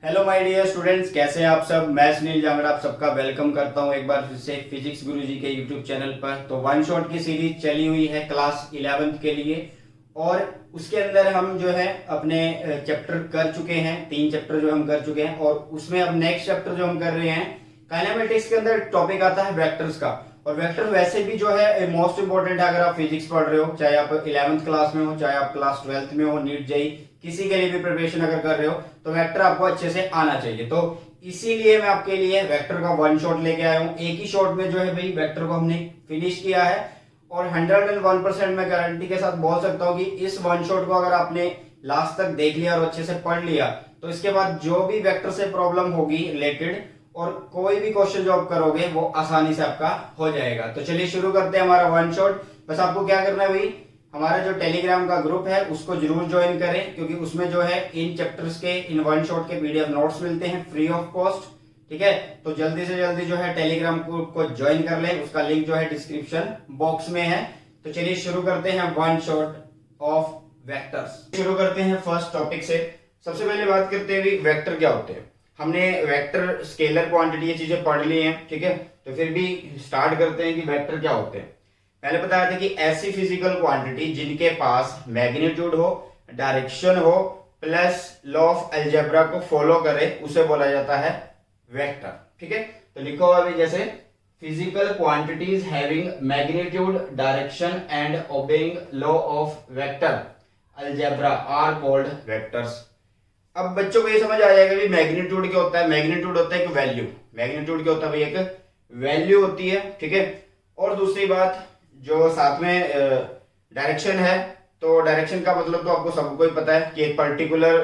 Hello my dear students, कैसे हैं आप सब। मैं सुनील जांगड़ा आप सबका वेलकम करता हूं एक बार फिर से फिजिक्स गुरुजी के यूट्यूब चैनल पर। तो वन शॉट की सीरीज चली हुई है क्लास 11th के लिए और उसके अंदर हम जो है अपने चैप्टर कर चुके हैं। 3 चैप्टर जो हम कर चुके हैं और उसमें अब नेक्स्ट चैप्टर जो हम कर रहे हैं काइनेमेटिक्स के अंदर टॉपिक आता है वेक्टर्स का। और वेक्टर वैसे भी जो है मोस्ट इंपॉर्टेंट है। अगर आप फिजिक्स पढ़ रहे हो, चाहे आप 11th क्लास में हो, चाहे आप क्लास 12th में हो, नीट जेई किसी के लिए भी प्रिपरेशन अगर कर रहे हो तो वेक्टर आपको अच्छे से आना चाहिए। तो इसीलिए मैं आपके लिए वेक्टर का वन शॉट लेके आया हूं। एक ही शॉट में जो है भाई वेक्टर को हमने फिनिश किया है और 101% मैं गारंटी के साथ बोल सकता हूं कि इस वन शॉट को अगर आपने लास्ट तक देख लिया और अच्छे से पढ़ लिया तो इसके बाद जो भी वेक्टर से प्रॉब्लम होगी रिलेटेड और कोई भी क्वेश्चन जो आप करोगे वो आसानी से आपका हो जाएगा। तो चलिए शुरू करते हैं हमारा वन शॉट। बस आपको क्या करना है भाई, हमारा जो टेलीग्राम का ग्रुप है उसको जरूर ज्वाइन करें, क्योंकि उसमें जो है इन चैप्टर्स के इन वन शॉट के पीडीएफ नोट्स मिलते हैं फ्री ऑफ कॉस्ट। ठीक है, तो जल्दी से जल्दी जो है टेलीग्राम ग्रुप को ज्वाइन कर लें, उसका लिंक जो है डिस्क्रिप्शन बॉक्स में है। तो चलिए शुरू करते हैं वन शॉट ऑफ वेक्टर्स। शुरू करते हैं फर्स्ट टॉपिक से। सबसे पहले बात करते हैं वेक्टर क्या होते हैं। हमने वेक्टर, स्केलर, क्वांटिटी ये चीजें पढ़ ली हैं, ठीक है। तो फिर भी स्टार्ट करते हैं कि वेक्टर क्या होते हैं। पहले बताया था कि ऐसी फिजिकल क्वांटिटी जिनके पास मैग्नीट्यूड हो, डायरेक्शन हो, प्लस लॉ ऑफ अलजेब्रा को फॉलो करे उसे बोला जाता है वेक्टर। ठीक है, तो लिखो अभी जैसे physical quantities having magnitude, direction and obeying law of vector algebra are called vectors. अब बच्चों को ये समझ आ जाएगा कि मैग्नीट्यूड क्या होता है। मैग्नीट्यूड होता है एक वैल्यू। मैग्नीट्यूड क्या होता है भाई, एक वैल्यू होती है, ठीक है। और दूसरी बात जो साथ में डायरेक्शन है, तो डायरेक्शन का मतलब तो आपको सबको ही पता है कि एक पर्टिकुलर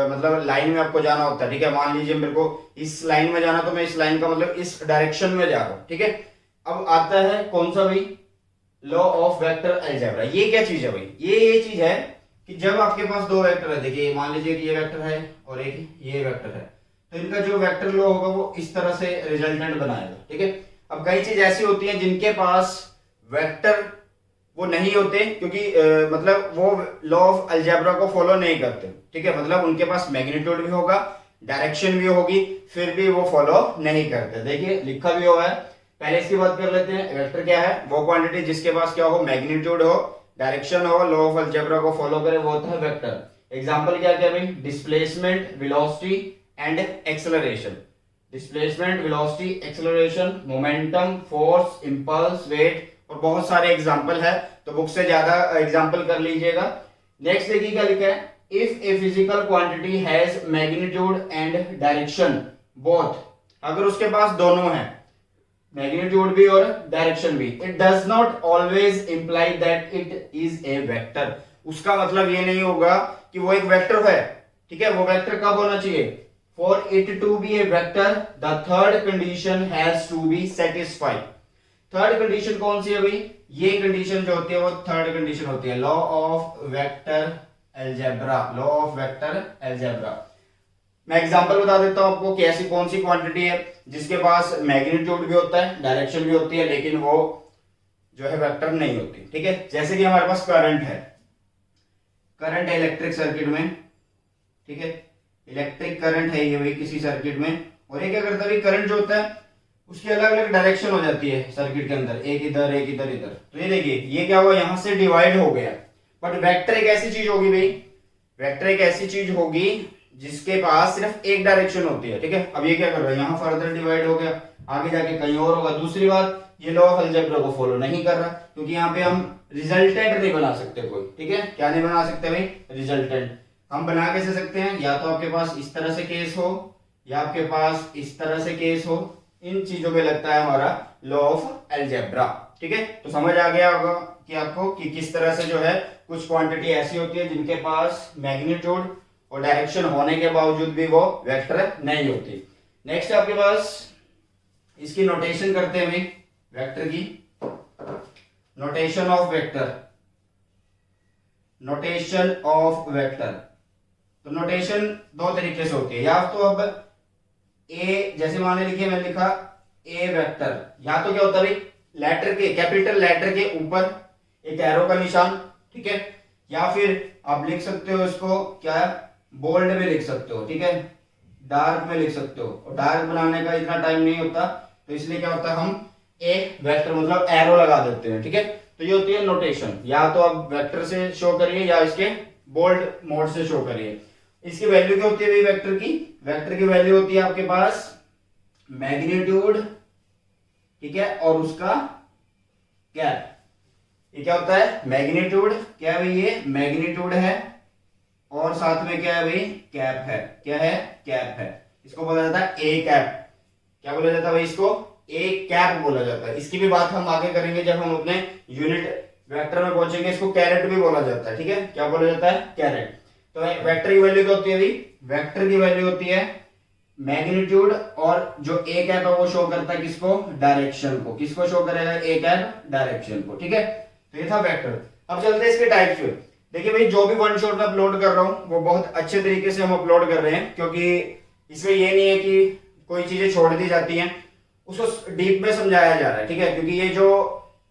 मतलब लाइन में आपको जाना होता है। ठीक है, मान लीजिए मेरे को इस लाइन में जाना, तो मैं इस लाइन का मतलब इस डायरेक्शन में जा रहा हूं। ठीक है, अब आता है कौन सा भाई, लॉ ऑफ वेक्टर अलजेब्रा। ये क्या चीज है भाई, ये चीज है कि जब आपके पास दो वेक्टर है, देखिए मान लीजिए कि ये वेक्टर है और एक ये वेक्टर है, तो इनका जो वेक्टर लॉ होगा वो इस तरह से रिजल्टेंट बनाएगा। ठीक है, अब कई चीज ऐसी होती है जिनके पास वेक्टर वो नहीं होते, क्योंकि मतलब वो लॉ ऑफ अलजेब्रा को फॉलो नहीं करते। ठीक है, मतलब उनके पास मैग्नीट्यूड भी होगा, डायरेक्शन भी होगी, फिर भी वो फॉलो नहीं करते। देखिए लिखा भी हुआ है। पहले इसकी बात कर लेते हैं। वेक्टर क्या है, वो क्वांटिटी जिसके पास क्या हो, मैग्नीट्यूड हो, डायरेक्शन हो, लॉ ऑफ अलजेब्रा को फॉलो करे, वो होता है वेक्टर। एग्जांपल क्या क्या भाई, displacement, velocity and acceleration. Displacement, velocity, acceleration, momentum, force, impulse, weight और बहुत सारे एग्जांपल है, तो बुक से ज्यादा एग्जांपल कर लीजिएगा। नेक्स्ट देखिए क्या लिखा है, if a physical quantity has magnitude and direction both, अगर उसके पास दोनों है, मैग्नीट्यूड भी और डायरेक्शन भी, it does not always imply that it is a vector. उसका मतलब ये नहीं होगा कि वो एक वेक्टर है। ठीक है, वो वेक्टर कब होना चाहिए, for it to be a vector the third condition has to be satisfied. Third condition कौन सी है भाई, ये कंडीशन जो होती है वो थर्ड कंडीशन होती है law of vector algebra. Law of vector algebra. मैं एग्जांपल बता देता हूं आपको कि ऐसी कौन सी क्वांटिटी है जिसके पास मैग्नीट्यूड भी होता है, डायरेक्शन भी होती है, लेकिन वो जो है वेक्टर नहीं होती। ठीक है, जैसे कि हमारे पास करंट है, करंट है इलेक्ट्रिक सर्किट में। ठीक है, इलेक्ट्रिक करंट है ये भाई किसी सर्किट में, और ये क्या करता है, करंट जो होता है उसकी अलग अलग डायरेक्शन हो जाती है सर्किट के अंदर, एक इधर एक इधर इधर। तो ये देखिए ये क्या हुआ, यहां से डिवाइड हो गया। बट वेक्टर एक ऐसी चीज होगी भाई, वेक्टर एक ऐसी चीज होगी जिसके पास सिर्फ एक डायरेक्शन होती है। ठीक है, अब ये क्या कर रहा है, यहां फर्दर डिवाइड हो गया, आगे जाके कहीं और होगा। दूसरी बात, ये लॉ ऑफ अलजेब्रा को फॉलो नहीं कर रहा, क्योंकि यहाँ पे हम रिजल्टेंट नहीं बना सकते कोई। ठीक है, क्या नहीं बना सकते भाई, रिजल्टेंट। हम बना कैसे सकते हैं, या तो आपके पास इस तरह से केस हो या आपके पास इस तरह से केस हो। इन चीजों पे लगता है हमारा लॉ ऑफ अलजेब्रा। ठीक है, तो समझ आ गया होगा कि आपको कि किस तरह से जो है कुछ क्वांटिटी ऐसी होती है जिनके पास मैग्नीट्यूड और डायरेक्शन होने के बावजूद भी वो वेक्टर नहीं होती। नेक्स्ट आपके पास इसकी नोटेशन करते हैं भाई, वेक्टर की notation of vector. Notation of vector, तो नोटेशन दो तरीके से होती है। या तो अब ए, जैसे माने लिखिए, मैंने लिखा ए वेक्टर, या तो क्या होता है भाई, लेटर के, कैपिटल लेटर के ऊपर एक एरो का निशान। ठीक है, या फिर आप लिख सकते हो इसको क्या, बोल्ड में लिख सकते हो। ठीक है, डार्क में लिख सकते हो, और डार्क बनाने का इतना टाइम नहीं होता, तो इसलिए क्या होता है हम एक वेक्टर मतलब एरो लगा देते हैं, ठीक है। तो ये होती है नोटेशन, या तो आप वेक्टर से शो करिए या इसके बोल्ड मोड से शो करिए। इसकी वैल्यू क्या होती है भाई वेक्टर की? वेक्टर की वैल्यू होती है आपके पास मैग्नीट्यूड, ठीक है, और उसका कैप। ये क्या होता है? मैग्नीट्यूड। क्या है भाई? ये मैग्नीट्यूड है, और साथ में क्या है भाई? कैप है। क्या है? कैप है। इसको बोला जाता है ए कैप। क्या बोला जाता है भाई? इसको ए कैप बोला जाता है। इसकी भी बात हम आगे करेंगे जब हम अपने यूनिट वेक्टर में पहुंचेंगे। इसको कैरेट भी बोला जाता है, ठीक है। क्या बोला जाता है? कैरेट। तो वेक्टर की वैल्यू क्या होती है भाई? वेक्टर की वैल्यू होती है मैग्नीट्यूड, और जो ए कैप है वो शो करता है किसको? डायरेक्शन को। किसको शो करेगा? ए कैप डायरेक्शन को, ठीक है। तो ये था वेक्टर। अब चलते हैं इसके टाइप्स पे। देखिए भाई, जो भी वन शॉट में अपलोड कर रहा हूं वो बहुत अच्छे तरीके से हम अपलोड कर रहे हैं, क्योंकि इसमें ये नहीं है कि कोई चीजें छोड़ दी जाती हैं, उसको डीप में समझाया जा रहा है, ठीक है। क्योंकि ये जो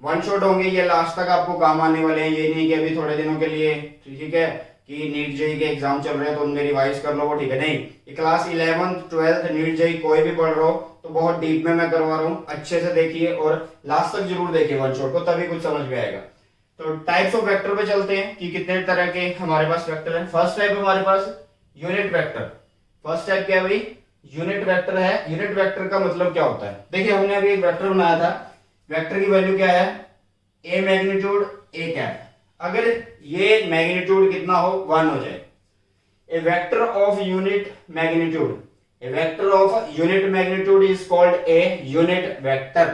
वन शॉट होंगे ये लास्ट तक आपको काम आने वाले हैं। ये नहीं कि अभी थोड़े दिनों के लिए, ठीक है, कि नीट जेई के एग्जाम चल रहे हैं तो उनमें रिवाइज कर लो, वो ठीक है। नहीं, ये class 11th 12th NEET JEE कोई भी पढ़ रहा हो तो बहुत डीप में मैं करवा रहा हूँ। अच्छे से देखिए और लास्ट तक जरूर देखिए वन शॉट को, तभी कुछ समझ में आएगा। तो टाइप्स ऑफ वेक्टर पे चलते हैं कि कितने तरह के हमारे पास वेक्टर है। फर्स्ट टाइप हमारे पास यूनिट वेक्टर। फर्स्ट टाइप क्या है भाई? यूनिट वेक्टर है। यूनिट वेक्टर का मतलब क्या होता है? देखिए, हमने अभी एक वेक्टर बनाया था। वेक्टर की वैल्यू क्या है? A magnitude A cap. अगर ये मैग्नीट्यूड कितना हो? 1 हो जाए। A vector of unit magnitude, a vector of unit magnitude is called a unit vector.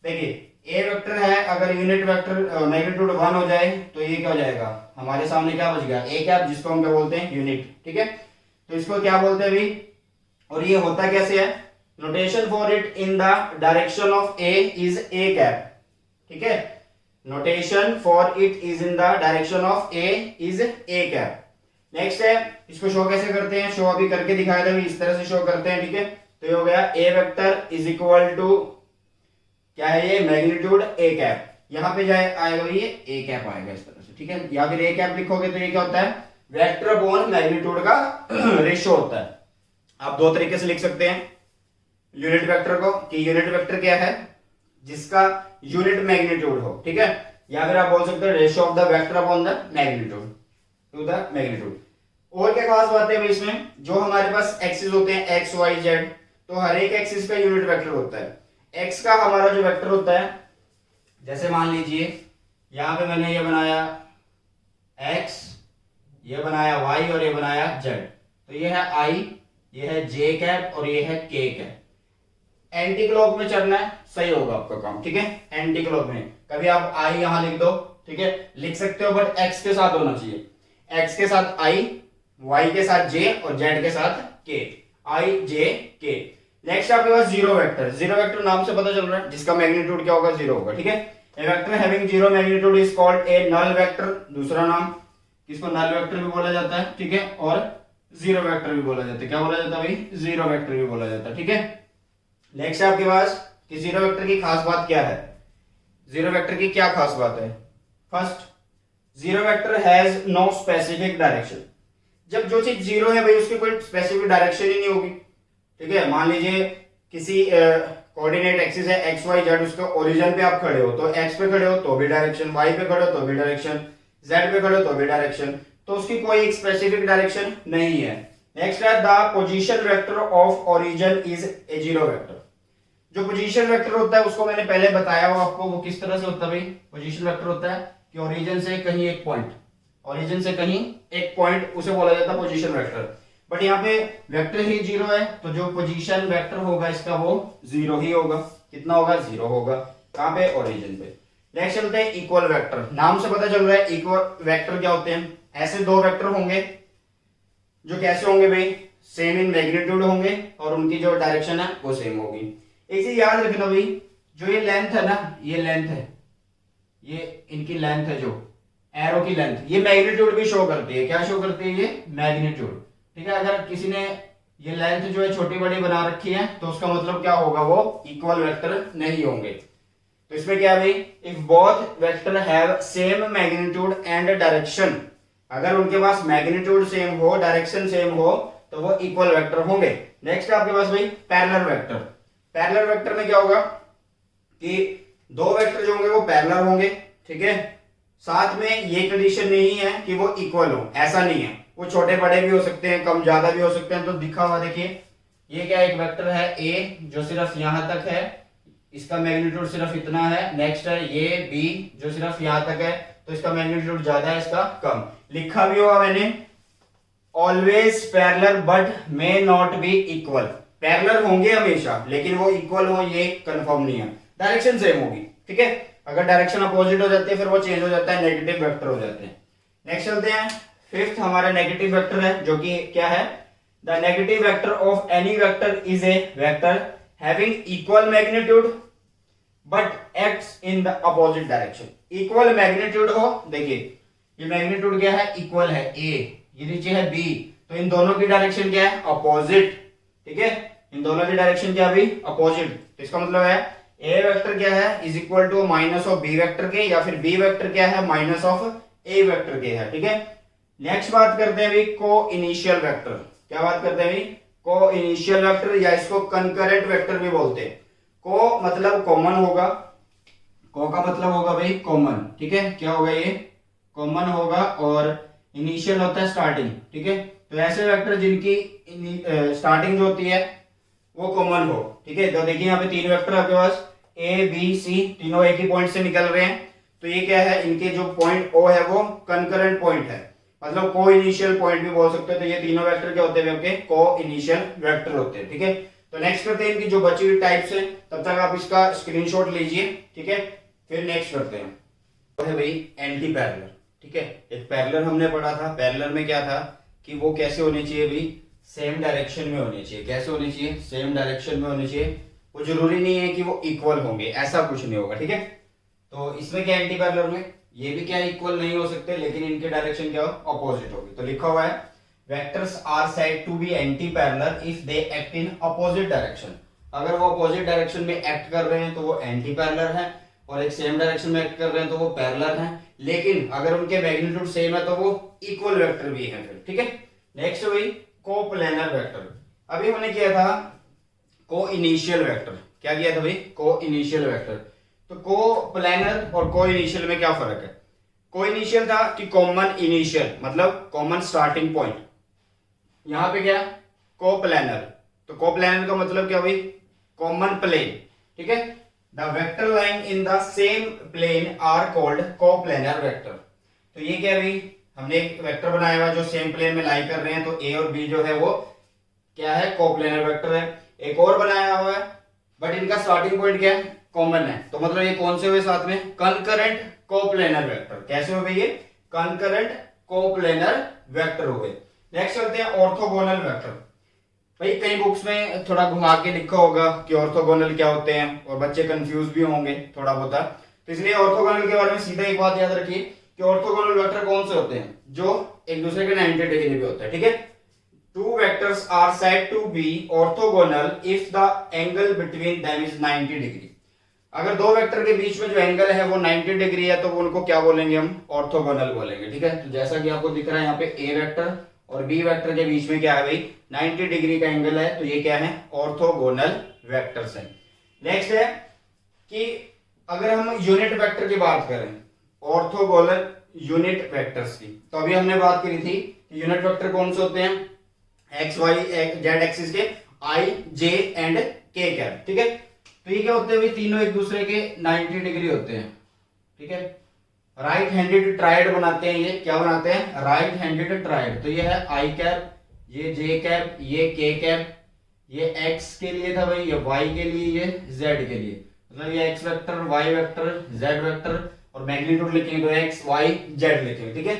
देखिए, ए वेक्टर है, अगर यूनिट वेक्टर मैग्नीट्यूड 1 हो जाए तो ये क्या हो जाएगा? हमारे सामने क्या बच गया? ए कैप, जिसको हम क्या बोलते हैं? यूनिट, ठीक है। तो इसको क्या बोलते हैं भाई? और ये होता कैसे है? Notation for it in the direction of A is A cap, ठीक है। Notation for it is in the direction of A is A cap. Next है, इसको शो कैसे करते हैं? शो अभी करके दिखाया था, इस तरह से शो करते हैं, ठीक है। तो ये हो गया ए वेक्टर इज इक्वल टू क्या है? ये मैग्नीट्यूड ए कैप। यहां पे जाए आएगा ये ए कैप आएगा इस तरह से, ठीक है। या फिर ए कैप लिखोगे तो ये क्या होता है? वेक्टर अपॉन मैग्नीट्यूड का रेशियो होता है। आप दो तरीके से लिख सकते हैं यूनिट वेक्टर को, कि यूनिट वेक्टर क्या है? जिसका यूनिट मैग्नीट्यूड हो, ठीक है। या फिर आप बोल सकते हैं ratio of the vector upon the magnitude to the magnitude. और क्या खास बात है इसमें? जो हमारे पास एक्सिस होते हैं एक्स वाई जेड, तो हर एक एक्सिस का यूनिट वेक्टर होता है। एक्स का हमारा जो वेक्टर होता है, जैसे मान लीजिए यहां पे मैंने ये बनाया एक्स, ये बनाया वाई और ये बनाया जेड, तो ये है आई, ये है जे कैप और ये है के कैप। एंटी क्लॉक में चलना है, सही होगा आपका काम, ठीक है। एंटी क्लॉक में कभी आप आई यहां लिख दो, ठीक है, लिख सकते हो, बट एक्स के साथ होना चाहिए। एक्स के साथ आई, वाई के साथ जे और जेड के साथ के, आई जे के। नेक्स्ट आपके पास जीरो वेक्टर। जीरो वेक्टर नाम से पता चल रहा है, जिसका मैग्नीट्यूड क्या होगा? जीरो होगा, ठीक है। ए vector having zero magnitude is called a null vector. दूसरा नाम किसको? नल वेक्टर भी बोला जाता है, ठीक है, और जीरो वेक्टर भी बोला जाता है। क्या बोला जाता है भाई? जीरो वेक्टर भी बोला जाता है, ठीक है। नेक्स्ट आपके पास कि जीरो वेक्टर की खास बात क्या है? जीरो वेक्टर की क्या खास बात है? First, zero vector has no specific direction. जब जो चीज जीरो है भाई, उसकी कोई स्पेसिफिक डायरेक्शन ही नहीं होगी, ठीक है। मान लीजिए किसी कोऑर्डिनेट एक्सिस है एक्स वाई जेड, उसके ओरिजिन पे आप खड़े हो तो एक्स पे खड़े हो तो भी डायरेक्शन, वाई पे खड़े हो तो भी डायरेक्शन, जेड पे खड़े हो तो भी डायरेक्शन, तो उसकी कोई स्पेसिफिक डायरेक्शन नहीं है। नेक्स्ट है the position vector of origin is a zero vector. जो पोजीशन वेक्टर होता है उसको मैंने पहले बताया हुआ आपको, वो किस तरह से होता है भाई? पोजीशन वेक्टर होता है कि ओरिजिन से कहीं एक पॉइंट, ओरिजिन से कहीं एक पॉइंट, उसे बोला जाता है पोजीशन वेक्टर। बट यहाँ पे वेक्टर ही जीरो है, तो जो पोजीशन वेक्टर होगा इसका वो जीरो ही होगा। कितना होगा? जीरो होगा। कहां पे? ओरिजिन पे। नेक्स्ट चलते हैं इक्वल वेक्टर। नाम से पता चल रहा है इक्वल वेक्टर क्या होते हैं? ऐसे दो वेक्टर होंगे जो कैसे होंगे भाई? सेम इन मैग्नीट्यूड होंगे और उनकी जो डायरेक्शन है वो सेम होगी। एक चीज याद रखना भाई, जो ये लेंथ है ना, ये लेंथ है, ये इनकी लेंथ है, जो एरो की लेंथ, ये मैग्नीट्यूड भी शो करती है। क्या शो करती है? ये मैग्नीट्यूड, ठीक है। अगर किसी ने ये लेंथ जो है छोटी बड़ी बना रखी है तो उसका मतलब क्या होगा? वो इक्वल वेक्टर नहीं होंगे। तो इसमें क्या है भाई? If both vector have same magnitude and direction, अगर उनके पास मैग्नीट्यूड सेम हो, डायरेक्शन सेम हो, तो वो इक्वल वेक्टर होंगे। नेक्स्ट आपके पास भाई पैरेलल वेक्टर। पैरेलल वेक्टर में क्या होगा कि दो वेक्टर जो होंगे वो पैरेलल होंगे, ठीक है। साथ में ये कंडीशन नहीं है कि वो इक्वल हो, ऐसा नहीं है, वो छोटे बड़े भी हो सकते हैं, कम ज्यादा भी हो सकते हैं। तो दिखा हुआ देखिए, ये क्या एक वेक्टर है ए जो सिर्फ यहां तक है, इसका मैग्नीट्यूड सिर्फ इतना है। नेक्स्ट है ये बी जो सिर्फ यहां तक है, तो इसका मैग्नीट्यूड ज्यादा है, इसका कम। लिखा भी होगा मैंने always parallel but may not be equal. Parallel होंगे हमेशा, लेकिन वो इक्वल हो ये कंफर्म नहीं है। डायरेक्शन सेम होगी, ठीक है। अगर डायरेक्शन अपोजिट हो जाती है फिर वो चेंज हो जाता है, नेगेटिव वेक्टर हो जाते हैं। नेक्स्ट चलते हैं, फिफ्थ हमारा नेगेटिव वेक्टर है, जो कि क्या है, the negative vector of any vector is a vector having equal magnitude but acts in the opposite direction. Equal magnitude हो, देखिए ये मैग्नीट्यूड क्या है, इक्वल है ए, ये नीचे है बी, तो इन दोनों की डायरेक्शन क्या है, अपोजिट, ठीक है। इन दोनों की डायरेक्शन क्या भी अपोजिट, तो इसका मतलब है ए वेक्टर क्या है is equal to minus of B vector के, या फिर बी वेक्टर क्या है माइनस ऑफ ए वेक्टर के है, ठीक है। नेक्स्ट बात करते हैं भी को इनिशियल वेक्टर। क्या बात करते हैं भी, को इनिशियल वेक्टर, या इसको कंकरेंट वेक्टर भी बोलते हैं। को मतलब कॉमन होगा, को का मतलब होगा भाई कॉमन, ठीक है। क्या होगा ये, कॉमन होगा, और इनिशियल होता है स्टार्टिंग, ठीक है। तो ऐसे वेक्टर जिनकी स्टार्टिंग जो होती है वो कॉमन हो, ठीक है। तो देखिए यहाँ पे तीन वेक्टर आपके पास ए बी सी, तीनों एक ही पॉइंट से निकल रहे हैं, तो ये क्या है, इनके जो पॉइंट ओ है वो कंकरेंट पॉइंट है, मतलब को इनिशियल पॉइंट भी बोल सकते हैं। तो ये तीनों वेक्टर क्या होते हैं आपके, को इनिशियल वेक्टर होते हैं, ठीक है। तो नेक्स्ट करते हैं इनकी जो बची हुई टाइप्स है, तब तक आप इसका स्क्रीनशॉट लीजिए, ठीक है। फिर नेक्स्ट करते हैं, तो है भाई एंटी पैरेलल, ठीक है। एक पैरेलल हमने पढ़ा था, पैरेलल में क्या था कि वो कैसे होने चाहिए भाई, सेम डायरेक्शन में होने चाहिए। कैसे होने चाहिए, सेम डायरेक्शन में होने चाहिए। वो जरूरी नहीं है कि वो इक्वल होंगे, ऐसा कुछ नहीं होगा, ठीक है। तो इसमें क्या एंटी पैरेलल में ये भी क्या इक्वल नहीं हो सकते, लेकिन इनके डायरेक्शन क्या हो, अपोजिट होगी। तो लिखा हुआ है vectors are said to be anti parallel if they act in opposite direction. अगर वो अपोजिट डायरेक्शन में एक्ट कर रहे हैं तो वो एंटी पैरेलल है, और एक सेम डायरेक्शन में एक्ट कर रहे हैं तो वो पैरेलल है। लेकिन अगर उनके मैग्नीट्यूड सेम है तो वो इक्वल वेक्टर भी है फिर, ठीक है। नेक्स्ट वही कोप्लेनर वेक्टर। अभी हमने किया था को इनिशियल वेक्टर। क्या किया था भाई, को इनिशियल वेक्टर। तो को प्लेनर और को इनिशियल में क्या फर्क है, को इनिशियल था कि कॉमन इनिशियल मतलब कॉमन स्टार्टिंग पॉइंट, यहां पे क्या को प्लेनर, तो को प्लेनर का मतलब क्या भाई, कॉमन प्लेन, ठीक है। The vector line in the same plane are called coplanar vector. तो ये क्या भाई, हमने एक वेक्टर बनाया हुआ जो सेम प्लेन में लाई कर रहे हैं, तो ए और बी जो है वो क्या है, कोप्लेनर वेक्टर है। एक और बनाया हुआ है बट इनका स्टार्टिंग पॉइंट क्या है, कॉमन है, तो मतलब ये कौन से हुए साथ में, कंकरेंट कोप्लेनर वेक्टर। कैसे हो गए ये, कंकरेंट कोप्लेनर वेक्टर हो गए। नेक्स्ट चलते हैं ऑर्थोगोनल वेक्टर। भाई कई बुक्स में थोड़ा घुमा के लिखा होगा कि ऑर्थोगोनल क्या होते हैं, और बच्चे कंफ्यूज भी होंगे थोड़ा बहुत, तो इसलिए ऑर्थोगोनल के बारे में सीधा एक बात याद रखिए कि ऑर्थोगोनल वेक्टर कौन से होते हैं, जो एक दूसरे के 90 डिग्री पे होते हैं, ठीक है। Two vectors are said to be orthogonal if the angle between them is 90 degree. अगर दो वेक्टर के बीच में जो एंगल है वो 90 डिग्री है तो उनको क्या बोलेंगे, हम ऑर्थोगोनल बोलेंगे, ठीक है। तो जैसा कि आपको दिख रहा है यहाँ पे ए वेक्टर और बी वेक्टर के बीच में क्या है भाई, 90 डिग्री का एंगल है, तो ये क्या है, ऑर्थोगोनल वेक्टर्स है। नेक्स्ट है कि अगर हम यूनिट वेक्टर की बात करें, ऑर्थोगोनल यूनिट वेक्टर्स की, तो अभी हमने बात करी थी कि यूनिट वेक्टर कौन से होते हैं, एक्स वाई जेड एक्सिस के आई जे एंड के कैप, ठीक है। तो ये क्या होते हैं भाई, तीनों एक दूसरे के 90 डिग्री होते हैं, ठीक है। राइट हैंडेड ट्राइड बनाते हैं, ये क्या बनाते हैं, राइट हैंडेड ट्राइड। तो ये है आई कैप, ये जे कैप, ये के कैप, ये एक्स के लिए था भाई, ये वाई के लिए, ये जेड के लिए, मतलब ये X vector, Y vector, Z vector, और मैग्नीट्यूड लिखेंगे तो एक्स वाई जेड लिखेंगे, ठीक है।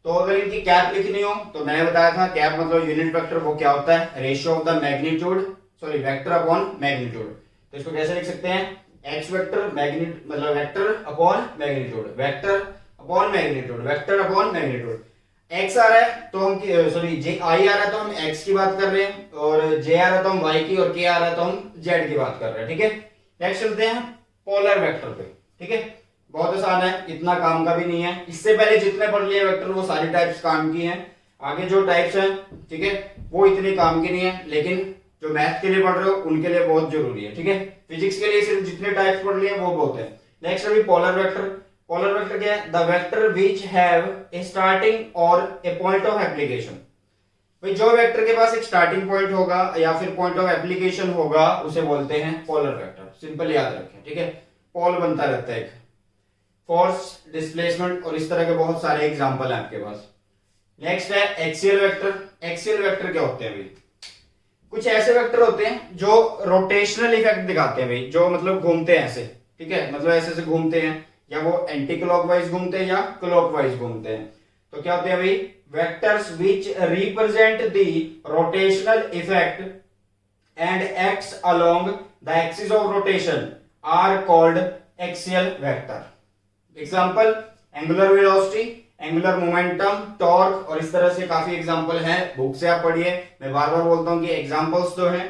तो अगर इनकी कैप लिखनी हो तो मैंने बताया था कैप मतलब यूनिट वेक्टर वो क्या होता है, ratio of the magnitude, sorry vector upon magnitude. तो इसको कैसे लिख सकते हैं, एक्स वेक्टर मैग्नीट्यूड मतलब vector upon magnitude, vector upon magnitude, vector upon magnitude. X आ रहा है तो हम सॉरी जे आई आ रहा है तो हम एक्स की बात कर रहे हैं, और जे आ रहा है तो हम वाई की, और के आ रहा है तो हम जेड की बात कर रहे हैं, ठीक है। नेक्स्ट चलते हैं पोलर वेक्टर पे, ठीक है। बहुत आसान है, इतना काम का भी नहीं है। इससे पहले जितने पढ़ लिए वेक्टर वो सारी टाइप्स काम की हैं। आगे जो टाइप्स हैं, ठीक है, वो इतने काम की नहीं है, लेकिन जो मैथ के लिए पढ़ रहे हो उनके लिए बहुत जरूरी है, ठीक है। फिजिक्स के लिए सिर्फ जितने टाइप्स पढ़ लिए वो बहुत है। नेक्स्ट अभी पोलर वेक्टर। पोलर वेक्टर क्या है? The vector which have a starting और ए पॉइंट ऑफ एप्लीकेशन। भाई जो वेक्टर के पास एक स्टार्टिंग पॉइंट होगा या फिर पॉइंट ऑफ एप्लीकेशन होगा उसे बोलते हैं पोलर वेक्टर। सिंपल याद रखें, ठीक है। पोल बनता रहता है, एक फोर्स, डिस्प्लेसमेंट और इस तरह के बहुत सारे एग्जांपल हैं आपके पास। नेक्स्ट है एक्सियल वेक्टर। एक्सियल वेक्टर क्या होते हैं भाई? कुछ ऐसे वेक्टर होते हैं जो रोटेशनल इफेक्ट दिखाते हैं भाई, जो मतलब घूमते हैं ऐसे, ठीक है, मतलब ऐसे से घूमते हैं, या वो एंटी क्लॉकवाइज घूमते हैं या क्लॉकवाइज घूमते हैं। तो क्या होते हैं भाई? Vectors which represent the rotational effect and acts along the axis of rotation are called axial vector. Example angular velocity, angular momentum, torque और इस तरह से काफी एग्जांपल हैं, बुक से आप पढ़िए। मैं बार बार बोलता हूं कि एग्जांपल्स जो हैं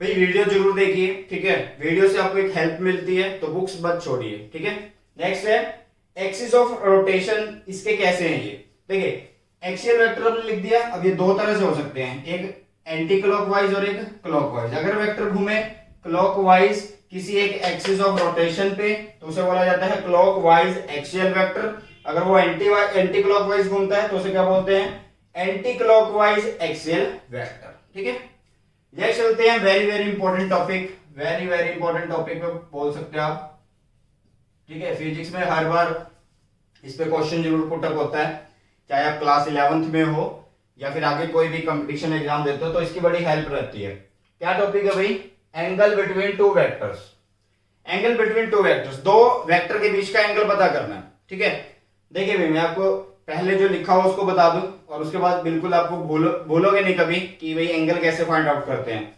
भाई वीडियो जरूर देखिए, ठीक है, वीडियो से आपको एक हेल्प मिलती है, तो बुक्स मत छोड़िए, ठीक है। नेक्स्ट है एक्सिस ऑफ रोटेशन। इसके कैसे हैं ये? देखिए एक्सियल वेक्टर हमने लिख दिया। अब ये दो तरह से हो सकते हैं, एक एंटी क्लॉकवाइज और एक क्लॉकवाइज। अगर वेक्टर घूमे क्लॉकवाइज किसी एक एक्सिस ऑफ रोटेशन पे तो उसे बोला जाता है क्लॉकवाइज एक्सियल वेक्टर। अगर वो एंटी क्लॉकवाइज घूमता है तो उसे क्या बोलते हैं? एंटी क्लॉकवाइज एक्सियल वेक्टर, ठीक है। नेक्स्ट चलते हैं very very important topic, very very important topic पे बोल सकते हैं आप, ठीक है। फिजिक्स में हर बार इस पे क्वेश्चन जरूर पुटअप होता है, चाहे आप क्लास 11th में हो या फिर आगे कोई भी कंपटीशन एग्जाम देते हो, तो इसकी बड़ी हेल्प रहती है। क्या टॉपिक है भाई? Angle between two vectors. Angle between two vectors, दो वेक्टर के बीच का एंगल पता करना है, ठीक है। देखिए भाई मैं आपको पहले जो लिखा हो उसको बता दूं और उसके बाद बिल्कुल आपको भूलोगे नहीं कभी कि भाई एंगल कैसे फाइंड आउट करते हैं।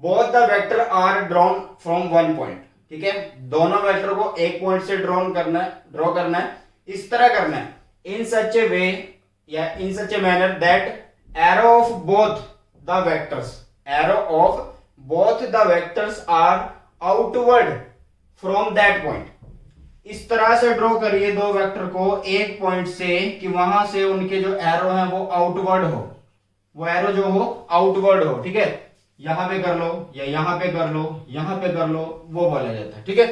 Both the vector are drawn from one point, ठीक है। दोनों वेक्टर को एक पॉइंट से ड्रॉ करना है, इस तरह करना है, इन सच ए वे या in such a manner that arrow of both the vectors are outward from that point. इस तरह से ड्रॉ करिए दो वेक्टर को एक पॉइंट से कि वहां से उनके जो एरो हैं वो आउटवर्ड हो, वो एरो जो हो आउटवर्ड हो, ठीक है। यहां पे कर लो या यहां पे कर लो, यहां पे कर लो, वो बोला जाता है, ठीक है।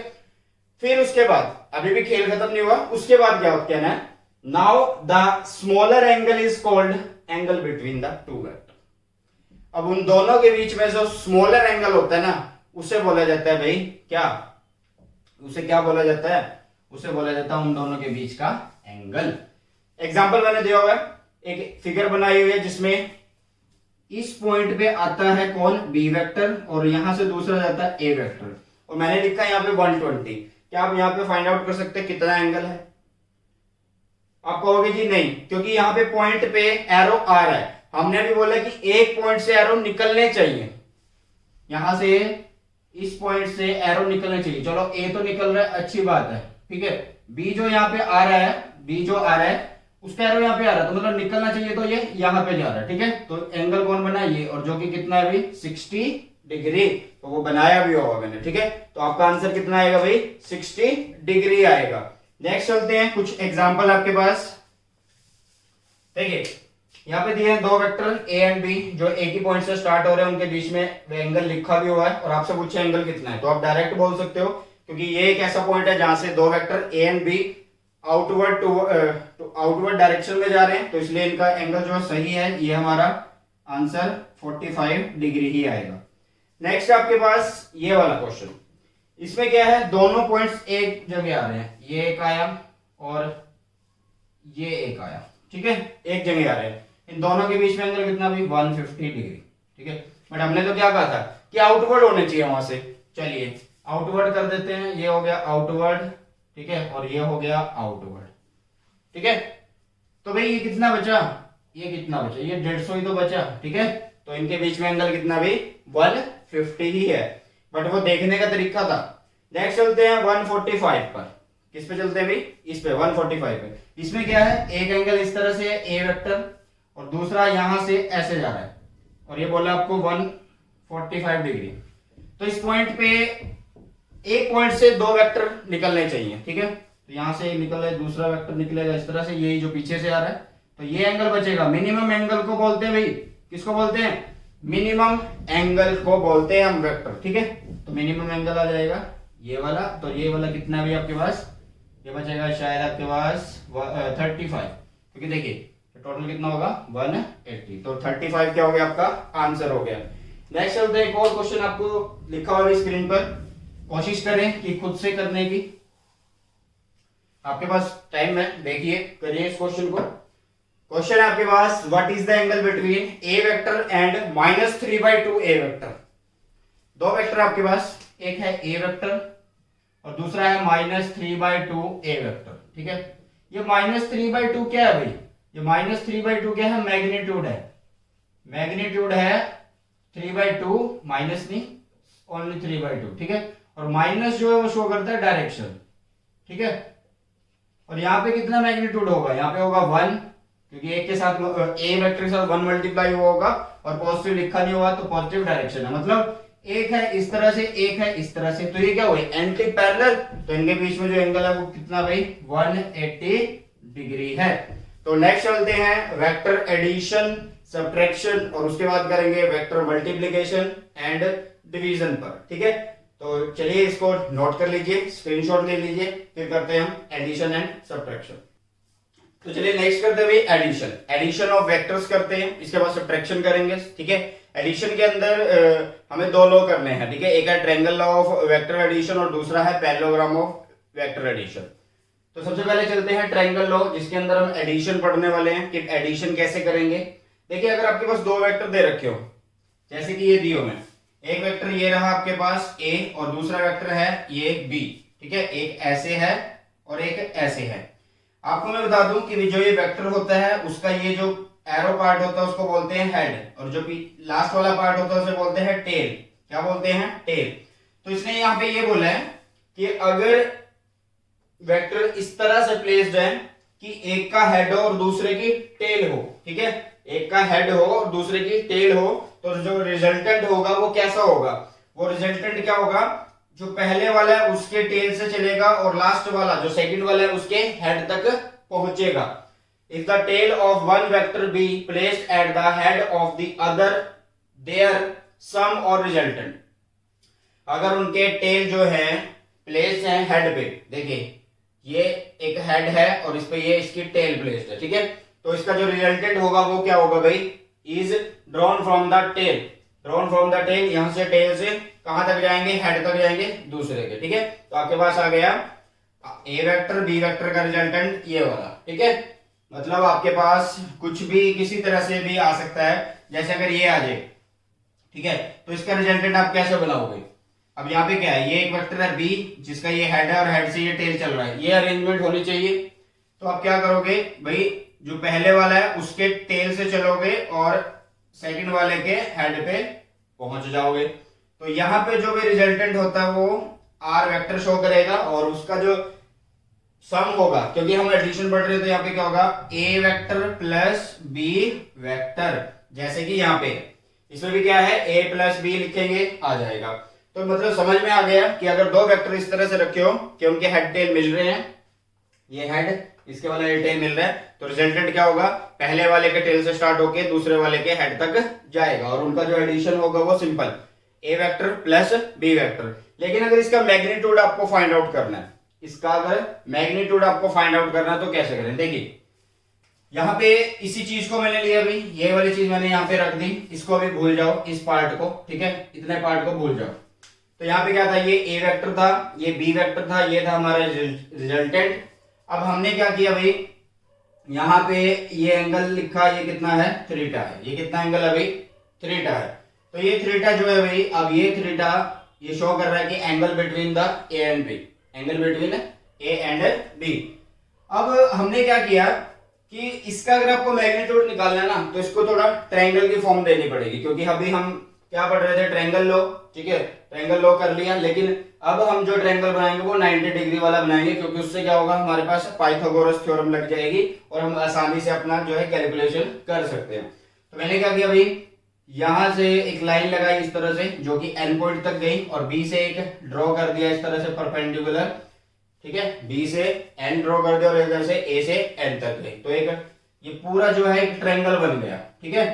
फिर उसके बाद अभी भी खेल खत्म नहीं हुआ, उसके बाद क्या कहना है? Now the smaller angle is called angle between the two vector. अब उन दोनों के बीच में जो स्मॉलर एंगल होता है ना उसे बोला जाता है भाई क्या? उसे क्या बोला जाता है? उसे बोला जाता है उन दोनों के बीच का एंगल। एग्जांपल मैंने दिया हुआ है, एक फिगर बनाई हुई है जिसमें इस पॉइंट पे आता है कौन? बी वेक्टर और यहां से दूसरा जाता है ए वेक्टर और मैंने लिखा है यहाँ पे 120। क्या आप यहाँ पे फाइंड आउट कर सकते हैं कितना एंगल है? आप कहोगे जी नहीं, क्योंकि यहाँ पे पॉइंट पे एरो आ रहा है। हमने भी बोला कि एक पॉइंट से एरो निकलने चाहिए, यहां से इस पॉइंट से एरो निकलने चाहिए। चलो ए तो निकल रहा है, अच्छी बात है, ठीक है। बी जो यहाँ पे आ रहा है, बी जो आ रहा है उसका एरो यहाँ पे आ रहा है, तो मतलब निकलना चाहिए, तो ये यहाँ पे जा रहा है, ठीक है। तो एंगल कौन बना? ये, और जो कि कितना है भाई? 60 डिग्री। तो वो बनाया भी होगा मैंने, ठीक है। तो आपका आंसर कितना आएगा भाई? 60 डिग्री आएगा। नेक्स्ट चलते हैं, कुछ एग्जाम्पल आपके पास देखिए। यहाँ पे दिए हैं दो वेक्टर ए एंड बी जो एक ही पॉइंट से स्टार्ट हो रहे हैं, उनके बीच में एंगल लिखा भी हुआ है और आपसे पूछे एंगल कितना है, तो आप डायरेक्ट बोल सकते हो क्योंकि ये एक ऐसा पॉइंट है जहां से दो vector A and B outward direction में जा रहे हैं, तो इसलिए इनका एंगल जो सही है ये हमारा आंसर 45 डिग्री ही आएगा। नेक्स्ट आपके पास ये वाला क्वेश्चन, इसमें क्या है? दोनों पॉइंट्स एक जगह आ रहे हैं, ये एक आया और ये एक आया, ठीक है, एक जगह आ रहे हैं। इन दोनों के बीच में एंगल कितना भी? 150 डिग्री, ठीक है। बट हमने तो क्या कहा था कि आउटवर्ड होने चाहिए वहां से। चलिए आउटवर्ड कर देते हैं, ये हो गया आउटवर्ड, ठीक है, और ये हो गया आउटवर्ड, ठीक है। तो भाई ये कितना बचा? ये कितना बचा? ये 150 ही तो बचा, ठीक है। तो इनके बीच में एंगल कितना भी? 150 ही है, बट वो देखने का तरीका था। नेक्स्ट चलते हैं 145 पर। किस पे चलते हैं भाई? इस पे 145 पे। इसमें क्या है? एक एंगल इस तरह से ए वेक्टर और दूसरा यहां से ऐसे जा रहा है और ये बोला आपको 145 डिग्री। तो इस पॉइंट पे एक पॉइंट से दो वेक्टर निकलने चाहिए, ठीक है। तो यहां से निकल रहा है, दूसरा वेक्टर निकलेगा इस तरह से, यही जो पीछे से आ रहा है, तो ये एंगल बचेगा। मिनिमम एंगल को बोलते हैं भाई, किसको बोलते हैं? मिनिमम एंगल को बोलते हैं हम वेक्टर, ठीक है। तो मिनिमम एंगल आ जाएगा ये वाला, तो ये वाला कितना भी आपके पास, ये बचेगा शायद आपके पास 35, क्योंकि देखिए टोटल कितना होगा 180, तो 35 क्या हो गया आपका आंसर हो गया। नेक्स्ट चलते हैं, एक और क्वेश्चन आपको लिखा हुआ है स्क्रीन पर, कोशिश करें कि खुद से करने की, आपके पास टाइम है, देखिए करिए इस क्वेश्चन को। क्वेश्चन है आपके पास, what is the angle between A vector and -3/2 A vector. दो वेक्टर आपके पास, एक है ए वेक्टर और दूसरा है -3/2 ए वेक्टर, ठीक है। ये -3/2 क्या है भाई? ये -3/2 क्या है? मैग्नीट्यूड है, मैग्नीट्यूड है 3/2, माइनस नहीं, ओनली 3/2, ठीक है। और माइनस जो है वो शो करता है डायरेक्शन, ठीक है। और यहाँ पे कितना मैग्नीट्यूड होगा? यहाँ पे होगा 1, क्योंकि एक के साथ ए वेक्टर के साथ 1 मल्टीप्लाई होगा, और पॉजिटिव लिखा नहीं हुआ तो पॉजिटिव डायरेक्शन है, मतलब एक है इस तरह से, एक है इस तरह से, तो ये क्या हुए एंटी पैरेलल, तो इनके बीच में जो एंगल है वो कितना भाई 180 डिग्री है। तो नेक्स्ट चलते हैं वेक्टर एडिशन, सब्ट्रैक्शन, और उसके बाद करेंगे वेक्टर मल्टीप्लिकेशन एंड डिवीजन पर, ठीक है। तो चलिए इसको नोट कर लीजिए, स्क्रीनशॉट ले लीजिए, फिर करते हैं हम एडिशन एंड सब्ट्रैक्शन। तो चलिए नेक्स्ट करते हैं एडिशन, एडिशन ऑफ वेक्टर्स करते हैं, इसके बाद सब्ट्रैक्शन करेंगे, ठीक है। एडिशन के अंदर हमें दो लॉ करने हैं, ठीक है। एक है triangle law of vector addition और दूसरा है पैरेललोग्राम ऑफ वेक्टर एडिशन। तो सबसे पहले चलते हैं ट्रायंगल लॉ, जिसके अंदर हम एडिशन पढ़ने वाले हैं कि एडिशन कैसे करेंगे। देखिए अगर आपके पास दो वेक्टर दे रखे हो, जैसे कि ये दियो में, एक वेक्टर ये रहा आपके पास a और दूसरा वेक्टर है ये b, ठीक है। एक ऐसे है और एक ऐसे है। आपको मैं बता दूं कि जो ये वेक्टर होता है उसका ये जो एरो पार्ट होता है उसको बोलते हैं हेड, और जो लास्ट वाला पार्ट होता है उसे बोलते हैं टेल। क्या बोलते हैं? टेल। तो इसने यहाँ पे ये बोला है कि अगर वेक्टर इस तरह से प्लेस्ड है कि एक का हेड हो और दूसरे की टेल हो, ठीक है, एक का हेड हो और दूसरे की टेल हो, तो जो रिजल्टेंट होगा वो कैसा होगा? वो रिजल्टेंट क्या होगा? जो पहले वाला है उसके टेल से चलेगा और लास्ट वाला जो सेकंड वाला है उसके हेड तक पहुंचेगा। If the tail of one vector be placed at the head of the other, there sum और रिजल्टेंट। अगर उनके टेल जो है प्लेस्ड है हेड पे, देखिए ये एक हेड है और इस पे ये इसकी टेल प्लेस्ड है, ठीक है। तो इसका जो रिजल्टेंट होगा वो क्या होगा भाई? Is drawn from the tail, drawn from the tail, यहां से टेल से कहां तक जाएंगे? हेड तक जाएंगे दूसरे के, ठीक है। तो आपके पास आ गया ए वेक्टर बी वेक्टर का रिजल्टेंट ये वाला, ठीक है। मतलब आपके पास कुछ भी किसी तरह से भी आ सकता है, जैसे अगर ये आ जाए, ठीक है, तो इसका रिजल्टेंट आप कैसे बनाओगे? अब यहाँ पे क्या है? ये एक वेक्टर है बी जिसका ये हेड है और हेड से ये टेल चल रहा है, ये अरेंजमेंट होनी चाहिए। तो आप क्या करोगे भाई? जो पहले वाला है उसके टेल से चलोगे और सेकंड वाले के हेड पे पहुंच जाओगे। तो यहाँ पे जो भी रिजल्टेंट होता है वो आर वेक्टर शो करेगा, और उसका जो सम होगा, क्योंकि हम एडिशन पढ़ रहे हैं तो यहाँ पे क्या होगा? A vector plus B vector, जैसे कि यहाँ पे इसमें भी क्या है? ए प्लस बी लिखेंगे, आ जाएगा। तो मतलब समझ में आ गया कि अगर दो वेक्टर इस तरह से रखे हो कि उनके हेड टेल मिल रहे हैं, ये हेड इसके वाला टेल मिल रहा है, तो रिजल्टेंट क्या होगा? पहले वाले के टेल से स्टार्ट होके दूसरे वाले के हेड तक जाएगा, और उनका जो एडिशन होगा वो सिंपल ए वेक्टर प्लस बी वेक्टर। लेकिन अगर इसका मैग्नीट्यूड आपको फाइंड आउट करना है, इसका अगर मैग्नीट्यूड आपको फाइंड आउट करना है तो कैसे करें? देखिए यहाँ पे इसी चीज को मैंने लिया, अभी ये वाली चीज मैंने यहाँ पे रख दी, इसको अभी भूल जाओ, इस पार्ट को, ठीक है, इतने पार्ट को भूल जाओ। तो यहाँ पे क्या था? ये ए वेक्टर था, ये बी वेक्टर था, ये था हमारा रिजल्टेंट। अब हमने क्या किया भाई? यहाँ पे ये एंगल लिखा, ये कितना है? थीटा है। ये कितना एंगल है भाई? थीटा है। तो ये थीटा जो है भाई, अब ये थीटा ये शो कर रहा है कि angle between the A and B, angle between A and B. अब हमने क्या किया कि इसका अगर आपको मैग्नीट्यूड निकालना है ना, तो इसको थोड़ा ट्रायंगल की फॉर्म देनी पड़ेगी, क्योंकि अभी हम क्या पढ़ रहे थे? ट्रायंगल लो, ठीक है, ट्रायंगल लो कर लिया। लेकिन अब हम जो ट्रायंगल बनाएंगे वो 90 डिग्री वाला बनाएंगे, क्योंकि उससे क्या होगा? हमारे पास पाइथागोरस थ्योरम लग जाएगी और हम आसानी से अपना जो है कैलकुलेशन कर सकते हैं। तो मैंने क्या किया भाई? यहां से एक लाइन लगाई इस तरह से, जो कि एन पॉइंट तक गई, और बी से एक ड्रॉ कर दिया इस तरह से परपेंडिकुलर, ठीक है, बी से एन ड्रॉ कर दिया, और इधर से ए से एन तक गई। तो एक ये पूरा जो है एक ट्रायंगल बन गया। ठीक है,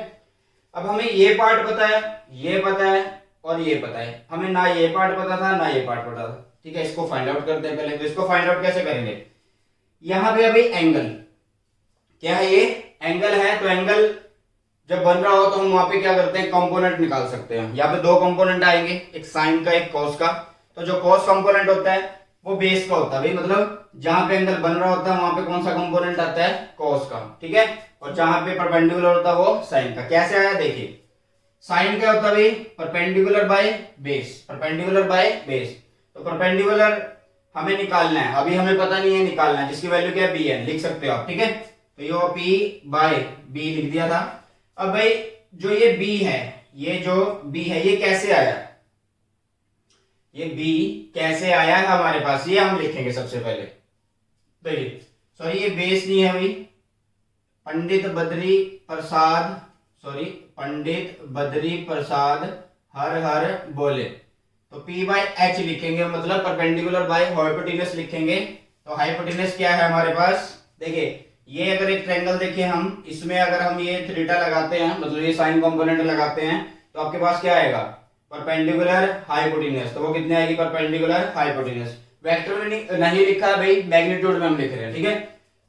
अब हमें ये पार्ट पता है, ये पता है और ये पता है, हमें ना ये पार्ट पता था ना ये पार्ट पता था। ठीक है, इसको फाइंड आउट करते हैं पहले। तो इसको फाइंड आउट कैसे करेंगे, यहां पे अभी एंगल क्या है, ये एंगल है, तो एंगल जब बन रहा हो तो हम वहां पे क्या करते हैं, कंपोनेंट निकाल सकते हैं। यहाँ पे दो कंपोनेंट आएंगे, एक साइन का एक कॉस का। तो जो कॉस कंपोनेंट होता है वो बेस का होता है भाई, मतलब जहां पे एंगल बन रहा होता है वहां पे कौन सा कंपोनेंट आता है, कॉस का। ठीक है, और जहां पे परपेंडिकुलर होता है वो साइन का। कैसे आया देखिए, साइन क्या होता है भाई, perpendicular by base, perpendicular by base. तो परपेंडिकुलर हमें निकालना है, अभी हमें पता नहीं है, निकालना है, जिसकी वैल्यू क्या है, बी एन लिख सकते हो आप। ठीक है, तो ये पी बाय बी लिख दिया था। अब भाई जो ये b है, ये जो b है ये कैसे आया, ये b कैसे आया है हमारे पास, ये हम लिखेंगे सबसे पहले। देखिए सॉरी ये बेस नहीं है भाई, पंडित बद्री प्रसाद, सॉरी पंडित बद्री प्रसाद हर हर बोले, तो p बाय एच लिखेंगे, मतलब परपेंडिकुलर बाय हाइपोटेन्यूस लिखेंगे। तो हाइपोटेन्यूस क्या है हमारे पास, देखिए ये अगर एक ट्रायंगल देखिए हम, इसमें अगर हम ये थीटा लगाते हैं, मतलब ये साइन कंपोनेंट लगाते हैं, तो आपके पास क्या आएगा, परपेंडिकुलर हाइपोटेन्यूस। तो वो कितने आएगी, परपेंडिकुलर हाइपोटेन्यूस। वेक्टर में नहीं लिखा है भाई, मैग्नीट्यूड में हम लिख रहे हैं। ठीक है,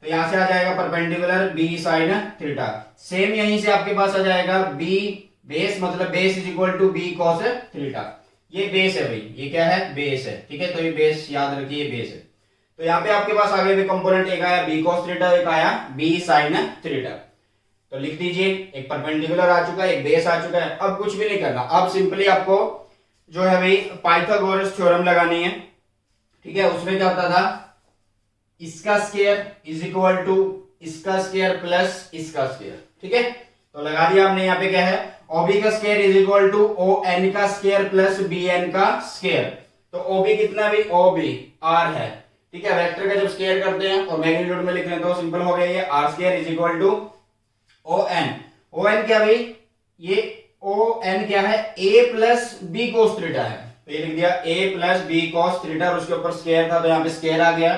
तो यहां से आ जाएगा perpendicular B sine theta. Same यहीं से आपके पास आ जाएगा बी बेस, मतलब base is equal to B cos theta. ये बेस है भाई, ये क्या है, बेस है। ठीक है, तो ये बेस याद रखिए, बेस है। तो यहाँ पे आपके पास आगे भी कंपोनेंट एक आया बी कॉस थीटा, एक आया बी साइन थीटा। तो लिख दीजिए, एक परपेंडिकुलर आ चुका है, एक बेस आ चुका है। अब कुछ भी नहीं करना, अब सिंपली आपको जो है भाई पाइथागोरस थ्योरम लगानी है। ठीक है, उसमें क्या होता था, इसका स्क्वायर इज इक्वल टू इसका स्क्वायर प्लस इसका स्क्वायर। ठीक है, तो लगा दिया हमने। यहाँ पे क्या है, ओबी का square is equal to O N का स्क्वायर प्लस बी एन का स्क्वायर। तो ओबी कितना भी, ओबी आर है। ठीक है, वेक्टर का जब स्क्वायर करते हैं और मैग्नीट्यूड में लिख रहे हैं तो सिंपल हो गया, ये R square is equal to O N. O N क्या भाई, ये ओ एन क्या है, A plus B cos theta है। तो ये लिख दिया A plus B cos theta, और उसके ऊपर स्क्वायर था तो यहाँ पे स्क्वायर आ गया,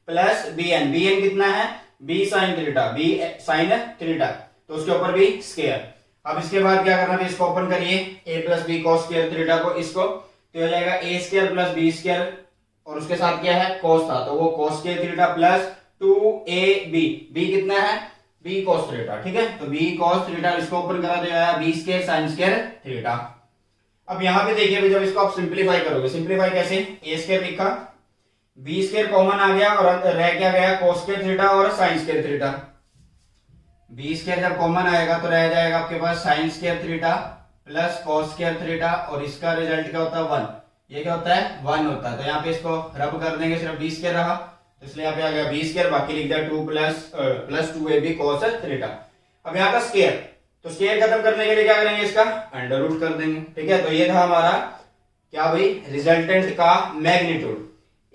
plus B N. B N कितना है, B sine theta, B sine theta, तो उसके ऊपर भी स्क्वायर। अब इसके बाद क्या करना है, इसको ओपन करिए, A plus B cos square theta को, इसको तो हो जाएगा A square plus B square, और उसके साथ क्या है, कोस था, तो वो cos square theta plus 2ab, B कितना है, बी कोस थीटा। ठीक है, तो बी कोस थीटा, इसको ओपन करा दिया, B square sine square theta. अब यहां पे देखिए जब इसको आप सिंपलीफाई करोगे, सिंपलीफाई कैसे, ए स्क्वायर लिखा, बी स्क्वायर कॉमन आ गया और रह क्या गया, कोस स्क्वायर थीटा और sine square theta. B square जब कॉमन आएगा तो रह जाएगा आपके पास sine square theta plus cos square theta, और इसका रिजल्ट क्या होता है, 1। ये क्या होता है, 1 होता है। तो यहाँ पे इसको रब कर देंगे, सिर्फ बी स्क्वायर रहा, तो इसलिए यहाँ पे आ गया बी स्क्वायर, बाकी लिख दिया 2 प्लस 2ab कोस थीटा। अब यहाँ का स्क्वायर, तो स्क्वायर खत्म करने के लिए क्या करेंगे, इसका अंडर रूट कर देंगे। ठीक है, तो ये था हमारा क्या भाई, रिजल्टेंट का मैग्नीट्यूड।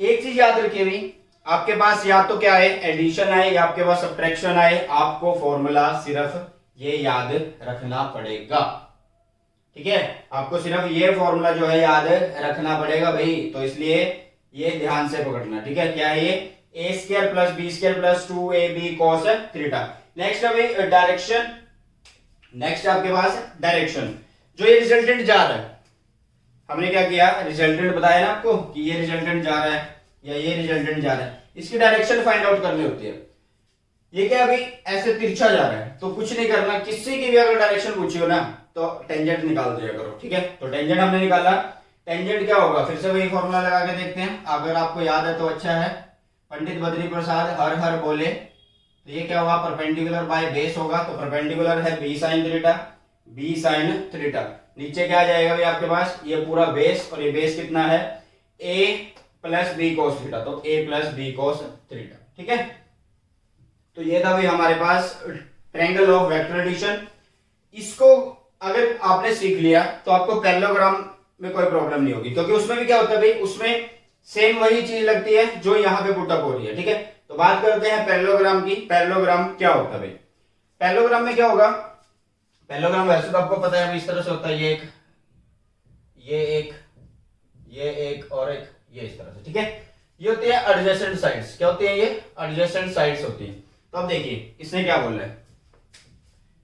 एक चीज याद रखिए भाई, आपके पास या तो क्या है, एडिशन आए या आपके पास सब्ट्रैक्शन आए, आपको फॉर्मूला सिर्फ ये याद रखना पड़ेगा। ठीक है, आपको सिर्फ ये फॉर्मूला जो है याद रखना पड़ेगा भाई, तो इसलिए ये ध्यान से पकड़ना। ठीक है, क्या है ये, A square plus B square plus 2ab cos theta. Next है डायरेक्शन, नेक्स्ट आपके पास डायरेक्शन, जो ये रिजल्टेंट जा रहा है, हमने क्या किया, रिजल्टेंट बताया ना आपको कि ये रिजल्टेंट जा रहा है या ये रिजल्टेंट जा रहा है, इसकी डायरेक्शन फाइंड आउट करनी होती है। ये क्या अभी ऐसे तिरछा जा रहा है, तो कुछ नहीं करना, किसी की भी अगर डायरेक्शन पूछी हो ना तो टेंजेंट निकाल दिया करो। ठीक है, तो टेंजेंट हमने निकाला, टेंजेंट क्या होगा, फिर से वही फॉर्मूला लगा के देखते हैं, अगर आपको याद है तो अच्छा है। पंडित बद्री प्रसाद हर हर बोले, तो ये क्या होगा, परपेंडिकुलर बाय बेस होगा, तो परपेंडिकुलर है B sine theta, B sine theta. नीचे क्या आ जाएगा भाई आपके पास, ये पूरा बेस, और ये बेस कितना है, A plus B cos theta, तो ए प्लस बी कोस थीटा। ठीक है, तो ये था भाई हमारे पास ट्रायंगल ऑफ वेक्टर एडिशन। इसको अगर आपने सीख लिया तो आपको पैरेललोग्राम में कोई प्रॉब्लम नहीं होगी, क्योंकि उसमें भी क्या होता है भाई, उसमें सेम वही चीज लगती है जो यहाँ पे पुटअप हो रही है। ठीक है, तो बात करते हैं पैरेललोग्राम की। पैरेललोग्राम क्या होता है भाई, पैरेललोग्राम में क्या होगा, पैरेललोग्राम वैसे तो आपको पता है इस तरह से होता है, ये एक, ये एक, ये एक और एक, ये इस तरह से। ठीक है, ये होती है एडजेसेंट साइड्स, क्या होती है, ये एडजेसेंट साइड्स होती है। तो अब देखिए इसने क्या बोला है,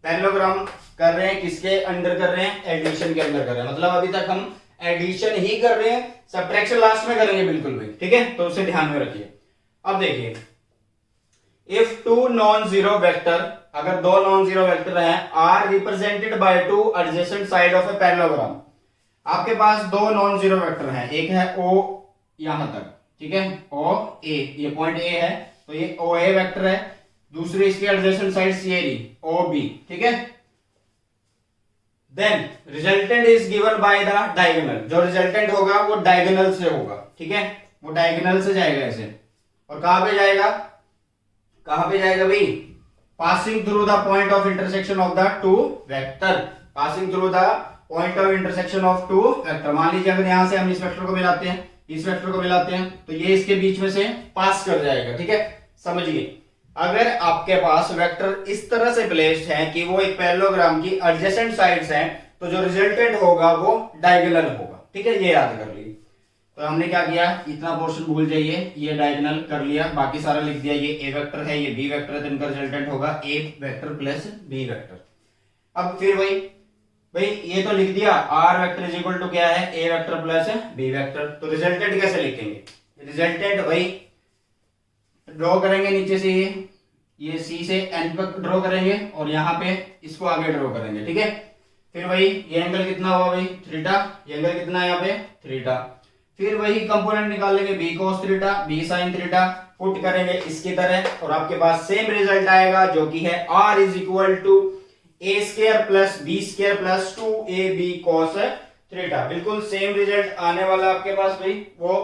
पैरेललोग्राम कर रहे हैं, किसके अंडर कर रहे हैं, एडिशन के अंदर कर रहे हैं। मतलब अभी तक हम एडिशन ही कर रहे हैं, सब्ट्रैक्शन लास्ट में करेंगे बिल्कुल भी, ठीक है, तो उसे ध्यान में रखिए। अब देखिए, if two non zero vector, अगर दो नॉन जीरो वेक्टर हैं, are represented by two adjacent side of a parallelogram, आपके पास दो नॉन जीरो वेक्टर हैं, एक है ओ यहां तक, ठीक है, ओ ए, ये पॉइंट ए है, तो ये ओ ए वेक्टर है, दूसरी इसकी एडजेसेंट साइड ये रही ओ बी, ठीक है। Then resultant is given by the diagonal, जो रिजल्टेंट होगा वो डायगोनल से होगा, ठीक है, वो डायगोनल से जाएगा ऐसे, और कहां पे जाएगा, कहां पे जाएगा भाई, passing through the point of intersection of the two vector, passing through the point of intersection of two vector. मान लीजिए अगर यहां से हम इस वेक्टर को मिलाते हैं, इस वेक्टर को मिलाते हैं, तो ये इसके बीच में से पास कर जाएगा, ठीक है। समझिए, अगर आपके पास वेक्टर इस तरह से प्लेस्ड है कि वो एक पैरेललोग्राम की एडजेसेंट साइड्स हैं, तो जो रिजल्टेंट होगा वो डायगोनल होगा, ठीक है, ये याद कर लीजिए। तो हमने क्या किया, इतना पोर्शन भूल जाइए, ये डायगोनल कर लिया, बाकी सारा लिख दिया, ये ए वेक्टर है, ये बी वेक्टर है, तो इनका रिजल्टेंट होगा A vector plus B vector. अब फिर वही भाई ये तो लिख दिया, R vector is equal to क्या है, ए वेक्टर प्लस बी वेक्टर, तो रिजल्टेंट कैसे लिखेंगे, रिजल्टेंट वही ड्रॉ करेंगे, नीचे से ये सी से एन तक ड्रॉ करेंगे, और यहाँ पे इसको आगे ड्रॉ करेंगे, ठीक है। फिर वही ये एंगल कितना हुआ भाई, थीटा, ये एंगल कितना है यहाँ पे, थीटा। फिर वही कंपोनेंट निकाल लेंगे, B cos theta, B sin theta, put करेंगे इसकी तरह, और आपके पास सेम रिजल्ट आएगा, जो कि है r is equal to A square plus B square plus 2ab cos theta. बिल्कुल सेम रिजल्ट आने वाला आपके पास भाई, वो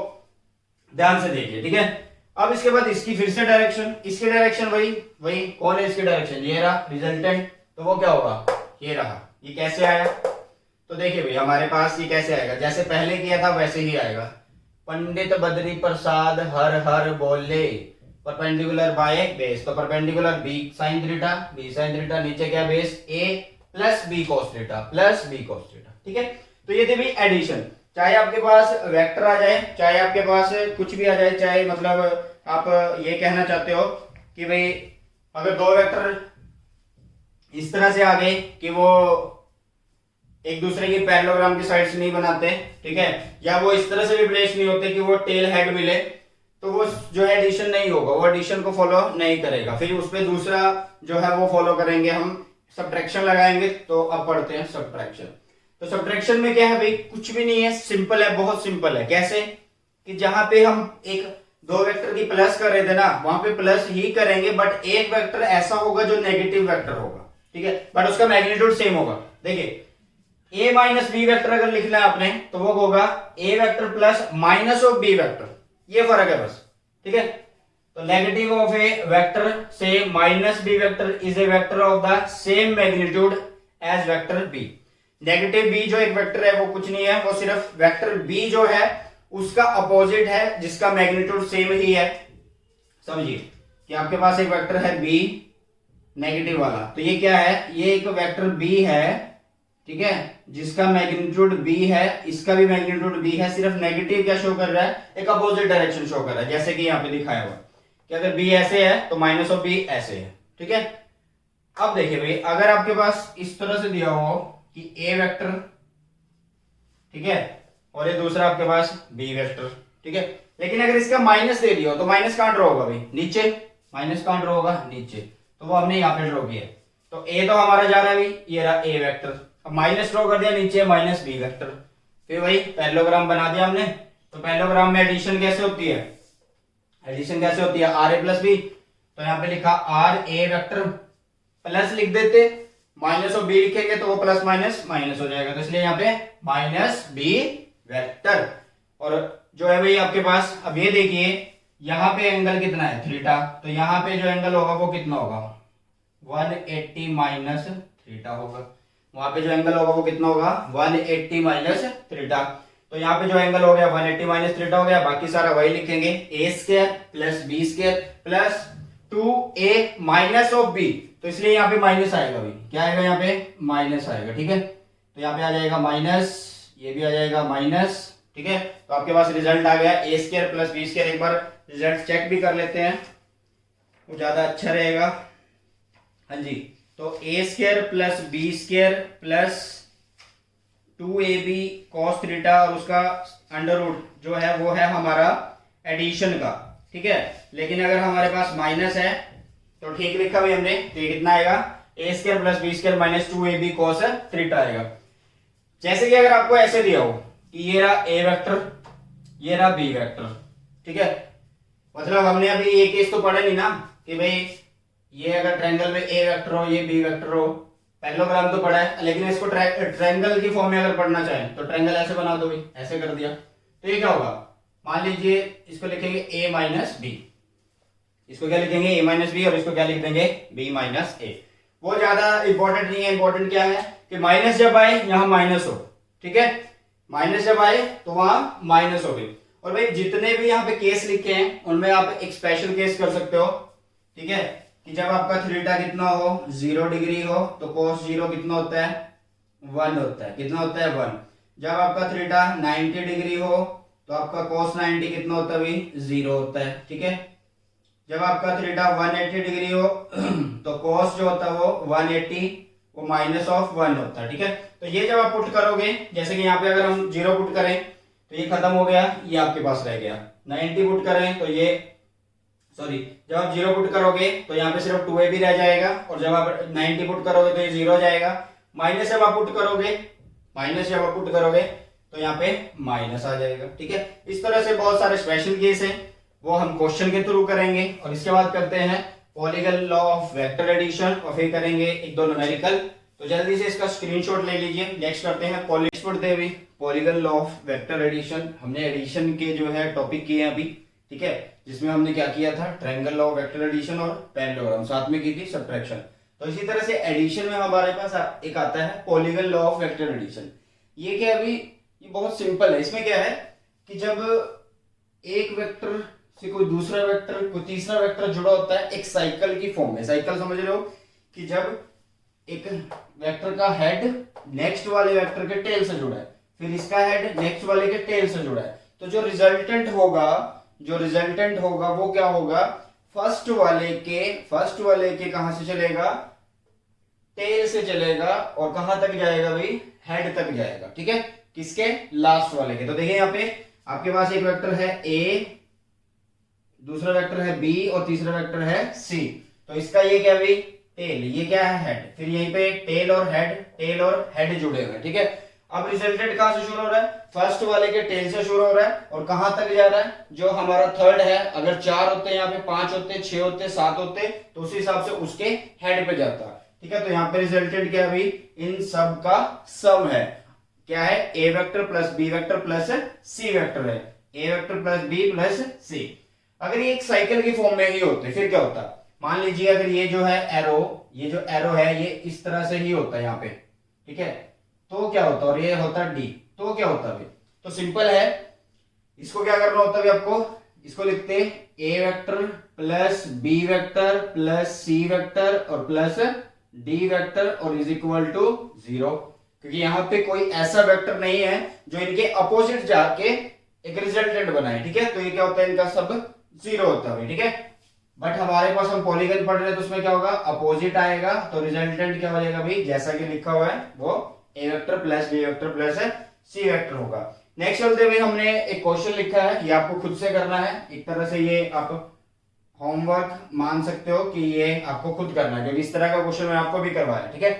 ध्यान से देखिए, ठीक है। अब इसके बाद इसकी फिर से डायरेक्शन, इसकी डायरेक्शन वही कौन है इसकी डायरेक्शन, ये रहा रिजल्टेंट, तो वो क्या होगा, ये रहा। ये कैसे आया, तो देखिए भाई हमारे पास ये कैसे आएगा, जैसे पहले किया था वैसे ही आएगा। पंडित बद्री प्रसाद हर हर बोले, परपेंडिकुलर बाय बेस, तो परपेंडिकुलर बी sin थीटा, नीचे क्या base a plus B cos theta plus B cos theta, ठीक है। तो ये थी भाई एडिशन, चाहे आपके पास वेक्टर आ जाए, चाहे आपके पास कुछ भी आ जाए, चाहे मतलब आप ये कहना चाहते हो कि भाई अगर दो वेक्टर इस तरह से आ गए कि वो एक दूसरे की पैरेललोग्राम की साइड्स नहीं बनाते, ठीक है, या वो इस तरह से भी प्लेस नहीं होते कि वो टेल हेड मिले, तो वो जो है एडिशन नहीं होगा, वो एडिशन को फॉलो नहीं करेगा। फिर उस पर दूसरा जो है वो फॉलो करेंगे, हम सब्ट्रैक्शन लगाएंगे। तो अब पढ़ते हैं सब्ट्रैक्शन। तो सब्ट्रैक्शन में क्या है भाई, कुछ भी नहीं है, सिंपल है, बहुत सिंपल है। कैसे कि जहां पे हम एक दो वेक्टर की प्लस कर रहे थे ना, वहां पे प्लस ही करेंगे, बट एक वेक्टर ऐसा होगा जो नेगेटिव वेक्टर होगा, ठीक है, बट उसका मैग्नीट्यूड सेम होगा। देखिए a माइनस बी वेक्टर अगर लिखना है आपने, तो वो होगा a vector plus minus of b vector, ये फर्क है बस, ठीक है। तो नेगेटिव ऑफ ए वेक्टर से minus B vector is a vector of the same magnitude as vector b। Negative b जो एक वेक्टर है वो कुछ नहीं है, वो सिर्फ वेक्टर b जो है उसका अपोजिट है, जिसका मैग्नीट्यूड सेम ही है। समझिए कि आपके पास एक वेक्टर है b नेगेटिव वाला, तो ये क्या है, ये एक वेक्टर b है, ठीक है, जिसका मैग्नीट्यूड b है, इसका भी मैग्नीट्यूड b है, सिर्फ नेगेटिव क्या शो कर रहा है, एक अपोजिट डायरेक्शन शो कर रहा है, जैसे कि यहाँ पे दिखाया हुआ कि अगर b ऐसे है तो माइनस ऑफ b ऐसे है, ठीक है। अब देखिए भाई, अगर आपके पास इस तरह से दिया हो कि a वेक्टर, ठीक है, और ये दूसरा आपके पास b वेक्टर, ठीक है, लेकिन अगर इसका माइनस दे दिया हो तो माइनस कहां ड्रॉ होगा भाई, नीचे, माइनस कहां ड्रॉ होगा, नीचे, तो वो हमने यहाँ पे ड्रॉ किया। तो a तो हमारा जा रहा है भाई, ये रहा a वेक्टर, अब माइनस ड्रॉ कर दिया नीचे माइनस बी वेक्टर, फिर वही पैरेललोग्राम बना दिया हमने। तो पैरेललोग्राम में एडिशन कैसे होती है, एडिशन कैसे होती है, आर ए प्लस बी, तो यहाँ पे लिखा आर ए वेक्टर प्लस लिख देते, माइनस और बी लिखेंगे तो वो प्लस माइनस माइनस हो जाएगा, तो इसलिए यहाँ पे माइनस बी वेक्टर। और जो है भाई आपके पास, अब ये देखिए यहाँ पे एंगल कितना है, थीटा, तो यहाँ पे जो एंगल होगा वो कितना होगा, 180 माइनस थीटा होगा। वहां पे जो एंगल होगा वो कितना होगा, 180 माइनस थीटा। तो यहाँ पे जो एंगल हो गया 180 माइनस थीटा हो गया, बाकी सारा वही लिखेंगे, A square plus B square plus 2a minus of b, तो इसलिए यहाँ पे माइनस आएगा भाई, क्या आएगा यहाँ पे, माइनस आएगा, ठीक है। तो यहाँ पे आ जाएगा माइनस, ये भी आ जाएगा माइनस, ठीक है। तो आपके पास रिजल्ट आ गया ए स्क्वायर प्लस बी स्क्वायर। एक बार रिजल्ट चेक भी कर लेते हैं, वो ज्यादा अच्छा रहेगा। हाँ जी, तो A square plus B square plus 2ab cos theta और उसका अंडर रूट जो है वो है हमारा एडिशन का, ठीक है। लेकिन अगर हमारे पास माइनस है तो ठीक लिखा भाई हमने, तो ये कितना आएगा A square plus B square minus 2ab cos theta आएगा। जैसे कि अगर आपको ऐसे दिया हो कि ये रहा ए वेक्टर, ये रहा बी वेक्टर, ठीक है। मतलब हमने अभी ये केस तो पढ़ा नहीं ना कि भाई ये अगर ट्रायंगल में ए वेक्टर हो ये बी वेक्टर हो, पैरेललोग्राम तो पढ़ा है, लेकिन इसको ट्रायंगल की फॉर्म में अगर पढ़ना चाहें तो ट्रायंगल ऐसे बना दो भाई, ऐसे कर दिया तो ये क्या होगा, मान लीजिए इसको लिखेंगे ए माइनस बी, इसको क्या लिखेंगे ए माइनस बी और इसको क्या लिख देंगे बी माइनस ए। वो ज्यादा इंपॉर्टेंट नहीं है, इंपॉर्टेंट क्या है कि माइनस जब आए यहां माइनस हो, ठीक है, माइनस जब आए तो वहां माइनस हो गई। और भाई जितने भी यहाँ पे केस लिखे हैं उनमें आप एक स्पेशल केस कर सकते हो, ठीक है, कि जब आपका थीटा कितना हो 0 डिग्री हो तो cos 0 कितना होता है 1 होता है, कितना होता है 1। जब आपका थीटा 90 डिग्री हो तो आपका cos 90 कितना होता है भाई 0 होता है, ठीक है। जब आपका थीटा 180 डिग्री हो तो cos जो होता है वो 180 वो माइनस ऑफ 1 होता है, ठीक है। तो ये जब आप पुट करोगे, जैसे कि यहाँ पे अगर हम 0 पुट करें तो ये खत्म हो गया, ये आपके पास रह गया। 90 पुट करें तो ये जब आप 0 पुट करोगे तो यहाँ पे सिर्फ 2ab रह जाएगा, और जब आप 90 पुट करोगे तो ये 0 जाएगा। माइनस जब आप पुट करोगे तो यहाँ पे माइनस आ जाएगा, ठीक है। इस तरह से बहुत सारे स्पेशल केस हैं, वो हम क्वेश्चन के थ्रू करेंगे। और इसके बाद करते हैं polygon law of vector addition और फिर करेंगे एक दो न्यूमेरिकल। तो जल्दी से इसका स्क्रीनशॉट ले लीजिए। नेक्स्ट करते हैं polygon law of vector addition. हमने एडिशन के जो है टॉपिक किए हैं अभी, ठीक है, जिसमें हमने क्या किया था triangle law of vector addition और पैरेललोग्राम, साथ में की थी सब्ट्रैक्शन। तो इसी तरह से एडिशन में हमारे पास एक आता है polygon law of vector addition. ये क्या अभी ये बहुत सिंपल है। इसमें क्या है कि जब एक वेक्टर से कोई दूसरा वेक्टर कोई तीसरा वेक्टर जुड़ा होता है एक साइकिल की फॉर्म में, साइकिल समझ रहे हो कि जब एक वेक्टर का हेड नेक्स्ट वाले वेक्टर के टेल से जुड़ा है, फिर इसका हेड नेक्स्ट वाले के टेल से जुड़ा है, तो जो रिजल्टेंट होगा वो क्या होगा, फर्स्ट वाले के कहां से चलेगा, टेल से चलेगा, और कहां तक जाएगा भाई, हेड तक जाएगा, ठीक है, किसके, लास्ट वाले के। तो देखिए यहाँ पे आपके पास एक वेक्टर है ए, दूसरा वेक्टर है बी और तीसरा वेक्टर है सी। तो इसका ये क्या भाई टेल, ये क्या है हेड, फिर यहीं पे टेल और हेड जुड़े हुए, ठीक है। अब रिजल्टेंट कहां से शुरू हो रहा है, फर्स्ट वाले के टेल से शुरू हो रहा है, और कहां तक जा रहा है, जो हमारा थर्ड है, अगर 4 होते यहाँ पे 5 होते 6 होते 7 होते तो उस हिसाब से उसके हेड पे जाता, ठीक है। तो यहाँ पे रिजल्टेंट क्या है भाई, इन सब का सम है, क्या है, ए vector plus B vector plus C vector है, ए vector plus B plus C. अगर ये एक साइकिल की फॉर्म में ही होते फिर क्या होता, मान लीजिए अगर ये जो एरो है ये इस तरह से ही होता है यहाँ पे, ठीक है, तो क्या होता, और ये होता डी, तो क्या होता है, तो सिंपल है। इसको क्या करना होता है आपको, इसको लिखते A vector plus B vector plus C vector और प्लस डी वेक्टर और इज इक्वल टू 0, क्योंकि यहाँ पे कोई ऐसा वेक्टर नहीं है जो इनके अपोजिट जाके एक रिजल्टेंट बनाए, ठीक है। तो ये क्या होता है, इनका सब 0 होता है, ठीक है। बट हमारे पास हम पॉलीगन पढ़ रहे हैं तो उसमें क्या होगा, अपोजिट आएगा, तो रिजल्टेंट क्या हो जाएगा भाई, जैसा कि लिखा हुआ है वो A vector plus B vector plus C vector होगा। नेक्स्ट चलते हुए हमने एक क्वेश्चन लिखा है, ये आपको खुद से करना है, एक तरह से ये आप होमवर्क मान सकते हो कि ये आपको खुद करना है, क्योंकि इस तरह का क्वेश्चन मैं आपको भी करवाया, ठीक है।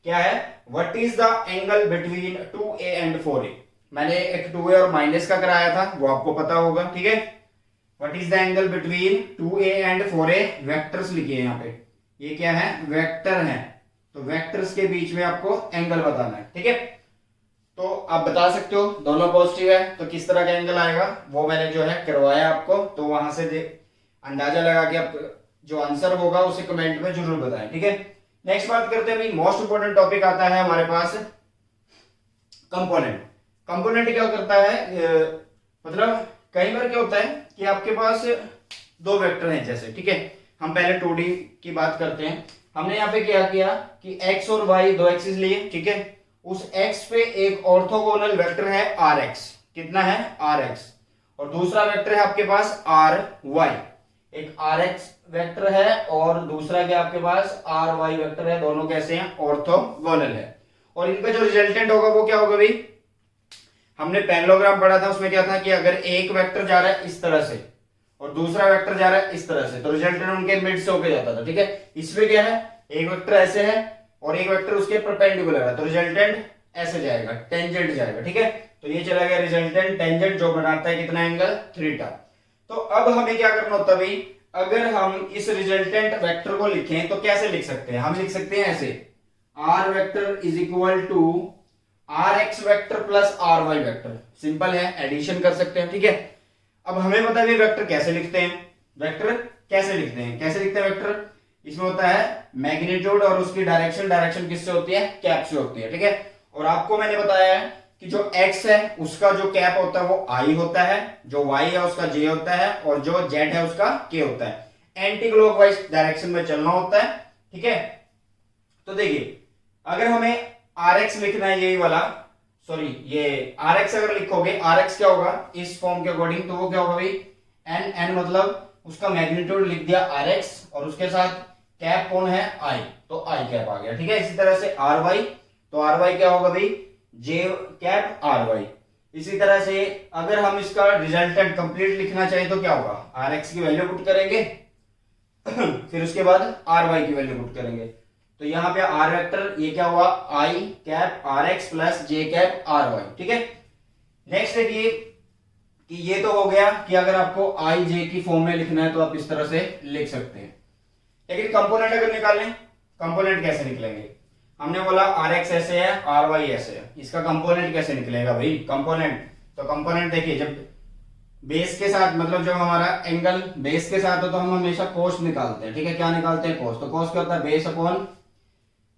क्या है, what is the angle between 2a and 4a। मैंने एक 2a और माइनस का कराया था, वो आपको पता होगा, ठीक है। What is the angle between 2a and 4a, vectors लिखिए यहाँ पे, ये क्या है, वेक्टर है, तो वेक्टर्स के बीच में आपको एंगल बताना है, ठीक है। तो आप बता सकते हो दोनों पॉजिटिव है तो किस तरह का एंगल आएगा, वो मैंने जो है करवाया आपको, तो वहां से अंदाजा लगा के आप जो आंसर होगा उसे कमेंट में जरूर बताएं, ठीक है। नेक्स्ट बात करते हैं, मोस्ट इंपोर्टेंट टॉपिक आता है हमारे पास कंपोनेंट क्या करता है, मतलब कई बार क्या होता है कि आपके पास दो वेक्टर हैं जैसे, ठीक है। हम पहले 2D की बात करते हैं। हमने यहाँ पे क्या किया कि x और y दो एक्सिस लिए, ठीक है। उस x पे एक ऑर्थोगोनल वेक्टर है rx, कितना है rx, और दूसरा वेक्टर है आपके पास ry, एक आर एक्स वेक्टर है और दूसरा क्या आपके पास आर वाई वेक्टर है, दोनों कैसे हैं, ऑर्थोगोनल है। और इनका जो रिजल्टेंट होगा वो क्या होगा भाई, हमने पैरेललोग्राम पढ़ा था, उसमें क्या था कि अगर एक वेक्टर जा रहा है इस तरह से और दूसरा वेक्टर जा रहा है इस तरह से, तो रिजल्टेंट उनके मिड से होके जाता था, ठीक है। इसमें क्या है, एक वेक्टर ऐसे है और एक वेक्टर उसके परपेंडिकुलर है, तो रिजल्टेंट ऐसे जाएगा, टेंजेंट जाएगा, ठीक है। तो ये चला गया रिजल्टेंट टेंजेंट, जो बनाता है कितना एंगल, थीटा। तो अब हमें क्या करना होता है भाई, अगर हम इस रिजल्टेंट वेक्टर को लिखें तो कैसे लिख सकते हैं, हम लिख सकते हैं ऐसे, R vector is equal to R X vector plus R Y vector. Simple है, एडिशन कर सकते हैं, ठीक है। अब हमें पता है वेक्टर कैसे लिखते हैं, वेक्टर कैसे लिखते हैं, कैसे लिखते हैं वेक्टर, इसमें होता है मैग्नीट्यूड और उसकी डायरेक्शन, डायरेक्शन किससे होती है, कैप से होती है, ठीक है। और आपको मैंने बताया है कि जो x है उसका जो कैप होता है वो I होता है, जो y है उसका j होता है और जो z है उसका k होता है। एंटी क्लॉकवाइज डायरेक्शन में चलना होता है, ठीक है। तो देखिए अगर हमें rx लिखना है, यही वाला, सॉरी ये rx अगर लिखोगे, rx क्या होगा इस फॉर्म के अकॉर्डिंग, तो वो क्या होगा भाई n मतलब उसका मैग्नीट्यूड लिख दिया rx और उसके साथ कैप कौन है I, तो I कैप आ गया, ठीक है। इसी तरह से ry, तो ry क्या होगा भाई j कैप ry। इसी तरह से अगर हम इसका रिजल्टेंट कंप्लीट लिखना चाहें तो क्या होगा, rx की वैल्यू पुट करेंगे फिर उसके बाद ry की वैल्यू पुट करेंगे, तो यहाँ पे r वेक्टर ये क्या हुआ I cap rx plus j cap ry, ठीक है। नेक्स्ट देखिए कि ये तो हो गया कि अगर आपको I j की फॉर्म में लिखना है तो आप इस तरह से लिख सकते हैं। लेकिन कंपोनेंट अगर निकालें, कंपोनेंट कैसे निकलेंगे, हमने बोला rx ऐसे है ry ऐसे है, इसका कंपोनेंट कैसे निकलेगा भाई, कंपोनेंट, तो कंपोनेंट देखिए जब बेस के साथ, मतलब जब हमारा एंगल बेस के साथ हो तो हम हमेशा कोस निकालते हैं, ठीक है। क्या निकालते हैं, कोस। तो कोस क्या होता है, बेस अपॉन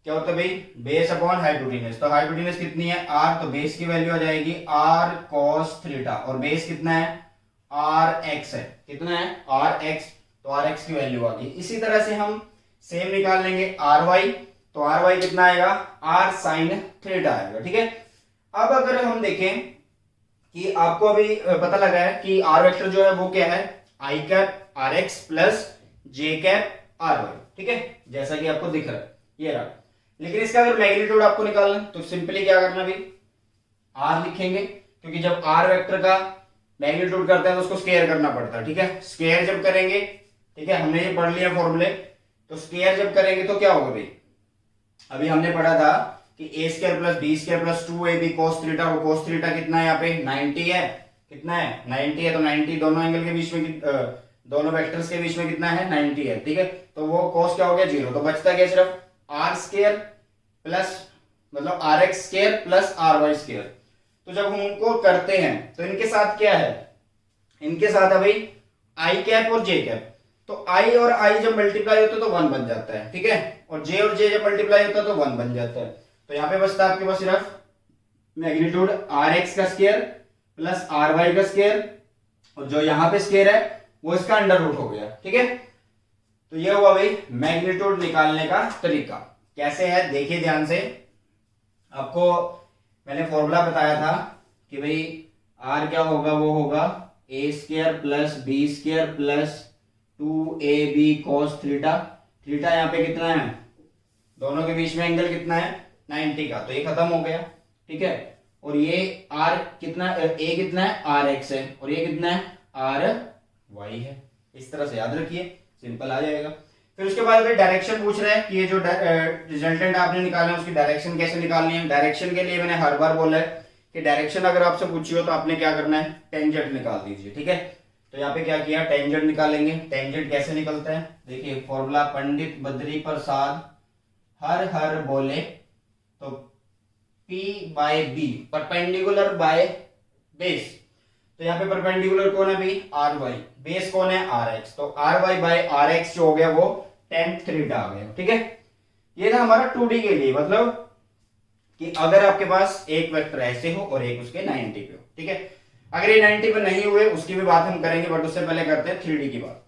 क्या होता है भाई, बेस अपॉन हाइपोटेन्यूज। तो हाइपोटेन्यूज कितनी है r, तो बेस की वैल्यू आ जाएगी r cos थीटा, और बेस कितना है rx है, कितना है rx, तो rx की वैल्यू आ गई। इसी तरह से हम सेम निकाल लेंगे ry, तो ry कितना आएगा r sin थीटा आएगा, ठीक है। अब अगर हम देखें कि आपको अभी पता लगा है कि r वेक्टर जो है वो क्या है I cap rx plus j cap ry, ठीक है, जैसा कि आपको दिख रहा है ये रहा। लेकिन इसका अगर मैग्नीट्यूड आपको निकालना तो सिंपली क्या करना भी, r लिखेंगे, क्योंकि जब r वेक्टर का मैग्नीट्यूड करते हैं तो उसको स्क्वायर करना पड़ता है, ठीक है। स्क्वायर जब करेंगे, ठीक है, हमने ये पढ़ लिया फॉर्मूले, तो स्क्वायर जब करेंगे तो क्या होगा भाई, अभी हमने पढ़ा था कि a square plus b square plus 2ab cos theta, वो cos थीटा कितना है यहाँ पे 90 है, कितना है 90 है, तो 90 दोनों एंगल के बीच में, दोनों वेक्टर्स के बीच में कितना है 90 है, ठीक है। तो वो cos क्या हो गया 0, तो बचता क्या सिर्फ r स्क्वायर प्लस मतलब rx square plus ry square. तो जब हम उनको करते हैं तो इनके साथ क्या है, इनके साथ है भाई i कैप और j कैप, तो i और i जब मल्टीप्लाई होता है तो 1 बन जाता है, ठीक है, और j और j जब मल्टीप्लाई होता है तो 1 बन जाता है। तो यहाँ पे बचता है आपके पास सिर्फ मैग्नीट्यूड rx का स्क्वायर प्लस ry का स्क्वायर, और जो यहाँ पे स्क्वायर है वो इसका अंडर रूट हो गया, ठीक है। तो ये हुआ भाई मैग्नीट्यूड निकालने का तरीका। कैसे है देखिए ध्यान से, आपको मैंने फॉर्मूला बताया था कि भाई r क्या होगा, वो होगा a square plus b square plus 2ab cos theta. Theta यहाँ पे कितना है, दोनों के बीच में एंगल कितना है 90 का, तो ये खत्म हो गया, ठीक है। और ये r कितना, a कितना है rx है, और ये कितना है ry है। इस तरह से याद रखिए, सिंपल आ जाएगा। फिर उसके बाद डायरेक्शन पूछ रहे हैं कि ये जो रिजल्टेंट आपने निकाला है उसकी डायरेक्शन कैसे निकालनी है। डायरेक्शन के लिए मैंने हर बार बोला है कि डायरेक्शन अगर आपसे पूछी हो तो आपने क्या करना है, टेंजेंट निकाल दीजिए, ठीक है। तो यहाँ पे क्या किया, टेंजेंट निकालेंगे। टेंजेंट कैसे निकलता है, देखिए फॉर्मूला पंडित बद्री प्रसाद हर हर बोले, तो P by B perpendicular by base, तो यहाँ पे परपेंडिकुलर कौन है भाई ry, बेस कौन है rx, तो ry बाय rx जो हो गया वो tan थीटा आ गया, ठीक है। ये था हमारा 2D के लिए, मतलब कि अगर आपके पास एक वेक्टर ऐसे हो और एक उसके 90 पे हो, ठीक है। अगर ये 90 पे नहीं हुए उसकी भी बात हम करेंगे, बट उससे पहले करते हैं 3D की बात।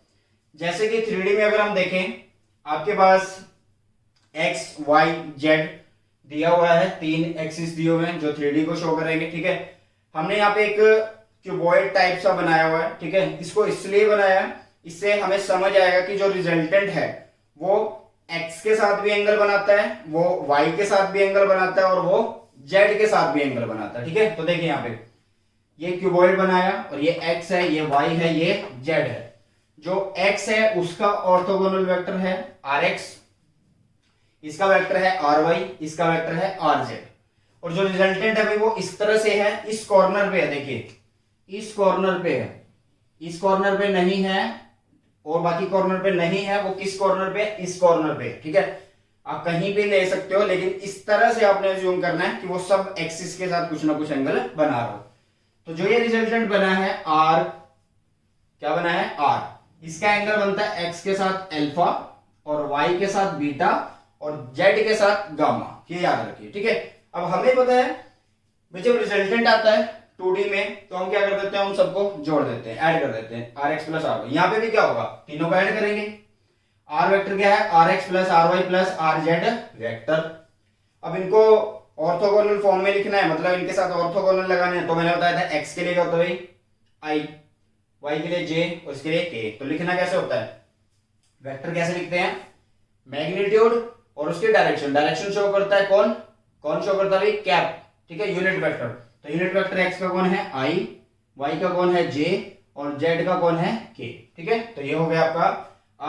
जैसे कि 3D में अगर हम देखें, आपके पास x y z दिया हुआ है, 3 एक्सिस दिए हुए हैं जो 3D को शो करेंगे, ठीक है। हमने यहाँ पे एक क्यूबॉइड टाइप सा बनाया हुआ है, ठीक है। इसको इसलिए बनाया है इससे हमें समझ आएगा कि जो रिजल्टेंट है वो x के साथ भी एंगल बनाता है, वो y के साथ भी एंगल बनाता है और वो z के साथ भी एंगल बनाता है। ठीक है, तो देखिए यहाँ पे ये क्यूबॉइड बनाया और ये x है, ये y है, ये z है। जो x है उसका ऑर्थोगोनल वेक्टर है rx, इसका वेक्टर है ry, इसका वेक्टर है rz। और जो रिजल्टेंट है भाई वो इस तरह से है, इस कॉर्नर पे है, देखिए इस कॉर्नर पे है, इस कॉर्नर पे नहीं है और बाकी कॉर्नर पे नहीं है। वो किस कॉर्नर पे? इस कॉर्नर पे। ठीक है, आप कहीं भी ले सकते हो, लेकिन इस तरह से आपने अज्यूम करना है कि वो सब एक्सिस के साथ कुछ ना कुछ एंगल बना रहा हो। तो जो ये रिजल्टेंट बना है r, क्या बना है? r, इसका एंगल बनता है x के साथ अल्फा और y के साथ बीटा और z के साथ गामा। ये याद रखिए। ठीक है, अब हमें पता है भाई जब रिजल्टेंट आता है 2D में तो हम क्या कर देते हैं, उन सबको जोड़ देते हैं, ऐड कर देते हैं, rx प्लस ry। यहाँ पे भी क्या होगा, तीनों को ऐड करेंगे। r वेक्टर क्या है? rx plus ry plus rz vector. अब इनको ऑर्थोगोनल फॉर्म में लिखना है, मतलब इनके साथ ऑर्थोगोनल लगाने हैं। तो मैंने बताया था x के लिए क्या होता है भाई i, y के लिए j और इसके लिए k। तो लिखना कैसे होता है, वेक्टर कैसे लिखते हैं? मैग्नीट्यूड और उसकी डायरेक्शन, डायरेक्शन शो करता है कौन कौन शो करता है भाई? कैप। ठीक है, यूनिट वेक्टर। तो यूनिट वेक्टर x का कौन है? i, y का कौन है? j और z का कौन है? k। ठीक है, तो ये हो गया आपका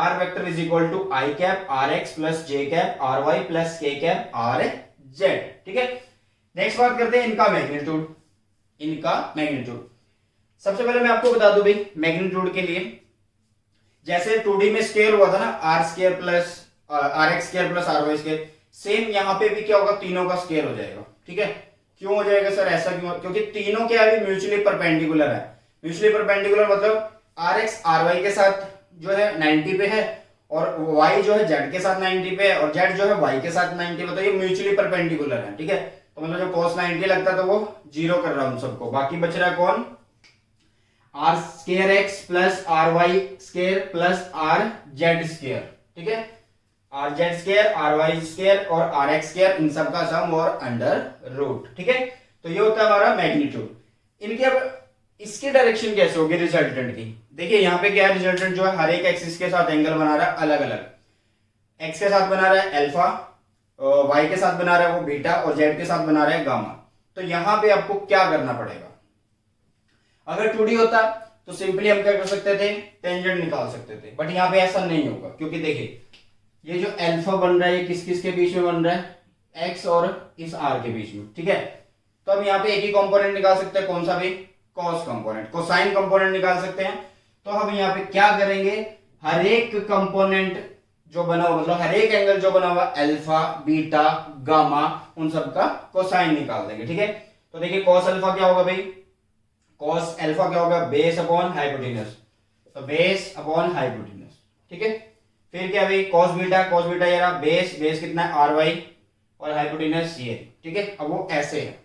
r vector is equal to i cap rx plus j cap ry plus k cap rz। ठीक है, नेक्स्ट बात करते हैं इनका मैग्नीट्यूड। इनका मैग्नीट्यूड सबसे पहले मैं आपको बता दूं भाई, मैग्नीट्यूड के लिए जैसे 2D में स्क्वायर हुआ था ना, r square plus rx square plus ry square, same यहाँ पे भी क्या होगा, तीनों का स्क्वायर हो जाएगा। ठीक है, क्यों हो जाएगा सर ऐसा क्यों? क्योंकि तीनों क्या है, म्यूचुअली परपेंडिकुलर है। म्यूचुअली परपेंडिकुलर मतलब rx ry के साथ जो है 90 पे है और y जो है z के साथ 90 पे है और z जो है y के साथ 90 पे, तो ये म्यूचुअली परपेंडिकुलर है। ठीक है, तो मतलब जो cos 90 लगता था वो जीरो कर रहा हूं सबको, बाकी बच रहा है कौन? r square x plus ry square plus rz square. ठीक है, rz स्क्वायर ry स्क्वायर और rx स्क्वायर, इन सब का सम और अंडर रूट। ठीक है, तो ये होता है हमारा मैग्नीट्यूड। इनके अब इसकी डायरेक्शन कैसे होगी रिजल्टेंट की? देखिए यहाँ पे क्या है, रिजल्टेंट जो है हर एक एक्सिस के साथ एंगल बना रहा है अलग अलग। x के साथ बना रहा है अल्फा, y के साथ बना रहा है वो बीटा और z के साथ बना रहा है गामा। तो यहाँ पे आपको क्या करना पड़ेगा? अगर 2D होता तो सिंपली हम क्या कर सकते थे, टेंजेंट निकाल सकते थे, बट यहाँ पे ऐसा नहीं होगा। क्योंकि देखिए ये जो अल्फा बन रहा है ये किस किस के बीच में बन रहा है? x और इस r के बीच में। ठीक है, तो हम यहाँ पे एक ही कंपोनेंट निकाल सकते हैं, कौन सा भी? cos कंपोनेंट, कोसाइन कंपोनेंट निकाल सकते हैं। तो हम यहाँ पे क्या करेंगे, हर एक कंपोनेंट जो बना हुआ, मतलब हर एक एंगल जो बना हुआ अल्फा बीटा गामा, उन सब का कोसाइन निकाल देंगे। ठीक है, तो देखिए cos अल्फा क्या होगा भाई? cos अल्फा क्या होगा? बेस अपॉन हाइपोटेनस, तो बेस अपॉन हाइपोटेनस। ठीक है, फिर क्या भाई cos बीटा ये रहा बेस, बेस कितना है? ry और हाइपोटेनस ये। ठीक है, अब वो ऐसे है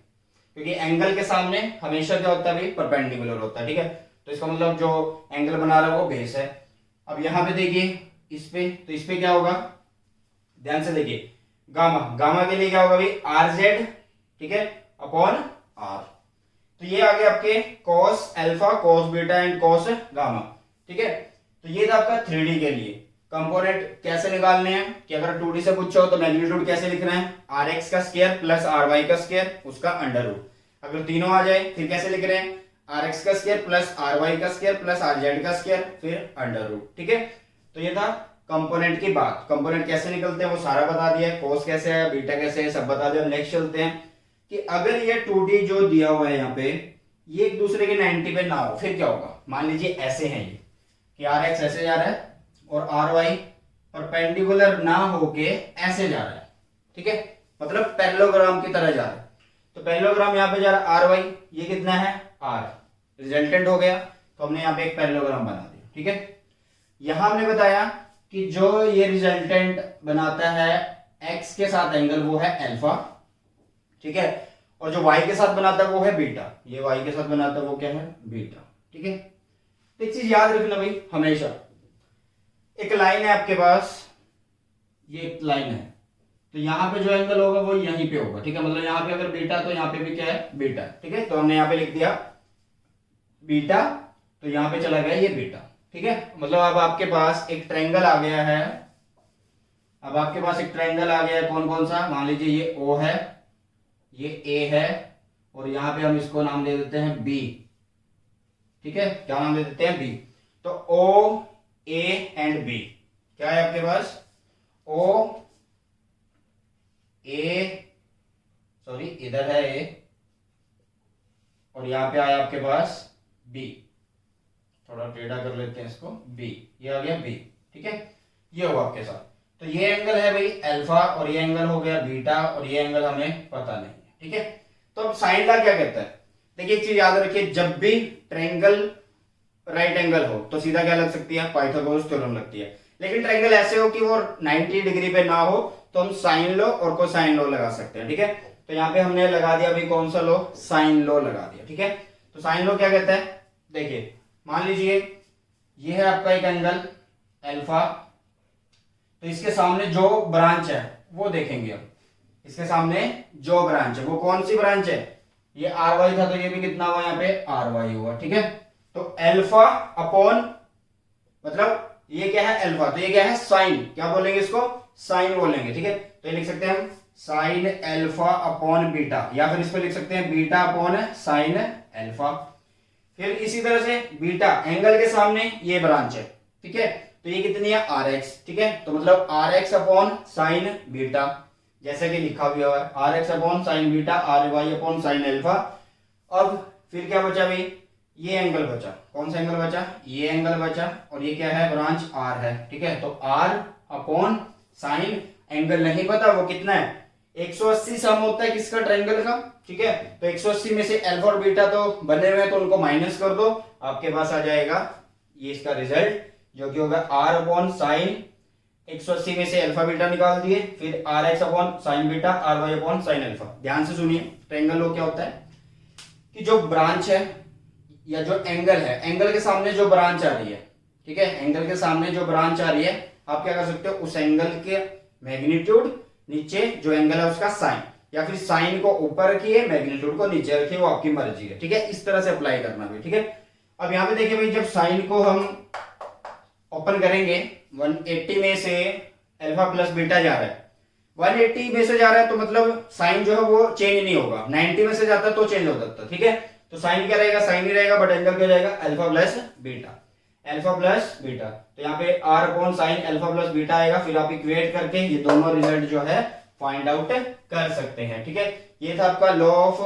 क्योंकि एंगल के सामने हमेशा क्या होता है भाई? परपेंडिकुलर होता है। ठीक है, तो इसका मतलब जो एंगल बना रहा है वो बेस है। अब यहाँ पे देखिए इस पे, तो इस पे क्या होगा, ध्यान से देखिए, गामा, गामा के लिए क्या होगा भाई? rz। ठीक है, अपॉन r। तो ये आ गए आपके cos alpha, cos beta and cos gamma. ठीक है, तो ये था आपका 3D के लिए। कंपोनेंट कैसे निकालने हैं कि अगर 2D से पूछा हो तो मैग्नीट्यूड कैसे लिखना है? rx का स्क्वायर प्लस ry का स्क्वायर उसका अंडर रूट। अगर तीनों आ जाए फिर कैसे लिख रहे हैं? rx का स्क्वायर प्लस ry का स्क्वायर प्लस rz का स्क्वायर फिर अंडर रूट। ठीक है, तो ये था कंपोनेंट की बात। कंपोनेंट कैसे निकलते हैं वो सारा बता दिया, cos कैसे है, बीटा कैसे है, सब बता दिया। नेक्स्ट चलते हैं कि अगर ये 2D जो दिया हुआ है यहाँ पे ये एक दूसरे के 90 पे ना हो, फिर क्या होगा? मान लीजिए ऐसे हैं ये कि rx ऐसे जा रहा है और ry परपेंडिकुलर ना होके ऐसे जा रहा है। ठीक है, मतलब पैरेललोग्राम की तरह जा रहा है। तो पैरेललोग्राम यहाँ पे जा रहा है ry, ये कितना है? r, रिजल्टेंट हो गया। तो हमने यहाँ पे एक पैरेललोग्राम बना दिया। ठीक है, यहां हमने बताया कि जो ये रिजल्टेंट बनाता है x के साथ एंगल वो है अल्फा। ठीक है, और जो y के साथ बनाता है वो है बीटा। ये y के साथ बनाता है वो क्या है? बीटा। ठीक है, तो एक चीज याद रखना भाई, हमेशा एक लाइन है आपके पास, ये एक लाइन है, तो यहाँ पे जो एंगल होगा वो यहीं पे होगा। ठीक है, मतलब यहाँ पे अगर बीटा तो यहाँ पे भी क्या है? बीटा। ठीक है, तो हमने यहाँ पे लिख दिया बीटा, तो यहाँ पे चला गया ये बीटा। ठीक है, मतलब अब आपके पास एक ट्रायंगल आ गया है। अब आपके पास एक ट्रायंगल आ गया है, कौन कौन सा, मान लीजिए ये O है, ये A है, और यहां पे हम इसको नाम दे देते हैं B। ठीक है, क्या नाम दे देते हैं, B। तो O A एंड B क्या है आपके पास, O A, सॉरी इधर है A, और यहां पे आया आपके पास B, थोड़ा टेढ़ा कर लेते हैं इसको, B, ये आ गया B। ठीक है, ये हुआ आपके साथ। तो ये एंगल है भाई अल्फा, और ये एंगल हो गया बीटा, और ये एंगल हमें पता नहीं है। ठीक है, तो अब साइन लॉ क्या कहता है, देखिए एक चीज याद रखिए, जब भी ट्रायंगल राइट एंगल हो तो सीधा क्या लग सकती है, पाइथागोरस थ्योरम लगती है। लेकिन ट्रायंगल ऐसे हो कि वो 90 डिग्री पे ना हो तो हम साइन लॉ और कोसाइन लॉ लगा सकते हैं। ठीक है, तो यहाँ पे हमने लगा दिया अभी कौन सा लॉ, साइन लॉ लगा दिया। ठीक है, तो साइन लॉ क्या कहता है, देखिए मान लीजिए ये है आपका एक एंगल अल्फा, तो इसके सामने जो ब्रांच है वो देखेंगे हम, इसके सामने जो ब्रांच है वो कौन सी ब्रांच है, ये आर वाई था, तो ये भी कितना हुआ यहाँ पे, आर वाई हुआ। ठीक है, तो अल्फा अपॉन, मतलब ये क्या है अल्फा, तो ये क्या है साइन, क्या बोलेंगे इसको, साइन बोलेंगे। ठीक है, तो ये लिख सकते हैं हम साइन अल्फा अपॉन बीटा, या फिर इसको लिख सकते हैं बीटा अपॉन साइन अल्फा। फिर इसी तरह से बीटा, एंगल के सामने ये ब्रांच है। ठीक है, तो ये कितनी है, आर एक्स। ठीक है, तो मतलब R X upon sine beta, जैसे कि लिखा हुआ है R X upon sine beta, R Y upon sine alpha. अब फिर क्या बचा भाई, ये एंगल बचा, कौन सा एंगल बचा, ये एंगल बचा, और ये क्या है, ब्रांच आर है। ठीक है, तो आर अपॉन साइन, एंगल नहीं पता वो कितना है, 180 सम होता है किसका, ट्रायंगल का। ठीक है, तो 180 में से अल्फा और बीटा तो बने हुए हैं, तो उनको माइनस कर दो, आपके पास आ जाएगा ये इसका रिजल्ट, जो कि होगा आर अपॉन साइन, 180 में से अल्फा बीटा निकाल दिए, फिर R X upon sine beta, R Y upon sine alpha. ध्यान से सुनिए, ट्रायंगल लॉ क्या होता है कि जो ब्रांच है या जो एंगल है, एंगल के सामने जो ब्रांच आ रही है, ठीक है, एंगल के सामने जो ब्रांच आ रही है, आप क्या कर सकते हो, उस एंगल के मैग्नीट्यूड, नीचे जो एंगल है उसका साइन, या फिर साइन को ऊपर रखिए, मैग्नीट्यूड को नीचे रखिए, वो आपकी मर्जी है। ठीक है, इस तरह से अप्लाई करना भी। ठीक है, अब यहां पे देखिए भाई, जब साइन को हम ओपन करेंगे, 180 में से अल्फा प्लस बीटा जा रहा है, 180 में से जा रहा है, तो मतलब साइन जो है वो चेंज नहीं होगा, 90 में से जाता है तो चेंज हो जाता है। ठीक है, तो साइन क्या रहेगा, साइन ही रहेगा, बट एंगल क्या रहेगा, alpha plus beta, alpha plus beta. तो यहाँ पे R upon sine alpha plus beta आएगा, फिर आप इक्वेट करके ये दोनों रिजल्ट जो है फाइंड आउट कर सकते हैं। ठीक है, ये था आपका लॉ ऑफ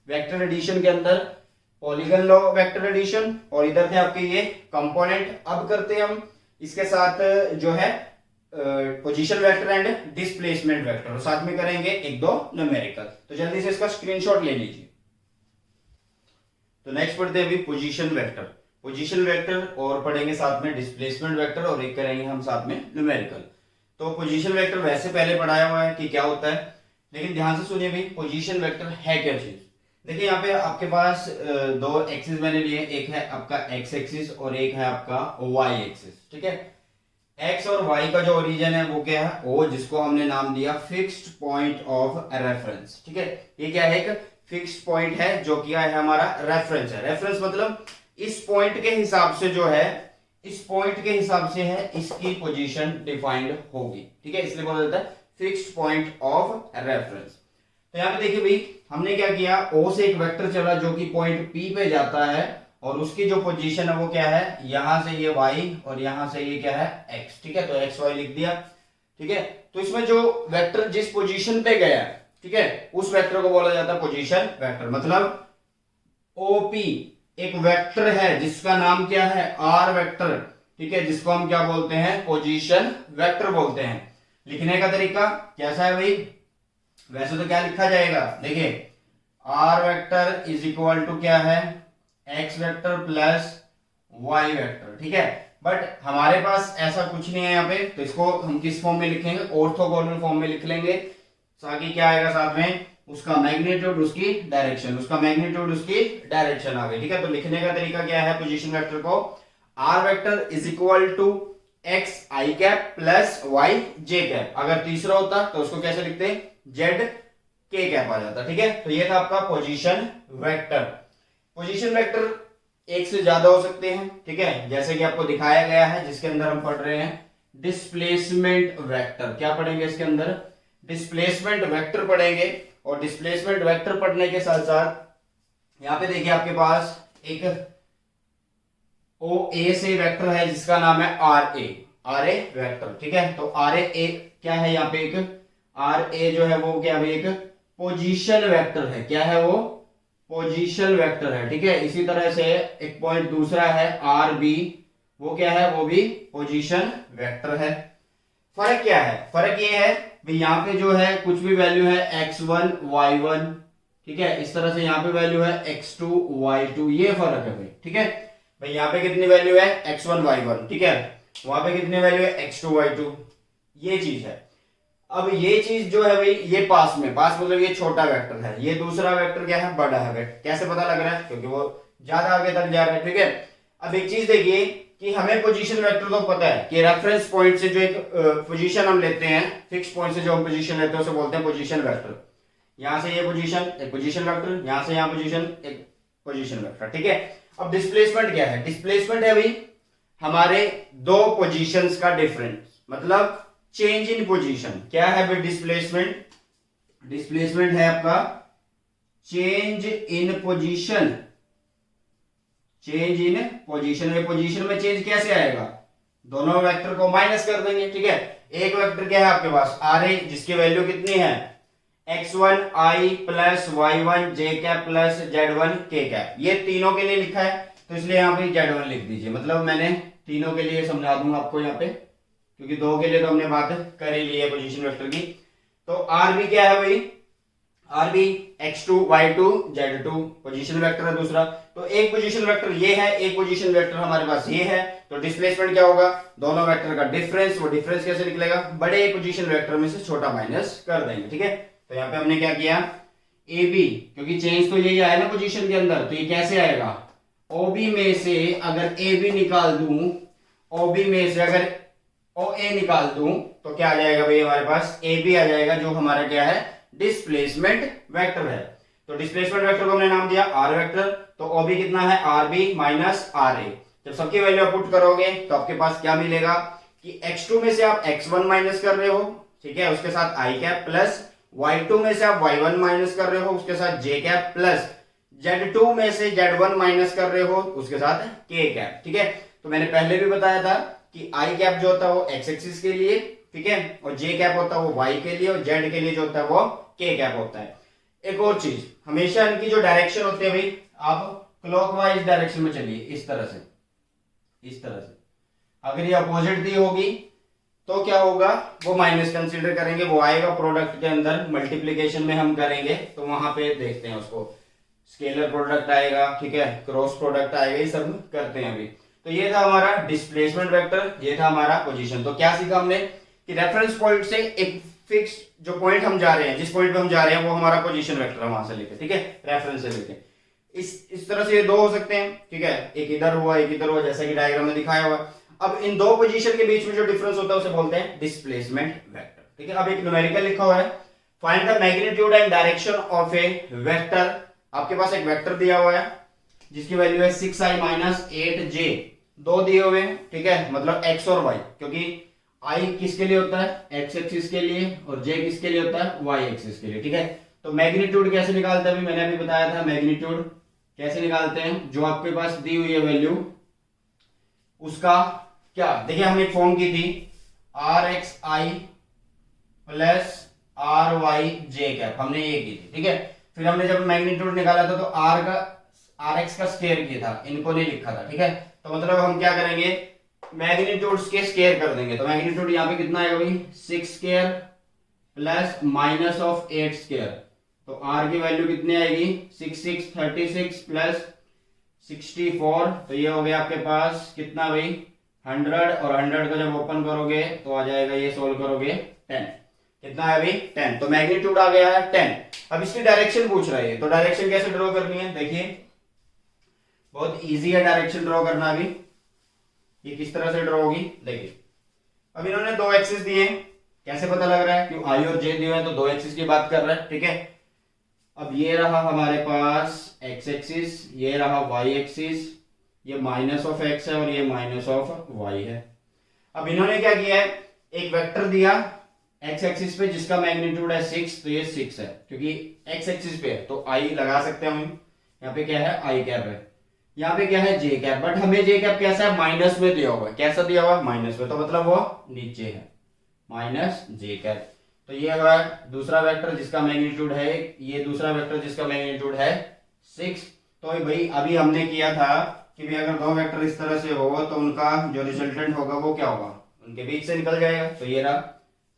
वेक्टर एडिशन के अंदर पॉलीगन लॉ वेक्टर एडिशन, और इधर थे आपके ये कंपोनेंट। अब करते हैं हम इसके साथ जो है position vector and displacement vector, और साथ में करेंगे एक दो न्यूमेरिकल। तो जल्दी से इसका स्क्रीनशॉट ले लीजिए। तो नेक्स्ट पढ़ते हैं अभी पोजीशन वेक्टर, पोजीशन वेक्टर, और पढ़ेंगे साथ में डिस्प्लेसमेंट वेक्टर, और एक करेंगे हम साथ में न्यूमेरिकल। तो पोजीशन वेक्टर वैसे पहले पढ़ाया हुआ है कि क्या होता है, लेकिन ध्यान से सुनिए भाई, पोजीशन वेक्टर है क्या चीज। देखिए यहाँ पे आपके पास दो एक्सिस मैंने लिए, एक है आपका एक्स एक्सिस और एक है आपका वाई एक्सिस। ठीक है, एक्स और वाई का जो ओरिजिन है वो क्या है, ओ, जिसको हमने नाम दिया फिक्स्ड पॉइंट ऑफ रेफरेंस। ठीक है, ये क्या है, एक फिक्स्ड पॉइंट है जो क्या है हमारा रेफरेंस है। रेफरेंस मतलब इस पॉइंट के हिसाब से जो है, इस पॉइंट के हिसाब से है इसकी पोजीशन डिफाइंड होगी। ठीक है, इसलिए बोला जाता है फिक्स्ड पॉइंट ऑफ रेफरेंस। तो यहाँ पे देखिए भाई, हमने क्या किया, ओ से एक वेक्टर चला जो कि पॉइंट पी पे जाता है, और उसकी जो पोजीशन है वो क्या है, यहां से ये वाई और यहां से ये क्या है, एक्स। ठीक है, तो एक्स वाई लिख दिया। ठीक है, तो इसमें जो वेक्टर जिस पोजीशन पे गया, ठीक है, उस वेक्टर को बोला जाता है पोजीशन वेक्टर। मतलब ओपी एक वेक्टर है जिसका नाम क्या है, आर वेक्टर। ठीक है, जिसको हम क्या बोलते हैं, पोजीशन वेक्टर बोलते हैं। लिखने का तरीका कैसा है भाई, वैसे तो क्या लिखा जाएगा, देखिए R vector is equal to क्या है, X vector plus Y vector. ठीक है, बट हमारे पास ऐसा कुछ नहीं है यहाँ पे, तो इसको हम किस फॉर्म में लिखेंगे, ऑर्थोगोनल फॉर्म में लिख लेंगे। ताकि क्या आएगा साथ में, उसका मैग्नीट्यूड उसकी डायरेक्शन, उसका मैग्नीट्यूड उसकी डायरेक्शन आ गई। ठीक है, तो लिखने का तरीका क्या है पोजीशन वेक्टर को, R vector is equal to X I cap plus Y J cap. अगर तीसरा होता तो उसको कैसे लिखते, जेड के कैप आ जाता। ठीक है, तो ये था आपका पोजीशन वेक्टर। पोजीशन वेक्टर एक से ज्यादा हो सकते हैं, ठीक है, जैसे कि आपको दिखाया गया है, जिसके अंदर हम पढ़ रहे हैं डिस्प्लेसमेंट वेक्टर। क्या पढ़ेंगे इसके अंदर? डिस्प्लेसमेंट वेक्टर पढ़ेंगे। और डिस्प्लेसमेंट वेक्टर पढ़ने के साथ साथ यहां पे देखिए आपके पास एक ओ ए से वेक्टर है जिसका नाम है आर ए वेक्टर, ठीक है। तो आर ए क्या है यहाँ पे? एक आर ए जो है वो क्या है? एक पोजीशन वेक्टर है। क्या है वो? पोजीशन वेक्टर है, ठीक है। इसी तरह से एक पॉइंट दूसरा है आर बी, वो क्या है? वो भी पोजीशन वेक्टर है। फर्क क्या है? फर्क ये है भाई यहाँ पे जो है कुछ भी वैल्यू है x1 y1, ठीक है, इस तरह से यहाँ पे वैल्यू है x2 y2, ये फर्क है भाई, ठीक है। भाई यहाँ पे कितनी वैल्यू है? x1 y1, ठीक है, वहां पे कितनी वैल्यू है? x2 y2, ये चीज है। अब ये चीज जो है भाई, ये पास में, पास मतलब ये छोटा वेक्टर है, ये दूसरा वेक्टर क्या है? बड़ा है वेक्टर। कैसे पता लग रहा है? क्योंकि वो ज्यादा आगे तक जा रहा है, ठीक है। अब एक चीज देखिए कि हमें पोजीशन वेक्टर तो पता है कि रेफरेंस पॉइंट से जो एक पोजीशन हम लेते हैं, फिक्स पॉइंट से जो हम पोजीशन लेते हैं उसे बोलते हैं पोजीशन वेक्टर। यहां से ये पोजीशन एक पोजीशन वेक्टर, यहां से यहां पोजीशन एक पोजीशन वेक्टर, ठीक है। अब डिस्प्लेसमेंट क्या है? डिस्प्लेसमेंट है भाई हमारे दो पोजीशंस का डिफरेंस, मतलब चेंज इन पोजीशन। क्या है भाई डिस्प्लेसमेंट? डिस्प्लेसमेंट है आपका change in position. Change in position में, पोजीशन में चेंज कैसे आएगा? दोनों वेक्टर को माइनस कर देंगे, ठीक है। एक वेक्टर क्या है आपके पास? आर ए, जिसकी वैल्यू कितनी है? x1 i plus y1 j cap plus z1 k cap. ये तीनों के लिए लिखा है, तो इसलिए यहाँ पे z1 लिख दीजिए। मतलब मैंने तीनों के लिए समझा दूंगा आपको यहाँ पे, क्योंकि दो के लिए तो हमने बात कर ही ली है पोजीशन वेक्टर की। तो आर बी क्या है भाई? R B x2 y2 z2 position vector है दूसरा। तो एक पोजीशन वेक्टर ये है, एक पोजीशन वेक्टर हमारे पास ये है। तो डिस्प्लेसमेंट क्या होगा? दोनों वेक्टर का डिफरेंस। वो डिफरेंस कैसे निकलेगा? बड़े पोजीशन वेक्टर में से छोटा माइनस कर देंगे, ठीक है। तो यहाँ पे हमने क्या किया? ए बी, क्योंकि चेंज तो यही आया ना पोजीशन के अंदर, तो ये कैसे आएगा? ओ बी में से अगर ए बी निकाल दूं, ओ बी में से अगर ओ ए निकाल दूं, तो क्या आ जाएगा भाई हमारे पास? ए बी आ जाएगा, जो हमारा क्या है? डिस्प्लेसमेंट वेक्टर है। तो डिस्प्लेसमेंट वेक्टर को हमने नाम दिया आर वेक्टर। तो ओ बी कितना है? R B minus R A. जब सबकी वैल्यू पुट करोगे तो आपके पास क्या मिलेगा कि x2 में से आप x1 माइनस कर रहे हो, ठीक है, उसके साथ i कैप, प्लस y2 में से आप y1 माइनस कर रहे हो, उसके साथ j कैप, प्लस z2 में से z1 माइनस कर रहे हो, उसके साथ k कैप, ठीक है। तो मैंने पहले भी बताया था कि i कैप जो होता है वो x एक्सिस के लिए, ठीक है, और j कैप होता है वो y के लिए, और z के लिए जो होता है वो k कैप होता है। एक और चीज, हमेशा इनकी जो डायरेक्शन होती है भाई, आप क्लॉकवाइज डायरेक्शन में चलिए, इस तरह से, इस तरह से। अगर ये अपोजिट दी होगी तो क्या होगा? वो माइनस कंसीडर करेंगे, वो आएगा प्रोडक्ट के अंदर, मल्टीप्लीकेशन में हम करेंगे तो वहां पे देखते हैं उसको, स्केलर प्रोडक्ट आएगा, ठीक है, क्रॉस प्रोडक्ट आएगा, ये सब करते हैं अभी। तो ये था हमारा डिस्प्लेसमेंट वेक्टर, ये था हमारा पोजीशन। तो क्या सीखा हमने कि रेफरेंस पॉइंट से एक फिक्स जो पॉइंट हम जा रहे हैं, जिस पॉइंट पे हम जा रहे हैं वो हमारा पोजीशन वेक्टर है, वहां से लेके, ठीक है, रेफरेंस से लेके। इस तरह से ये दो हो सकते हैं, ठीक है, एक इधर हुआ एक इधर हुआ, जैसा कि डायग्राम में दिखाया हुआ। अब इन दो पोजीशन के बीच में जो डिफरेंस होता है उसे बोलते हैं डिस्प्लेसमेंट वेक्टर, ठीक है। अब एक न्यूमेरिकल लिखा हुआ है, find the magnitude and direction of A vector. आपके पास एक वेक्टर दिया हुआ है जिसकी वैल्यू है 6i माइनस 8j, दो दिए हुए हैं, ठीक है, मतलब x और y, क्योंकि i किसके लिए होता है? x एक्सिस के लिए, और j किसके लिए होता है? y एक्सिस के लिए, ठीक है। तो मैग्नीट्यूड कैसे निकालते हैं? मैंने अभी बताया था मैग्नीट्यूड कैसे निकालते हैं। जो आपके पास दी हुई है वैल्यू, उसका क्या, देखिए हमने एक फॉर्म की थी rxi plus ry j cap, हमने ये की थी, ठीक है। फिर हमने जब मैग्नीट्यूड निकाला था तो rx का स्क्वायर किया था, इनको नहीं लिखा था, ठीक है। तो मतलब हम क्या करेंगे? मैग्नीट्यूड्स के स्क्वायर कर देंगे। तो मैग्नीट्यूड यहाँ पे कितना आएगा भाई? 6 square plus minus of 8 square. तो r की वैल्यू कितनी आएगी? 6 36 प्लस 64। तो ये हो गया आपके पास कितना भाई? 100, और 100 को जब ओपन करोगे तो आ जाएगा, ये सोल्व करोगे 10। कितना है अभी? 10। तो मैग्नीट्यूड आ गया है 10। अब इसकी डायरेक्शन पूछ रहा है, तो डायरेक्शन कैसे ड्रॉ करनी है? देखिए बहुत इजी है डायरेक्शन ड्रॉ करना। अभी ये किस तरह से ड्रॉ होगी देखिए। अब इन्होंने दो एक्सिस दिए, कैसे पता लग रहा है? क्यों आई और जे दिए हैं तो दो एक्सिस की बात कर रहा है, ठीक है। अब ये रहा हमारे पास एक्स एक्सिस, ये रहा वाई एक्सिस, ये माइनस ऑफ एक्स है और ये माइनस ऑफ वाई है। अब इन्होंने क्या किया है, एक वेक्टर दिया एक्स एक्सिस पे जिसका मैग्नीट्यूड है 6, तो ये 6 है क्योंकि एक्स एक्सिस पे है तो आई लगा सकते हैं हम। यहाँ पे क्या है, आई कैप है, यहाँ पे क्या है, जे कैप, बट हमें जे कैप कैसा है, माइनस में दिया हुआ है। कैसा दिया हुआ है, माइनस में, तो मतलब वो नीचे है, माइनस जे कैप। तो ये है दूसरा वेक्टर जिसका मैग्नीट्यूड है, ये दूसरा वेक्टर जिसका मैग्नीट्यूड है 6। तो भाई अभी हमने किया था कि भाई अगर दो वेक्टर इस तरह से हो तो उनका जो रिजल्टेंट होगा वो क्या होगा, उनके बीच से निकल जाएगा। तो ये रहा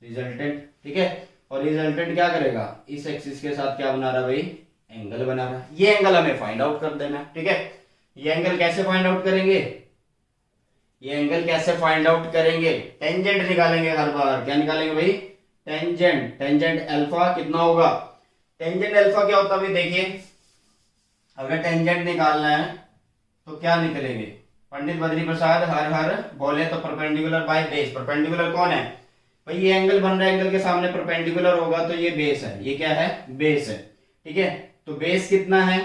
रिजल्टेंट, ठीक है। और रिजल्टेंट क्या करेगा, इस एक्सिस के साथ क्या बना रहा है भाई, एंगल बना रहा है। ये एंगल हमें फाइंड आउट कर देना है, ठीक है। ये एंगल कैसे फाइंड आउट करेंगे, ये एंगल कैसे फाइंड आउट करेंगे, टेंजेंट निकालेंगे हर बार। क्या निकालेंगे भाई, टेंजेंट। टेंजेंट अल्फा कितना होगा, टेंजेंट अल्फा क्या होता है भाई, देखिए अगर टेंजेंट निकालना है तो क्या निकलेंगे, पंडित बद्री प्रसाद हर हर बोले तो परपेंडिकुलर बाय बेस। परपेंडिकुलर कौन है भाई, ये एंगल बन रहा है, एंगल के सामने परपेंडिकुलर होगा तो ये बेस है, ये क्या है, बेस है, ठीक है। तो बेस कितना है,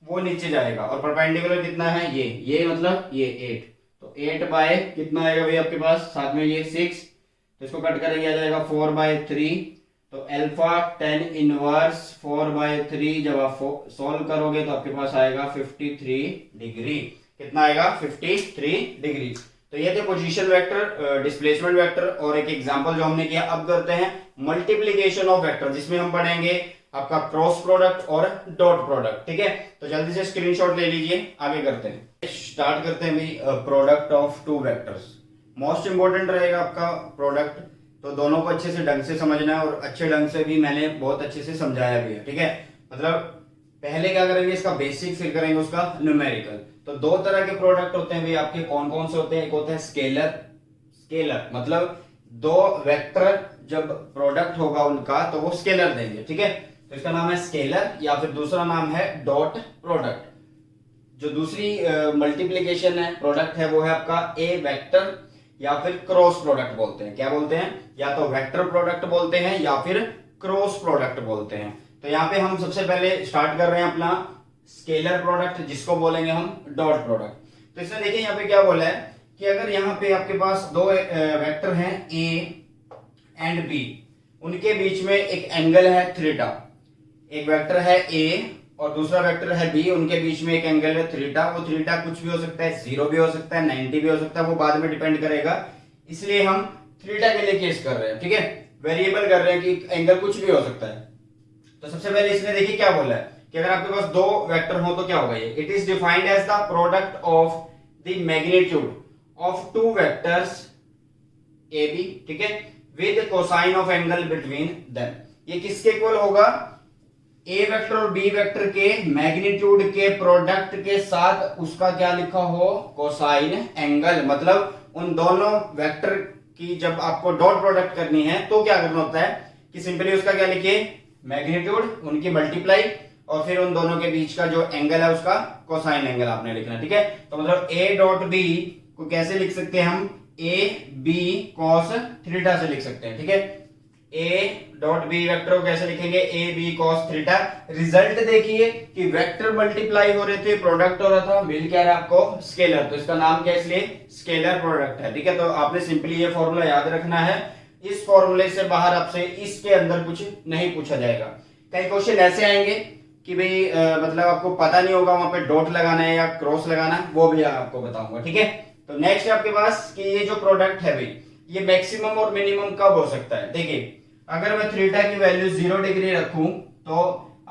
वो नीचे जाएगा, और परपेंडिकुलर कितना है, ये मतलब ये 8। तो 8 बाय कितना आएगा भाई आपके पास, साथ में ये 6, तो इसको कट करेंगे आ जाएगा 4/3। तो अल्फा tan इनवर्स 4/3 जब आप सॉल्व करोगे तो आपके पास आएगा 53 डिग्री। कितना आएगा, 53 डिग्री। तो ये थे पोजीशन वेक्टर, डिस्प्लेसमेंट वेक्टर, और एक एग्जांपल जो हमने किया। अब करते हैं मल्टीप्लिकेशन ऑफ वेक्टर, जिसमें हम पढ़ेंगे आपका क्रॉस प्रोडक्ट और डॉट प्रोडक्ट, ठीक है। तो जल्दी से स्क्रीनशॉट ले लीजिए, आगे करते हैं। स्टार्ट करते हैं भाई product of two vectors. Most important रहेगा आपका प्रोडक्ट, तो दोनों को अच्छे से ढंग से समझना है, और अच्छे ढंग से भी मैंने बहुत अच्छे से समझाया भी है, ठीक है। मतलब पहले क्या करेंगे, इसका बेसिक, फिर करेंगे उसका न्यूमेरिकल। तो दो तरह के प्रोडक्ट होते हैं भाई आपके, कौन कौन से होते हैं, एक होता है स्केलर। स्केलर मतलब दो वेक्टर जब प्रोडक्ट होगा उनका तो वो स्केलर देंगे, ठीक है। तो इसका नाम है स्केलर, या फिर दूसरा नाम है डॉट प्रोडक्ट। जो दूसरी मल्टीप्लीकेशन है, प्रोडक्ट है, वो है आपका ए वेक्टर, या फिर क्रॉस प्रोडक्ट बोलते हैं। क्या बोलते हैं, या तो वेक्टर प्रोडक्ट बोलते हैं या फिर क्रॉस प्रोडक्ट बोलते हैं। तो यहाँ पे हम सबसे पहले स्टार्ट कर रहे हैं अपना स्केलर प्रोडक्ट, जिसको बोलेंगे हम डॉट प्रोडक्ट। तो इसमें देखिए यहाँ पे क्या बोला है कि अगर यहाँ पे आपके पास दो वेक्टर हैं ए एंड बी, उनके बीच में एक एंगल है थीटा। एक वेक्टर है ए और दूसरा वेक्टर है बी, उनके बीच में एक एंगल है थीटा। वो थीटा कुछ भी हो सकता है, 0 भी हो सकता है, 90 भी हो सकता है, वो बाद में डिपेंड करेगा। इसलिए हम थीटा के लिए केस कर रहे हैं, ठीक है। वेरिएबल कर रहे हैं कि एंगल कुछ भी हो सकता है। तो सबसे पहले इसने देखिए क्या बोला है कि अगर आपके पास दो वेक्टर हो तो क्या होगा ये, it is defined as the product of the magnitude of two vectors A B, ठीक है, with cosine of angle between them. ये किसके इक्वल होगा, ए वेक्टर और बी वेक्टर के मैग्नीट्यूड के प्रोडक्ट के साथ उसका क्या लिखा हो, कोसाइन एंगल। मतलब उन दोनों वेक्टर की जब आपको डॉट प्रोडक्ट करनी है तो क्या करना होता है कि सिंपली उसका क्या लिखिए, मैग्नीट्यूड, उनकी मल्टीप्लाई, और फिर उन दोनों के बीच का जो एंगल है उसका कोसाइन एंगल आपने लिखना, ठीक है। तो मतलब ए डॉट बी को कैसे लिख सकते हैं हम, ए बी कॉस थीटा से लिख सकते हैं, ठीक है। ए डॉट बी वेक्टर को कैसे लिखेंगे, A B cos theta. Result देखिए कि वेक्टर मल्टीप्लाई हो रहे थे, प्रोडक्ट हो रहा था, मिल क्या रहा आपको, स्केलर। तो इसका नाम क्या है, इसलिए स्केलर प्रोडक्ट है, ठीक है। तो आपने सिंपली ये फॉर्मूला याद रखना है। इस फॉर्मूले से बाहर आपसे इसके अंदर कुछ नहीं पूछा जाएगा। कई क्वेश्चन ऐसे आएंगे कि भाई मतलब आपको पता नहीं होगा वहां पे डॉट लगाना है या क्रॉस लगाना है, वो भी आपको बताऊंगा, ठीक है। तो नेक्स्ट है आपके पास कि ये जो प्रोडक्ट है भाई, ये मैक्सिमम और मिनिमम कब हो सकता है। देखिए अगर मैं थीटा की वैल्यू 0 डिग्री रखूं तो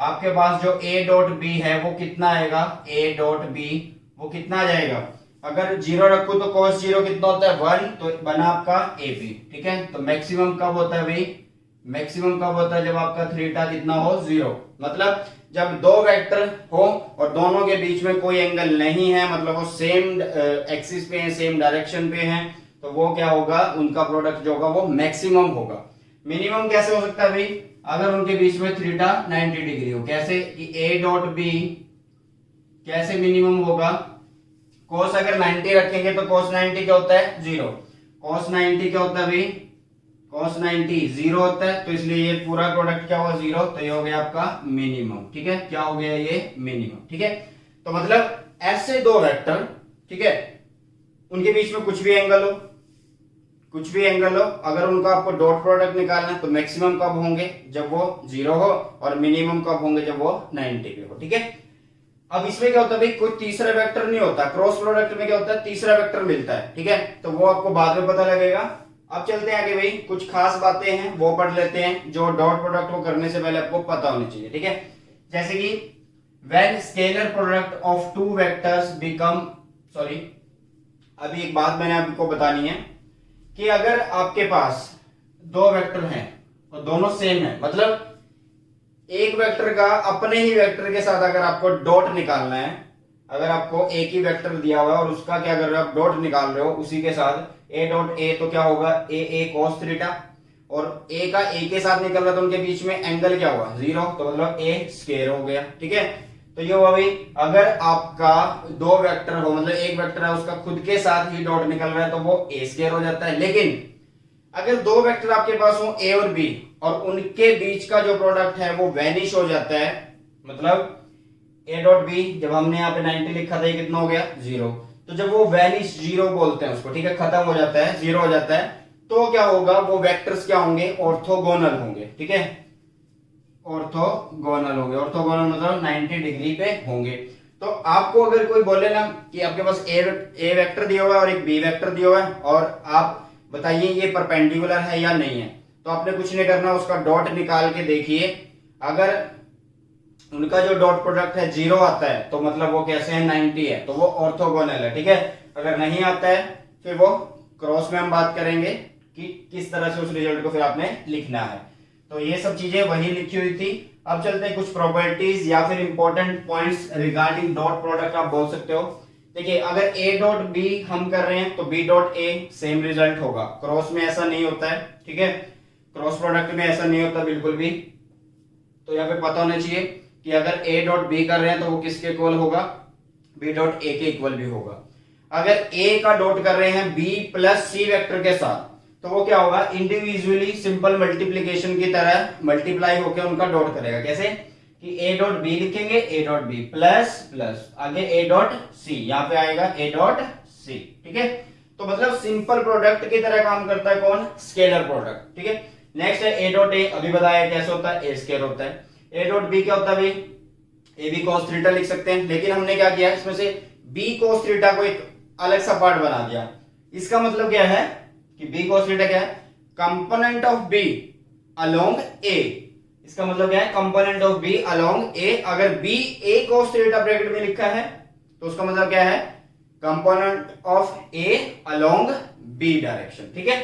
आपके पास जो a डॉट बी है वो कितना आएगा, a डॉट बी वो कितना आ जाएगा। अगर 0 रखूं तो cos 0 कितना होता है 1, तो बना आपका ए बी, ठीक है। तो मैक्सिमम कब होता है भाई, मैक्सिमम कब होता है जब आपका थीटा कितना हो, 0। मतलब जब दो वेक्टर हो और दोनों के बीच में कोई एंगल नहीं है, मतलब वो सेम एक्सिस पे है, सेम डायरेक्शन पे है, तो वो क्या होगा, उनका प्रोडक्ट जो होगा वो मैक्सिमम होगा। मिनिमम कैसे हो सकता है भाई, अगर उनके बीच में थीटा 90 डिग्री हो। कैसे कि ए डॉट बी कैसे मिनिमम होगा, cos अगर 90 रखेंगे तो cos 90 क्या होता है, 0। cos 90 क्या होता है भाई, cos 90 0 होता है, तो इसलिए ये पूरा प्रोडक्ट क्या होगा, 0। तो ये हो गया आपका मिनिमम, ठीक है। क्या हो गया ये, मिनिमम, ठीक है। तो मतलब ऐसे दो वेक्टर ठीक है, उनके बीच में कुछ भी एंगल हो, कुछ भी एंगल हो, अगर उनका आपको डॉट प्रोडक्ट निकालना है तो मैक्सिमम कब होंगे, जब वो 0 हो, और मिनिमम कब होंगे, जब वो 90 पे हो। ठीक है, अब इसमें क्या होता है भाई, कोई तीसरा वेक्टर नहीं होता, क्रॉस प्रोडक्ट में क्या होता है, तीसरा वेक्टर मिलता है। ठीक है, तो वो आपको बाद में पता लगेगा। अब चलते हैं आगे भाई, कुछ खास बातें हैं वो पढ़ लेते हैं जो डॉट प्रोडक्ट को करने से पहले आपको पता होनी चाहिए। ठीक है, जैसे कि when scalar product of two vectors become, sorry अभी एक बात मैंने आपको बतानी है कि अगर आपके पास दो वेक्टर हैं और दोनों सेम है, मतलब एक वेक्टर का अपने ही वेक्टर के साथ अगर आपको डॉट निकालना है, अगर आपको एक ही वेक्टर दिया हुआ है और उसका क्या कर रहे हो आप, डॉट निकाल रहे हो उसी के साथ ए डॉट ए, तो क्या होगा ए कॉस थीटा, और ए का ए के साथ निकल रहा है तो उनके बीच में एंगल क्या हुआ 0, तो मतलब ए स्क्वायर हो गया। ठीक है, तो ये हुआ भाई, अगर आपका दो वेक्टर हो, मतलब एक वेक्टर है उसका खुद के साथ ही डॉट निकल रहा है तो वो ए स्क्वायर हो जाता है। लेकिन अगर दो वेक्टर आपके पास हो ए और बी और उनके बीच का जो प्रोडक्ट है वो वैनिश हो जाता है, मतलब ए डॉट बी, जब हमने यहाँ पे 90 लिखा था ये कितना हो गया 0, तो जब वो वैनिश 0 बोलते हैं उसको, ठीक है, खत्म हो जाता है, 0 हो जाता है, तो क्या होगा, वो वेक्टर्स क्या होंगे, ऑर्थोगोनल होंगे। ठीक है, ऑर्थोगोनल होंगे, ऑर्थोगोनल मतलब 90 डिग्री पे होंगे। तो आपको अगर कोई बोले ना कि आपके पास ए वेक्टर दिया हुआ है और एक बी वेक्टर दिया हुआ है और आप बताइए ये परपेंडिकुलर है या नहीं है, तो आपने कुछ नहीं करना, उसका डॉट निकाल के देखिए, अगर उनका जो डॉट प्रोडक्ट है 0 आता है तो मतलब वो कैसे है 90 है, तो वो ऑर्थोगोनल है। ठीक है, अगर नहीं आता है फिर वो क्रॉस में हम बात करेंगे कि किस तरह से उस रिजल्ट को फिर आपने लिखना है। तो ये सब चीजें वही लिखी हुई थी। अब चलते हैं कुछ प्रॉपर्टीज या फिर important points regarding dot product, आप बोल सकते हो। देखिए, अगर ए डॉट बी हम कर रहे हैं तो B dot A same result होगा, क्रॉस में ऐसा नहीं होता है। ठीक है, क्रॉस प्रोडक्ट में ऐसा नहीं होता बिल्कुल भी, तो यहाँ पे पता होना चाहिए कि अगर ए डॉट बी कर रहे हैं तो वो किसके इक्वल होगा, बी डॉट ए के इक्वल भी होगा। अगर ए का डॉट कर रहे हैं बी प्लस सी वेक्टर के साथ तो वो क्या होगा, इंडिविजुअली सिंपल मल्टीप्लीकेशन की तरह मल्टीप्लाई होकर उनका डॉट करेगा। कैसे कि ए डॉट बी लिखेंगे, A dot B plus plus आगे ए डॉट सी, यहाँ पे आएगा ए डॉट सी। ठीक है, तो मतलब सिंपल प्रोडक्ट की तरह काम करता है कौन, स्केलर प्रोडक्ट। ठीक है, नेक्स्ट है ए डॉट ए, अभी बताया कैसे होता है, ए स्क्वायर होता है। ए डॉट बी क्या होता है भाई, ए बी cos थीटा लिख सकते हैं, लेकिन हमने क्या किया इसमें से बी cos थीटा को एक अलग सा पार्ट बना दिया। इसका मतलब क्या है कि बी cos थीटा क्या है, component of B along A. इसका मतलब क्या है, component of B along A. अगर B A cos theta bracket में लिखा है तो उसका मतलब क्या है, component of A along B direction. ठीक है,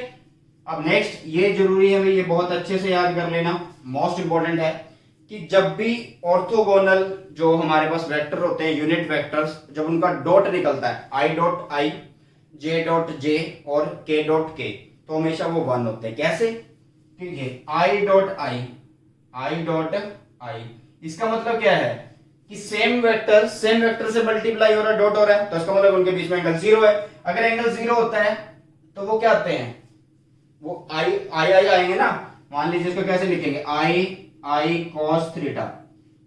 अब नेक्स्ट ये जरूरी है भाई, ये बहुत अच्छे से याद कर लेना, मोस्ट इंपॉर्टेंट है कि जब भी ऑर्थोगोनल जो हमारे पास वेक्टर होते हैं, यूनिट वेक्टर्स, जब उनका डॉट निकलता है I dot I, J dot J और के डॉट के, तो हमेशा वो 1 होते हैं। कैसे, ठीक है, I dot I, I dot I, इसका मतलब क्या है कि सेम वेक्टर से मल्टीप्लाई हो रहा है, डॉट हो रहा है, तो इसका मतलब उनके बीच में एंगल 0 है। अगर एंगल 0 होता है तो वो क्या आते हैं, वो आई आई आई आएंगे ना। मान लीजिए इसको कैसे लिखेंगे, आई cos थीटा,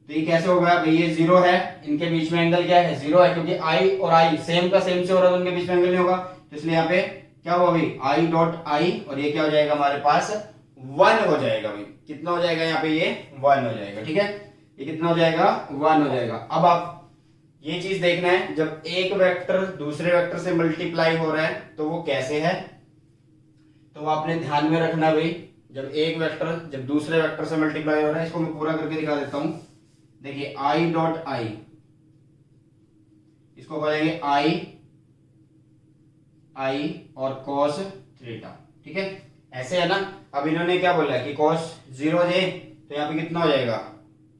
तो ये कैसे होगा भाई, ये 0 है, इनके बीच में एंगल क्या है 0 है, क्योंकि आई और आई सेम का सेम से हो रहा है तो उनके बीच में एंगल नहीं होगा, तो इसलिए यहाँ पे क्या होगा भाई, आई डॉट आई, और ये क्या हो जाएगा हमारे पास 1 हो जाएगा भाई। कितना हो जाएगा यहाँ पे, ये 1 हो जाएगा। ठीक है, ये कितना हो जाएगा, 1 हो जाएगा। अब आप ये चीज देखना है, जब एक वेक्टर दूसरे वेक्टर से मल्टीप्लाई हो रहा है तो वो कैसे है, तो आपने ध्यान में रखना भाई, जब एक वेक्टर जब दूसरे वेक्टर से मल्टीप्लाई हो रहा है, इसको मैं पूरा करके दिखा देता हूं। देखिए, आई डॉट आई, इसको बोलेंगे आई और cos थीटा। ठीक है, ऐसे है ना। अब इन्होंने क्या बोला कि cos 0 जे, तो यहाँ पे कितना हो जाएगा,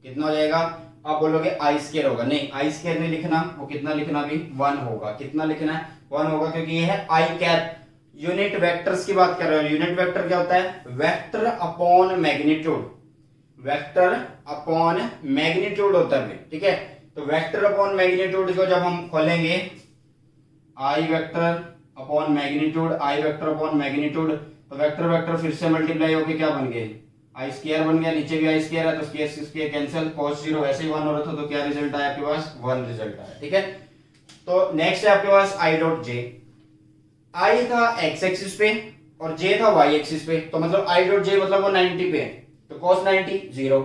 कितना हो जाएगा, आप बोलोगे आई स्क्वायर होगा, नहीं आई स्क्वायर नहीं लिखना, वो कितना लिखना भी 1 होगा। कितना लिखना है, 1 होगा, क्योंकि ये है आई कैप, यूनिट वेक्टर्स की बात कर रहे हो। यूनिट वेक्टर क्या होता है, vector upon magnitude, vector upon magnitude होता है। ठीक है, तो वेक्टर अपॉन मैग्नीट्यूड को जब हम खोलेंगे, आई वेक्टर अपॉन मैग्नीट्यूड, आई वेक्टर अपॉन मैग्नीट्यूड, तो वेक्टर वेक्टर फिर से मल्टीप्लाई होके क्या बन गए, आई स्क्वायर बन गया, नीचे भी आई स्क्वायर है तो स्क्वायर कैंसिल, cos 0 ऐसे ही 1 हो रहा था, तो क्या रिजल्ट आया आपके पास, 1 रिजल्ट आया। ठीक है, तो नेक्स्ट है आपके पास आई डॉट जे। आई था एक्स एक्सिस पे और जे था वाई एक्सिस पे, तो मतलब आई डॉट जे मतलब वो 90 पे है, तो cos 90 0।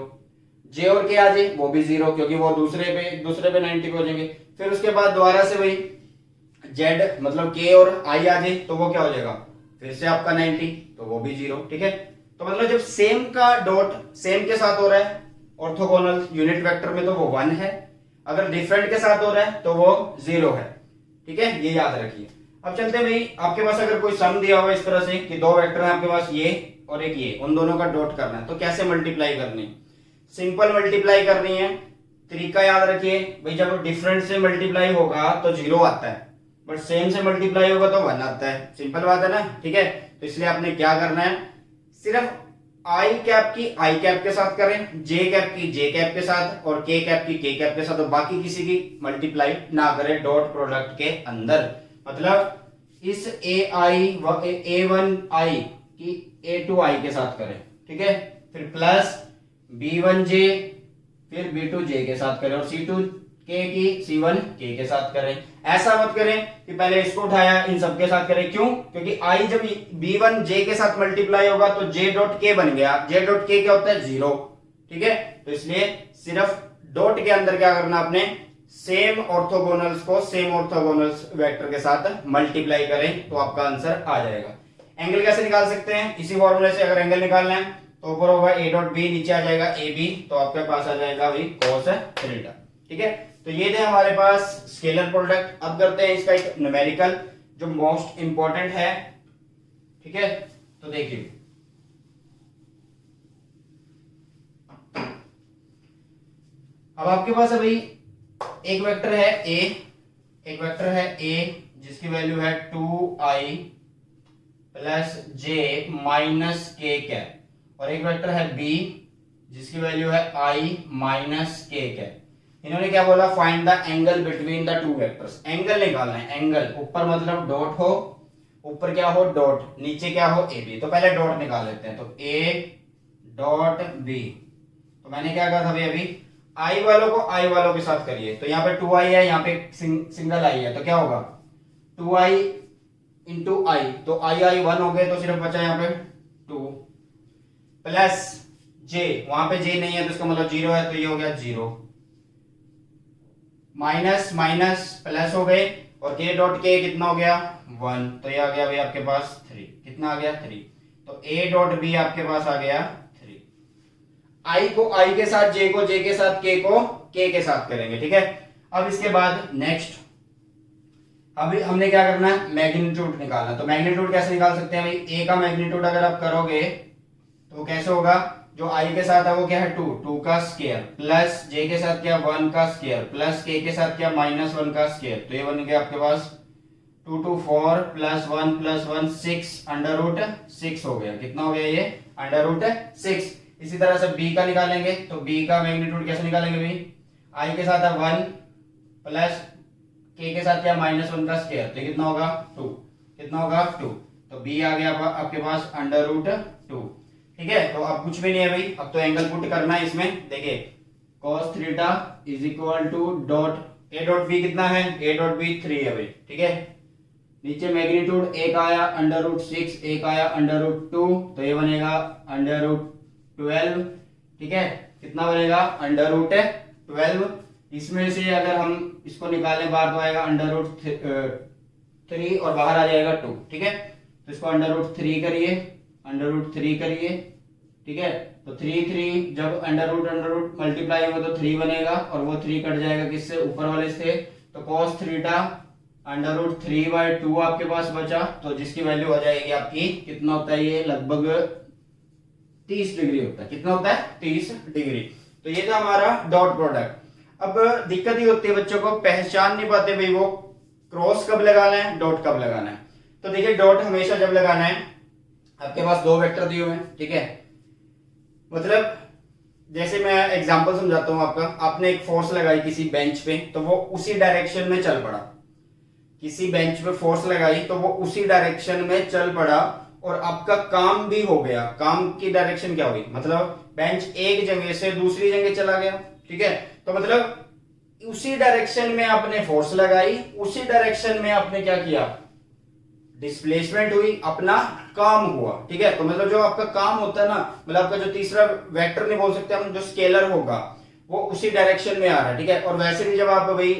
जे और के आ जाए वो भी 0 क्योंकि वो दूसरे पे 90 पे हो जाएंगे। फिर उसके बाद दोबारा से वही जेड मतलब के और आई आ जाए तो वो क्या हो जाएगा, फिर से आपका 90, तो वो भी 0। ठीक है, तो मतलब जब सेम का डॉट सेम के साथ हो रहा है ऑर्थोगोनल यूनिट वेक्टर में तो वो 1 है, अगर डिफरेंट के साथ हो रहा है तो वो 0 है। ठीक है, ये याद रखिए। अब चलते हैं भाई, आपके पास अगर कोई सम दिया हुआ इस तरह से कि दो वेक्टर है आपके पास ये और एक ये, उन दोनों का डॉट करना है, तो कैसे मल्टीप्लाई करनी है? सिंपल मल्टीप्लाई करनी है। तरीका याद रखिए भाई, जब डिफरेंट से मल्टीप्लाई होगा तो 0 आता है, बट सेम से मल्टीप्लाई होगा तो 1 आता है। सिंपल बात है ना। ठीक है, तो इसलिए आपने क्या करना है, सिर्फ आई कैप की आई कैप के साथ करें, जे कैप की जे कैप के साथ और के कैप की के कैप के साथ, और बाकी किसी की मल्टीप्लाई ना करें डॉट प्रोडक्ट के अंदर। मतलब इस ए आई व ए वन आई की ए टू आई के साथ करें। ठीक है, फिर प्लस बी वन जे फिर बी टू जे के साथ करें और सी टू के की सी वन के साथ करें। ऐसा मत करें कि पहले इसको उठाया इन सब के साथ करें, क्यों? क्योंकि आई जब बी वन जे के साथ मल्टीप्लाई होगा तो जे डॉट के बन गया, जे डॉट के क्या होता है 0। ठीक है, तो इसलिए सिर्फ डॉट के अंदर क्या करना, आपने सेम ऑर्थोगोनल्स को सेम ऑर्थोगोनल्स वेक्टर के साथ मल्टीप्लाई करें तो आपका आंसर आ जाएगा। एंगल कैसे निकाल सकते हैं? इसी फॉर्मूले से अगर एंगल निकालना है तो ऊपर होगा ए डॉट बी, नीचे आ जाएगा ए बी, तो आपके पास आ जाएगा भाई cos थीटा। ठीक है, तो ये थे हमारे पास स्केलर प्रोडक्ट। अब करते हैं इसका एक न्यूमेरिकल जो मोस्ट इंपॉर्टेंट है। ठीक है, तो देखिए अब आपके पास है भाई एक वेक्टर है ए, एक वेक्टर है ए जिसकी वैल्यू है 2i प्लस जे माइनस के कैप, और एक वेक्टर है बी जिसकी वैल्यू है i माइनस के कैप। इन्होंने क्या बोला, find the angle between the two vectors. Angle निकालना है, एंगल ऊपर मतलब डॉट हो, ऊपर क्या हो डॉट, नीचे क्या हो ए बी। तो पहले डॉट निकाल लेते हैं, तो ए डॉट बी। तो मैंने क्या कहा था भाई अभी, आई वालों को आई वालों के साथ करिए, तो यहाँ पे 2i है, यहाँ पे सिंगल आई है, तो क्या होगा 2i इंटू आई, तो आई 1 हो गए, तो सिर्फ बचा यहाँ पे 2 प्लस जे, वहां पे जे नहीं है तो इसका मतलब 0 है, तो ये हो गया 0 माइनस माइनस प्लस हो गए, और के डॉट के कितना हो गया 1, तो ये आ गया भाई आपके पास 3। कितना आ गया 3, तो ए डॉट बी आपके पास आ गया 3। आई को आई के साथ, जे को जे के साथ, के को के साथ करेंगे। ठीक है, अब इसके बाद नेक्स्ट अभी हमने क्या करना है, मैग्नीट्यूड निकालना। तो मैग्नीट्यूड कैसे निकाल सकते हैं भाई, ए का मैग्नीट्यूड अगर आप करोगे तो कैसे होगा, जो आई के साथ है वो क्या है 2 का स्क्वायर, प्लस जे के साथ क्या 1 का स्क्वायर, प्लस के साथ क्या -1 का स्क्वायर, तो ये बन गया आपके पास 2 2 4 प्लस 1 प्लस 1 6 अंडर रूट 6 हो गया। कितना हो गया ये अंडर रूट 6। इसी तरह से बी का निकालेंगे, तो बी का मैग्नीट्यूड कैसे निकालेंगे भाई, आई के साथ है 1 प्लस के साथ क्या -1 का स्क्वायर, तो कितना होगा 2। कितना होगा 2, तो बी आ गया आपके पास अंडर रूट 2। ठीक है, तो अब कुछ भी नहीं है भाई, अब तो एंगल पुट करना है इसमें। देखिए cos theta is equal to dot a dot b कितना है, ए डॉट बी 3 है भाई। ठीक है, नीचे मैग्नीट्यूड एक आया अंडर रूट 6, एक आया अंडर रूट 2, तो ये बनेगा अंडर रूट 12। ठीक है, कितना बनेगा अंडर रूट 12। इसमें से अगर हम इसको निकालें बाहर तो आएगा अंडर रूट 3 और बाहर आ जाएगा 2। ठीक है, तो इसको अंडर रूट 3 करिए, अंडर रूट 3 करिए। ठीक है, तो 3 जब अंडर रूट मल्टीप्लाई होगा तो 3 बनेगा, और वो 3 कट जाएगा किससे, ऊपर वाले से, तो cos थीटा अंडर रूट 3/2 आपके पास बचा, तो जिसकी वैल्यू हो जाएगी आपकी, कितना होता है ये लगभग 30 डिग्री होता है। कितना होता है 30 डिग्री। तो ये था हमारा डॉट प्रोडक्ट। अब दिक्कत ही होती है बच्चों को पहचान नहीं पाते भाई वो क्रॉस कब लगाना है, डॉट कब लगाना है। तो देखिए डॉट हमेशा जब लगाना है, आपके पास दो वेक्टर दिए हुए हैं। ठीक है, मतलब जैसे मैं एग्जांपल समझाता हूं आपका, आपने एक फोर्स लगाई किसी बेंच पे, तो वो उसी डायरेक्शन में चल पड़ा। किसी बेंच पे फोर्स लगाई तो वो उसी डायरेक्शन में चल पड़ा, और आपका काम भी हो गया। काम की डायरेक्शन क्या हुई, मतलब बेंच एक जगह से दूसरी जगह चला गया। ठीक है, तो मतलब उसी डायरेक्शन में आपने फोर्स लगाई, उसी डायरेक्शन में आपने क्या किया, डिस्प्लेसमेंट हुई, अपना काम हुआ। ठीक है, तो मतलब जो आपका काम होता है ना, मतलब आपका जो तीसरा वेक्टर नहीं बोल सकते हम, जो स्केलर होगा वो उसी डायरेक्शन में आ रहा है। ठीक है, और वैसे भी जब आप भाई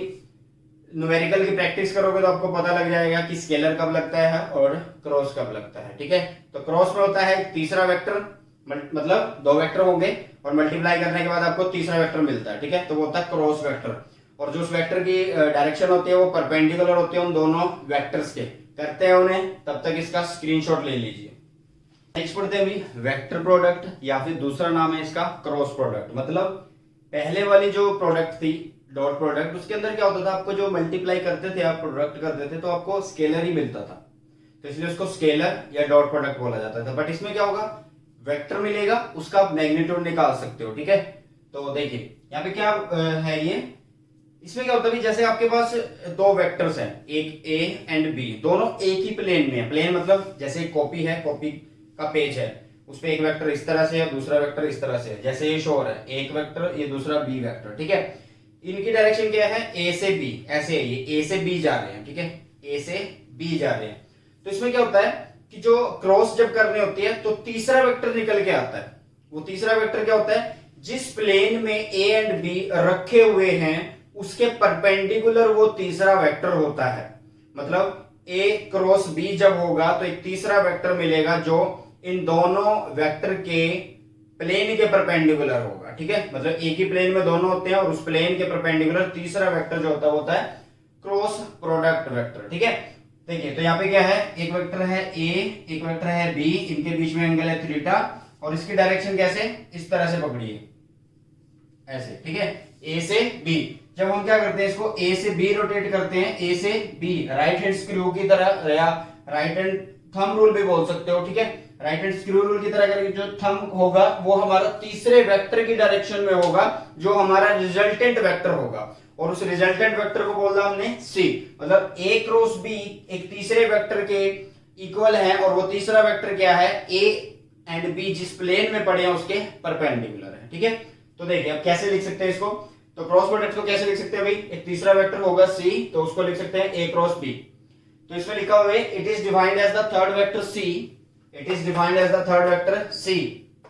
न्यूमेरिकल की प्रैक्टिस करोगे तो आपको पता लग जाएगा कि स्केलर कब लगता है और क्रॉस कब लगता है। ठीक है, तो क्रॉस में होता है तीसरा वेक्टर, मतलब दो वेक्टर होंगे और मल्टीप्लाई करने के बाद आपको तीसरा वेक्टर मिलता है। ठीक है, तो वो होता है क्रॉस वेक्टर। और जो उस वेक्टर की डायरेक्शन होती है वो परपेंडिकुलर होती है उन दोनों वेक्टर्स के। करते हैं उन्हें, तब तक इसका स्क्रीनशॉट ले लीजिए। नेक्स्ट पढ़ते हैं अभी वेक्टर प्रोडक्ट, या फिर दूसरा नाम है इसका क्रॉस प्रोडक्ट। मतलब पहले वाली जो प्रोडक्ट थी डॉट प्रोडक्ट, उसके अंदर क्या होता था, आपको जो मल्टीप्लाई करते थे आप प्रोडक्ट करते थे तो आपको स्केलर ही मिलता था, तो इसलिए उसको स्केलर या डॉट प्रोडक्ट बोला जाता था। बट इसमें क्या होगा, वेक्टर मिलेगा, उसका आप मैग्नीट्यूड निकाल सकते हो। ठीक है, तो देखिए यहाँ पे क्या है ये, इसमें क्या होता है, जैसे आपके पास दो वेक्टर्स हैं, एक ए एंड बी, दोनों एक ही प्लेन में है। प्लेन मतलब जैसे कॉपी है, कॉपी का पेज है, उस पे एक वेक्टर इस तरह से है, दूसरा वेक्टर इस तरह से है, जैसे ये शो हो रहा है, एक वेक्टर ये दूसरा बी वेक्टर। ठीक है, इनकी डायरेक्शन क्या है, ए से बी, ऐसे है, ये ए से बी जा रहे हैं। ठीक है, ए से बी जा रहे हैं। तो इसमें क्या होता है कि जो क्रॉस जब करनी होती है तो तीसरा वेक्टर निकल के आता है। वो तीसरा वेक्टर क्या होता है, जिस प्लेन में ए एंड बी रखे हुए हैं उसके परपेंडिकुलर वो तीसरा वेक्टर होता है। मतलब ए क्रॉस बी जब होगा तो एक तीसरा वेक्टर मिलेगा जो इन दोनों वेक्टर के प्लेन के परपेंडिकुलर होगा। ठीक है, मतलब एक ही प्लेन में दोनों होते हैं और उस प्लेन के परपेंडिकुलर तीसरा वेक्टर जो होता है क्रॉस प्रोडक्ट वेक्टर। ठीक है, देखिए तो यहाँ पे क्या है, एक वेक्टर है ए, एक वेक्टर है बी, इनके बीच में एंगल है थीटा, और इसकी डायरेक्शन कैसे, इस तरह से पकड़िए, ऐसे। ठीक है, ए से बी, जब हम क्या करते हैं, इसको ए से बी रोटेट करते हैं, ए से बी, राइट हैंड स्क्रू की तरह, या राइट हैंड थंब रूल भी बोल सकते हो। ठीक है, राइट हैंड स्क्रू रूल की तरह करके जो थंब होगा वो हमारा तीसरे वेक्टर की डायरेक्शन में होगा, जो हमारा रिजल्टेंट वेक्टर होगा, और उस रिजल्टेंट वेक्टर को बोलना हमने सी। मतलब ए क्रॉस बी एक तीसरे वेक्टर के इक्वल है, और वो तीसरा वेक्टर क्या है, ए एंड बी जिस प्लेन में पड़े हैं उसके परपेंडिकुलर है। ठीक है, तो देखिए अब कैसे लिख सकते हैं इसको, तो क्रॉस प्रोडक्ट को कैसे लिख सकते हैं भाई, एक तीसरा वेक्टर होगा सी, तो उसको लिख सकते हैं ए क्रॉस बी। तो इसमें लिखा हुआ है it is defined as the third vector c, it is defined as the third vector c,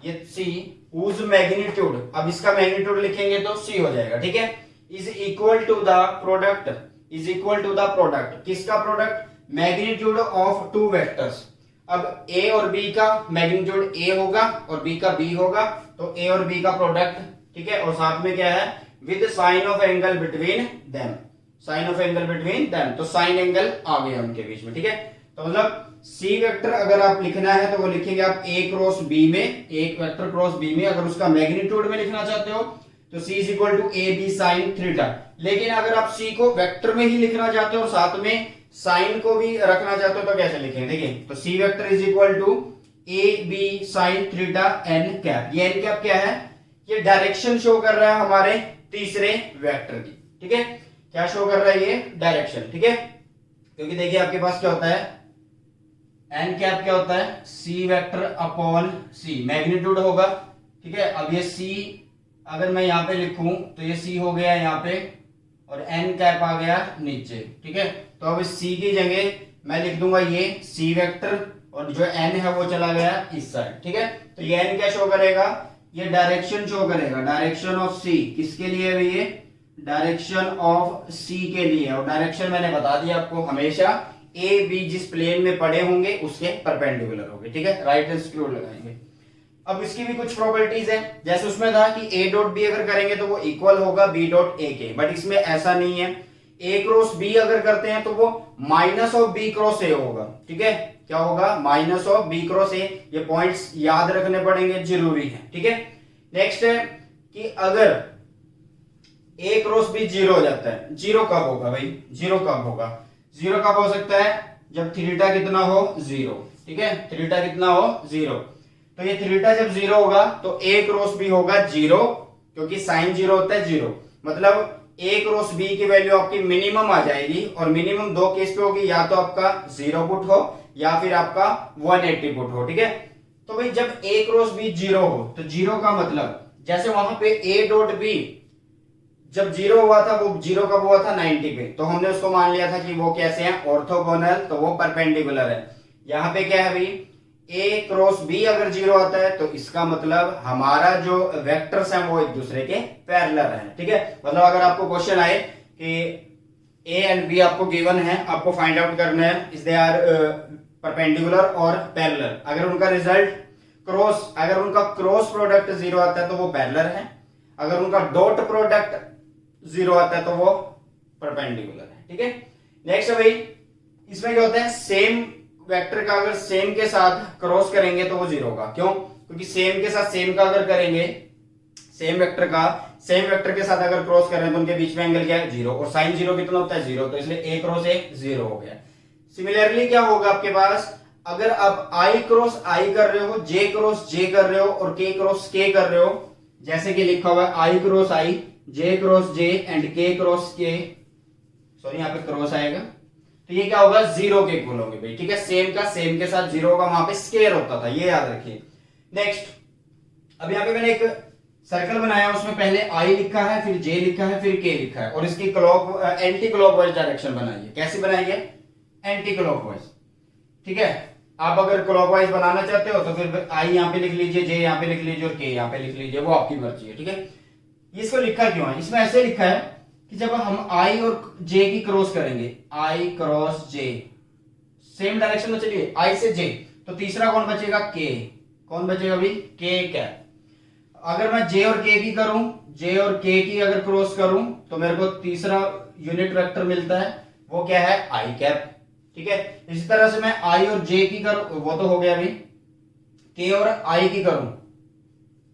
ये सी हुज मैग्नीट्यूड, अब इसका मैग्नीट्यूड लिखेंगे तो सी हो जाएगा। ठीक है, is equal to the product, is equal to the product, किसका product, magnitude of two vectors. अब ए और बी का मैग्नीट्यूड ए होगा और बी का बी होगा, तो ए और बी का प्रोडक्ट। ठीक है, और साथ में क्या है, with sine of angle between them, sine of angle between them, तो साइन एंगल आ गया उनके बीच में। ठीक है, तो मतलब सी वेक्टर अगर आप लिखना है तो वो लिखेंगे आप ए क्रॉस बी में, एक वेक्टर क्रॉस बी में, अगर उसका मैग्नीट्यूड में लिखना चाहते हो तो C is equal to A B sine theta. लेकिन अगर आप सी को वेक्टर में ही लिखना चाहते हो और साथ में साइन को भी रखना चाहते हो तो कैसे लिखेंगे, देखिए तो C vector is equal to A B sine theta N cap. ये एन कैप क्या है, ये डायरेक्शन शो कर रहा है हमारे तीसरे वेक्टर की। ठीक है, क्या शो कर रहा है, ये डायरेक्शन। ठीक है, क्योंकि देखिए आपके पास क्या होता है, एन कैप क्या होता है, सी वेक्टर अपॉन सी, मैग्नीट्यूड होगा। ठीक है, अब ये सी अगर मैं यहाँ पे लिखूं तो ये सी हो गया यहाँ पे, और एन कैप आ गया नीचे। ठीक है, तो अब इस सी की जगह मैं लिख दूंगा ये सी वेक्टर, और जो एन है वो चला गया इस साइड। ठीक है, तो ये एन क्या शो करेगा, ये डायरेक्शन शो करेगा, डायरेक्शन ऑफ सी, किसके लिए है ये, डायरेक्शन ऑफ सी के लिए। और डायरेक्शन मैंने बता दिया आपको, हमेशा ए बी जिस प्लेन में पड़े होंगे उसके परपेंडिकुलर होंगे। ठीक है, राइट हैंड स्क्रू लगाएंगे। अब इसकी भी कुछ प्रॉपर्टीज है, जैसे उसमें था कि ए डॉट बी अगर करेंगे तो वो इक्वल होगा बी डॉट ए के, बट इसमें ऐसा नहीं है। ए क्रॉस बी अगर करते हैं तो वो minus of b cross a होगा। ठीक है, क्या होगा, minus of b cross a. ये पॉइंट्स याद रखने पड़ेंगे, जरूरी है। ठीक है, नेक्स्ट है कि अगर ए क्रॉस बी जीरो हो जाता है, जीरो कब होगा भाई, जीरो कब होगा, जीरो कब हो सकता है, जब थीटा कितना हो, जीरो। ठीक है, थीटा कितना हो, जीरो। तो ये थीटा जब जीरो होगा तो ए क्रॉस बी होगा जीरो, क्योंकि साइन जीरो होता है जीरो। मतलब ए क्रॉस बी की वैल्यू आपकी मिनिमम आ जाएगी, और मिनिमम दो केस पे होगी, या तो आपका 0 पुट हो या फिर आपका 180 पुट हो। ठीक है, तो भाई जब ए क्रॉस बी जीरो हो तो जीरो का मतलब जैसे वहां पे ए डॉट बी जब जीरो हुआ था वो जीरो कब हुआ था 90 पे, तो हमने उसको मान लिया था कि वो कैसे हैं ऑर्थोगोनल, तो वो परपेंडिकुलर है। यहाँ पे क्या है भाई, ए क्रॉस बी अगर जीरो आता है तो इसका मतलब हमारा जो वेक्टर्स हैं वो एक दूसरे के पैरेलल हैं, ठीक है। मतलब अगर आपको क्वेश्चन आए कि ए एंड बी आपको गिवन है, आपको फाइंड आउट करना है इज दे आर परपेंडिकुलर और पैरेलल, अगर उनका रिजल्ट क्रॉस, अगर उनका क्रॉस प्रोडक्ट जीरो आता है तो वो पैरेलल है, अगर उनका डॉट प्रोडक्ट जीरो आता है तो वो परपेंडिकुलर है, ठीक है। नेक्स्ट भाई, इसमें क्या होता है, सेम वेक्टर का अगर सेम के साथ क्रॉस करेंगे तो वो जीरो होगा। क्यों? क्योंकि सेम के साथ सेम का अगर करेंगे, सेम वेक्टर का सेम वेक्टर के साथ अगर क्रॉस कर रहे हैं तो उनके बीच में एंगल क्या है, जीरो, और साइन जीरो कितना होता है, जीरो, तो इसलिए ए क्रॉस ए जीरो हो गया। सिमिलरली क्या होगा आपके पास, अगर आप आई क्रॉस आई कर रहे हो, जे क्रॉस जे कर रहे हो और के क्रॉस के कर रहे हो, जैसे कि लिखा हुआ है I cross I, J cross J and K cross K, sorry यहाँ पे क्रॉस आएगा, तो ये क्या होगा, जीरो के इक्वल होंगे भाई, ठीक है। सेम का सेम के साथ जीरो होगा, वहां पे स्क्वायर होता था, ये याद रखिए। नेक्स्ट, अब यहाँ पे मैंने एक सर्कल बनाया, उसमें पहले आई लिखा है, फिर जे लिखा है, फिर के लिखा है, और इसकी एंटी क्लॉकवाइज डायरेक्शन बनाइए। कैसे बनाइए, एंटी क्लॉकवाइज, ठीक है। आप अगर क्लॉकवाइज बनाना चाहते हो तो फिर आई यहाँ पे लिख लीजिए, जे यहाँ पे लिख लीजिए और के यहाँ पे लिख लीजिए, वो आपकी मर्जी है, ठीक है। इसको लिखा क्यों है, इसमें ऐसे लिखा है कि जब हम आई और जे की क्रॉस करेंगे, आई क्रॉस जे, सेम डायरेक्शन में चलिए, आई से जे, तो तीसरा कौन बचेगा, के, कौन बचेगा भाई, के कैप। अगर मैं जे और के की करूं, जे और के की अगर क्रॉस करूं तो मेरे को तीसरा यूनिट वेक्टर मिलता है, वो क्या है, आई कैप, ठीक है। इसी तरह से मैं आई और जे की करूं, वो तो हो गया भाई, के और आई की करूं,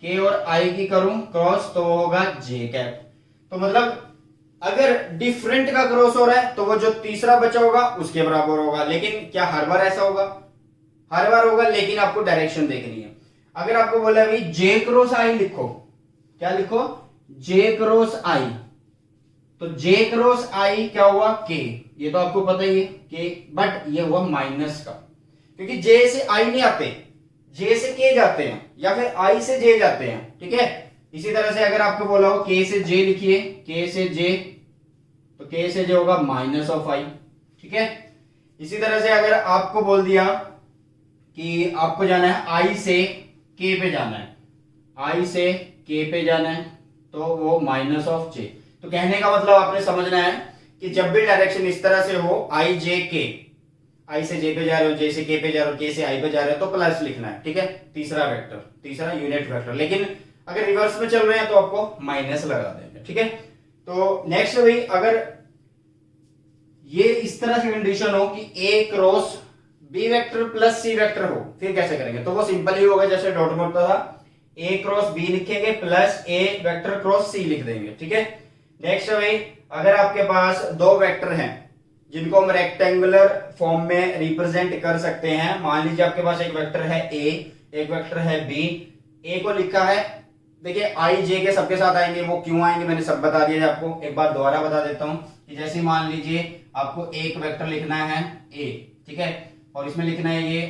के और आई की करूं क्रॉस तो वो होगा जे कैप। तो मतलब अगर डिफरेंट का क्रॉस हो रहा है तो वो जो तीसरा बचा होगा उसके बराबर होगा, लेकिन क्या हर बार ऐसा होगा, हर बार होगा, लेकिन आपको डायरेक्शन देखनी है। अगर आपको बोला भाई जे क्रॉस आई लिखो, क्या लिखो, जे क्रॉस आई, तो जे क्रॉस आई क्या हुआ, के, ये तो आपको पता ही है के, बट ये हुआ माइनस का, क्योंकि जे से आई नहीं आते, जे से के जाते हैं, या फिर आई से जे जाते हैं, ठीक है। इसी तरह से अगर आपको बोला हो के से जे लिखिए, के से जे, तो के से जे होगा माइनस ऑफ आई, ठीक है। इसी तरह से अगर आपको बोल दिया कि आपको जाना है आई से के पे जाना है, आई से के पे जाना है, तो वो माइनस ऑफ जे। तो कहने का मतलब आपने समझना है कि जब भी डायरेक्शन इस तरह से हो, आई जे के, आई से जे पे जा रहे हो, जे से के पे जा रहे हो, के से आई पे जा रहे हो, तो प्लस लिखना है, ठीक है, तीसरा वेक्टर, तीसरा यूनिट वेक्टर। लेकिन अगर रिवर्स में चल रहे हैं तो आपको माइनस लगा देंगे, ठीक है। तो नेक्स्ट भाई, अगर ये इस तरह से कंडीशन हो कि ए cross B vector plus C vector हो, फिर कैसे करेंगे, तो वो सिंपल ही होगा, जैसे डॉट में होता था, ए क्रॉस बी लिखेंगे प्लस ए वेक्टर क्रॉस सी लिख देंगे, ठीक है। नेक्स्ट भाई, अगर आपके पास दो वेक्टर हैं जिनको हम रेक्टेंगुलर फॉर्म में रिप्रेजेंट कर सकते हैं, मान लीजिए आपके पास एक वेक्टर है ए, एक वेक्टर है बी, ए को लिखा है, देखिए आई जे के सबके साथ आएंगे, वो क्यों आएंगे मैंने सब बता दिया है आपको, एक बार दोबारा बता देता हूं कि जैसे मान लीजिए आपको एक वेक्टर लिखना है ए, ठीक है, और इसमें लिखना है ये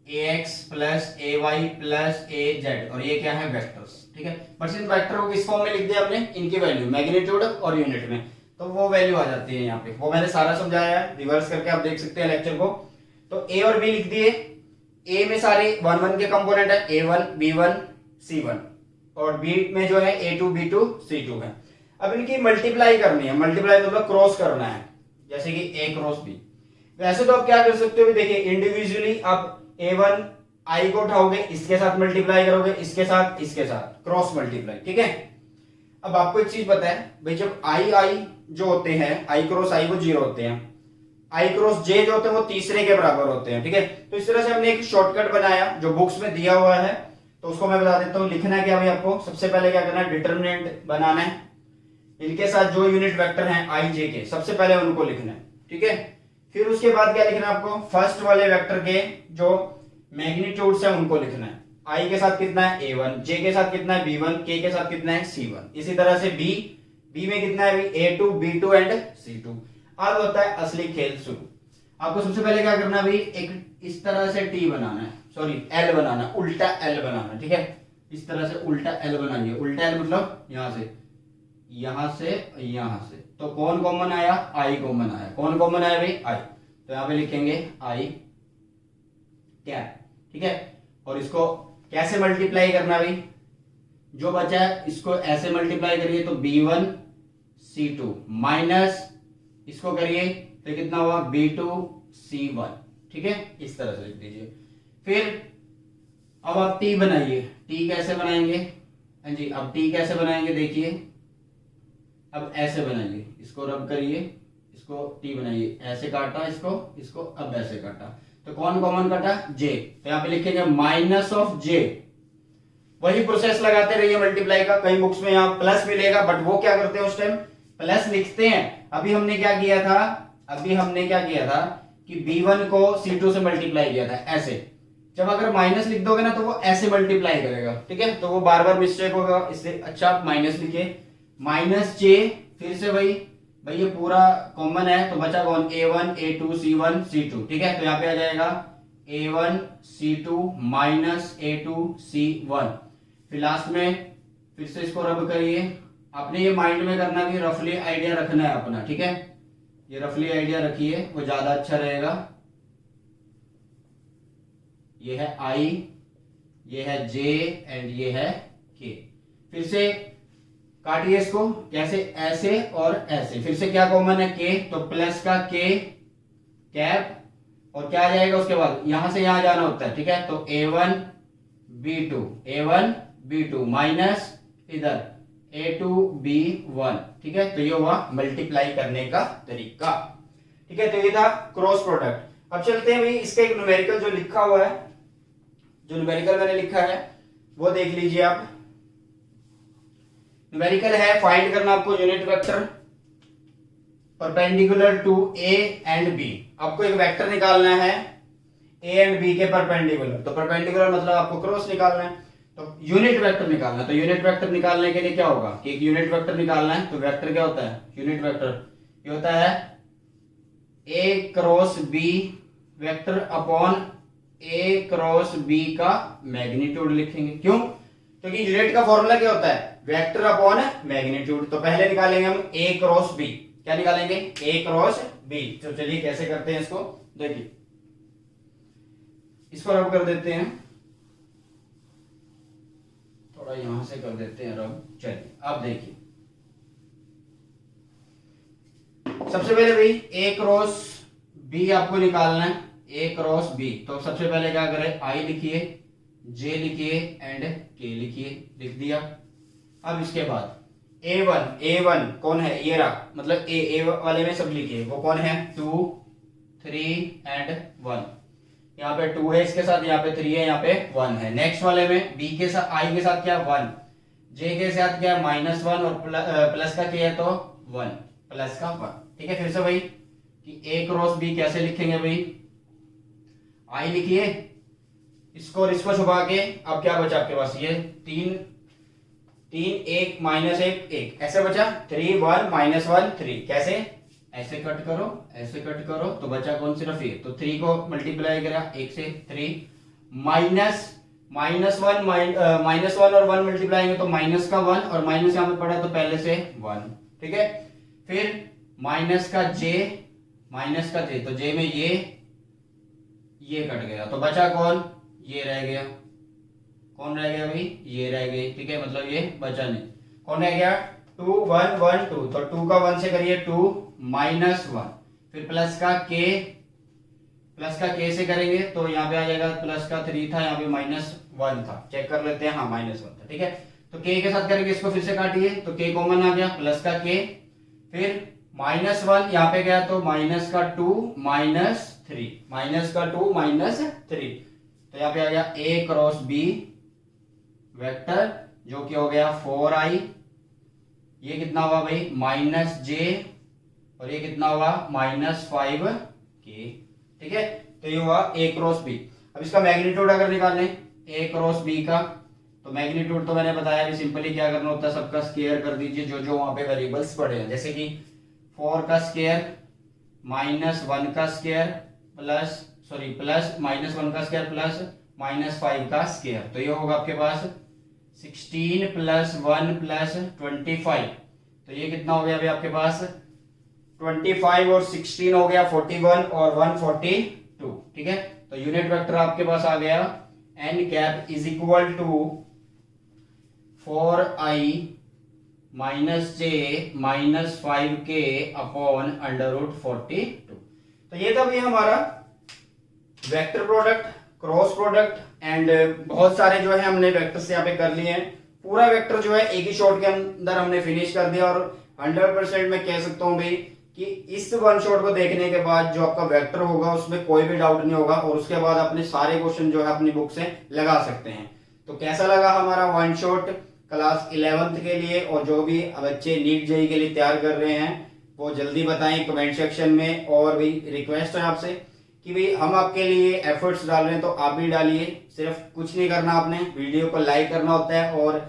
ए एक्स प्लस ए वाई प्लस ए जेड, और ये क्या है वेक्टर्स, ठीक है। बट इन वेक्टर को किस फॉर्म में लिख दिया हमने, इनकी वैल्यू मैग्नीट्यूड और यूनिट में, तो वो वैल्यू आ जाती है यहाँ पे, वो मैंने सारा समझाया है, रिवर्स करके आप देख सकते हैं लेक्चर को। तो ए और बी लिख दिए, ए में सारे 1 1 के कंपोनेंट है, A1 B1 C1, और बी में जो है A2 B2 C2 है। अब इनकी मल्टीप्लाई करनी है, मल्टीप्लाई मतलब क्रॉस करना है, जैसे कि A क्रॉस B। वैसे तो आप क्या कर सकते हो, देखिए इंडिविजुअली आप A1 I को उठाओगे, इसके साथ मल्टीप्लाई करोगे, इसके साथ क्रॉस मल्टीप्लाई, ठीक है। अब आपको एक चीज पता है भाई, जब I जो होते हैं, I क्रॉस I वो 0 होते हैं, I क्रॉस J जो होते हैं वो तीसरे के बराबर होते हैं, ठीक है। तो इस तरह से हमने एक शॉर्टकट बनाया जो बुक्स में दिया हुआ है, तो उसको मैं बता देता हूँ। लिखना है क्या भाई, आपको सबसे पहले क्या करना है, डिटरमिनेंट बनाना है, इनके साथ जो यूनिट वेक्टर हैं I J के, सबसे पहले उनको लिखना है, ठीक है। फिर उसके बाद क्या लिखना है आपको, फर्स्ट वाले वेक्टर के जो मैग्नीट्यूड्स हैं उनको लिखना है, I के साथ कितना है A1, J के साथ कितना है B1, K के साथ कितना है C1, इसी तरह से B में कितना है A2 B2 एंड C2। अब होता है असली खेल शुरू। आपको सबसे पहले क्या करना है भाई, एक इस तरह से T बनाना है, सॉरी L बनाना है, उल्टा L बनाना है, ठीक है। इस तरह से उल्टा L बनाइए, उल्टा L मतलब यहां से यहां से यहां से, तो कौन कॉमन आया, आई कॉमन आया। कौन कॉमन आया भाई, आई। तो यहां पे लिखेंगे आई कैप, ठीक है। और इसको कैसे मल्टीप्लाई करना भाई, जो बचा है इसको ऐसे मल्टीप्लाई करिए तो b1 c2 माइनस इसको करिए तो कितना हुआ b2 c1, ठीक है। इस तरह से लिख दीजिए। फिर अब आप t बनाइए, t कैसे बनाएंगे, हाँ जी, अब t कैसे बनाएंगे देखिए, अब ऐसे बनाइए, इसको रब करिए, इसको t बनाइए, ऐसे काटा इसको अब ऐसे काटा, तो कौन कॉमन काटा, j। तो यहां पे लिखेंगे माइनस ऑफ j। वही प्रोसेस लगाते रहिए मल्टीप्लाई का, कई बुक्स में यहाँ प्लस मिलेगा बट वो क्या करते हैं उस टाइम प्लस लिखते हैं। अभी हमने क्या किया था कि b1 को c2 से मल्टीप्लाई किया था ऐसे। जब अगर माइनस लिख दोगे ना तो वो ऐसे मल्टीप्लाई करेगा, ठीक है, तो वो बार बार मिस्टेक होगा, इसलिए अच्छा आप माइनस लिखे, माइनस j। फिर से भाई ये पूरा कॉमन है तो बचा कौन, a1 a2 c1 c2, ठीक है। तो यहाँ पे आ जाएगा a1 c2 minus a2 c1। फिर लास्ट में फिर से इसको रब करिए। आपने ये माइंड में करना भी, रफली आइडिया रखना है अपना, ठीक है, ये रफली आइडिया रखिए, वो ज्यादा अच्छा रहेगा। ये है I, ये है J एंड ये है K। फिर से काटिए इसको, कैसे, ऐसे और ऐसे। फिर से क्या कॉमन है, K, तो प्लस का K कैप, और क्या आ जाएगा उसके बाद, यहां से यहां जाना होता है, ठीक है। तो a1 b2 माइनस इधर a2 b1, ठीक है। तो ये हुआ मल्टीप्लाई करने का तरीका, ठीक है। तो ये था क्रॉस प्रोडक्ट। अब चलते हैं भाई इसका एक न्यूमेरिकल जो लिखा हुआ है, जो न्यूमेरिकल मैंने लिखा है वो देख लीजिए आप। न्यूमेरिकल है, फाइंड करना आपको unit vector perpendicular to a and b. आपको एक वेक्टर निकालना है ए एंड बी के परपेंडिकुलर, तो परपेंडिकुलर मतलब आपको क्रॉस निकालना है, तो यूनिट वेक्टर निकालना है। तो यूनिट वेक्टर निकालने के लिए क्या होगा कि एक यूनिट वेक्टर निकालना है, तो वेक्टर क्या होता है, यूनिट वेक्टर ये होता है ए क्रॉस बी वेक्टर अपॉन ए क्रॉस बी का मैग्नीट्यूड लिखेंगे। क्यों, क्योंकि यूनिट का फॉर्मूला क्या होता है, वेक्टर अपॉन मैग्नीट्यूड। तो पहले निकालेंगे हम ए क्रॉस बी, क्या निकालेंगे, ए क्रॉस बी। तो चलिए कैसे करते हैं इसको, देखिए इसको रब कर देते हैं, थोड़ा यहां से कर देते हैं रब। चलिए अब देखिए, सबसे पहले भाई ए क्रॉस बी आपको निकालना है, ए क्रॉस बी। तो सबसे पहले क्या करें, आई लिखिए, जे लिखिए एंड के लिखिए, लिख दिया। अब इसके बाद A1 कौन है, ये रहा, मतलब ए वाले में सब लिखिए, वो कौन है, 2 3 एंड 1। यहाँ पे 2 है इसके साथ, यहाँ पे 3 है, यहाँ पे 1 है। नेक्स्ट वाले में बी के साथ, आई के साथ क्या 1, जे के साथ क्या -1 और प्लस का क्या है तो 1, प्लस का 1, ठीक है। फिर से भाई कि ए क्रॉस बी कैसे लिखेंगे भाई, आई लिखिए, इसको और इसको छुपा के अब क्या बचा आपके पास, ये 3 1 -1 ऐसे बचा, 3 1 -1 3, कैसे, ऐसे कट करो तो बचा कौन, सिर्फ ये। तो 3 को मल्टीप्लाई करा 1 से 3, -1 और 1 मल्टीप्लाई तो माइनस का 1 और माइनस यहाँ पे पड़ा तो पहले से 1, ठीक है। फिर माइनस का j, तो j में ये कट गया तो बचा कौन, ये रह गया। कौन रह गया भाई, ये रह गई, ठीक है, मतलब ये बचा नहीं। कौन रह गया, 2 1 1 2, तो 2 का 1 से करिए 2 -1, फिर प्लस का k से करेंगे तो यहाँ पे आ जाएगा, प्लस का 3 था, यहाँ पे -1 था, चेक कर लेते हैं, हाँ -1 था, ठीक है। तो k के साथ करेंगे, इसको फिर से काटिए तो k कॉमन आ गया, प्लस का k, फिर -1 यहाँ पे गया तो माइनस का 2 -3, तो यहाँ पे आ गया a क्रॉस b वेक्टर जो कि हो गया 4i, ये कितना हुआ भाई -j, और ये कितना हुआ -5k, ठीक है। तो ये हुआ a क्रॉस b। अब इसका मैग्नीट्यूड अगर निकालें a क्रॉस b का, तो मैग्नीट्यूड तो मैंने बताया भी, सिंपली क्या करना होता है, सबका स्क्वायर कर दीजिए जो जो वहां पे वेरिएबल्स पड़े हैं, जैसे कि 4 का स्क्वायर -1 का स्क्वायर प्लस -1 का स्क्वायर प्लस -5 का स्क्वायर, तो ये होगा आपके पास 16 + 1 + 25 तो ये कितना हो गया अभी आपके पास 25 और 16 हो गया 41 और 142, ठीक है। तो यूनिट वेक्टर आपके पास आ गया n cap is equal to 4i minus j minus 5k upon √42। तो ये था भी हमारा vector product, cross product and बहुत सारे जो है हमने वेक्टर्स यहाँ पे कर लिए हैं। पूरा वेक्टर जो है एक ही शॉट के अंदर हमने फिनिश कर दिया और 100% मैं कह सकता हूँ भाई कि इस वन शॉट को देखने के बाद जो आपका वेक्टर होगा उसमें कोई भी डाउट नहीं होगा और उसके बाद अपने सारे क्वेश्चन जो है अपनी बुक से लगा सकते हैं। तो कैसा लगा हमारा वन शॉट क्लास 11th के लिए, और जो भी बच्चे नीट जेईई के लिए तैयार कर रहे हैं वो जल्दी बताएं कमेंट सेक्शन में। और भी रिक्वेस्ट है आपसे कि भाई हम आपके लिए एफर्ट्स डाल रहे हैं तो आप भी डालिए, सिर्फ कुछ नहीं करना, आपने वीडियो को लाइक करना होता है और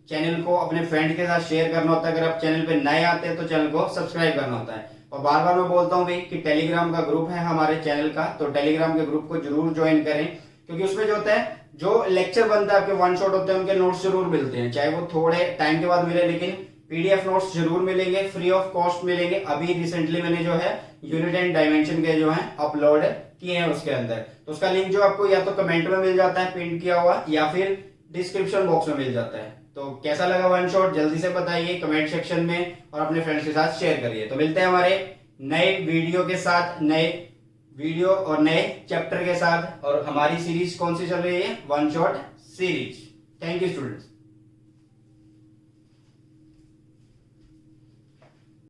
चैनल को अपने फ्रेंड के साथ शेयर करना होता है। अगर आप चैनल पे नए आते हैं तो चैनल को सब्सक्राइब करना होता है। और बार बार मैं बोलता हूँ भाई कि टेलीग्राम का ग्रुप है हमारे चैनल का, तो टेलीग्राम के ग्रुप को जरूर ज्वाइन करें, क्योंकि उसमें जो होता है जो लेक्चर बनता है आपके वन शॉट होते हैं उनके नोट्स जरूर मिलते हैं, चाहे वो थोड़े टाइम के बाद मिले लेकिन पीडीएफ नोट्स जरूर मिलेंगे, फ्री ऑफ कॉस्ट मिलेंगे। अभी रिसेंटली मैंने जो है यूनिट एंड डायमेंशन के जो है अपलोड किए हैं उसके अंदर, तो उसका लिंक जो आपको या तो कमेंट में मिल जाता है पिन किया हुआ या फिर डिस्क्रिप्शन बॉक्स में मिल जाता है। तो कैसा लगा वन शॉट जल्दी से बताइए कमेंट सेक्शन में और अपने फ्रेंड्स के साथ शेयर करिए। तो मिलते हैं हमारे नए वीडियो के साथ, नए वीडियो और नए चैप्टर के साथ। और हमारी सीरीज कौन सी चल रही है? One shot series. Thank you students.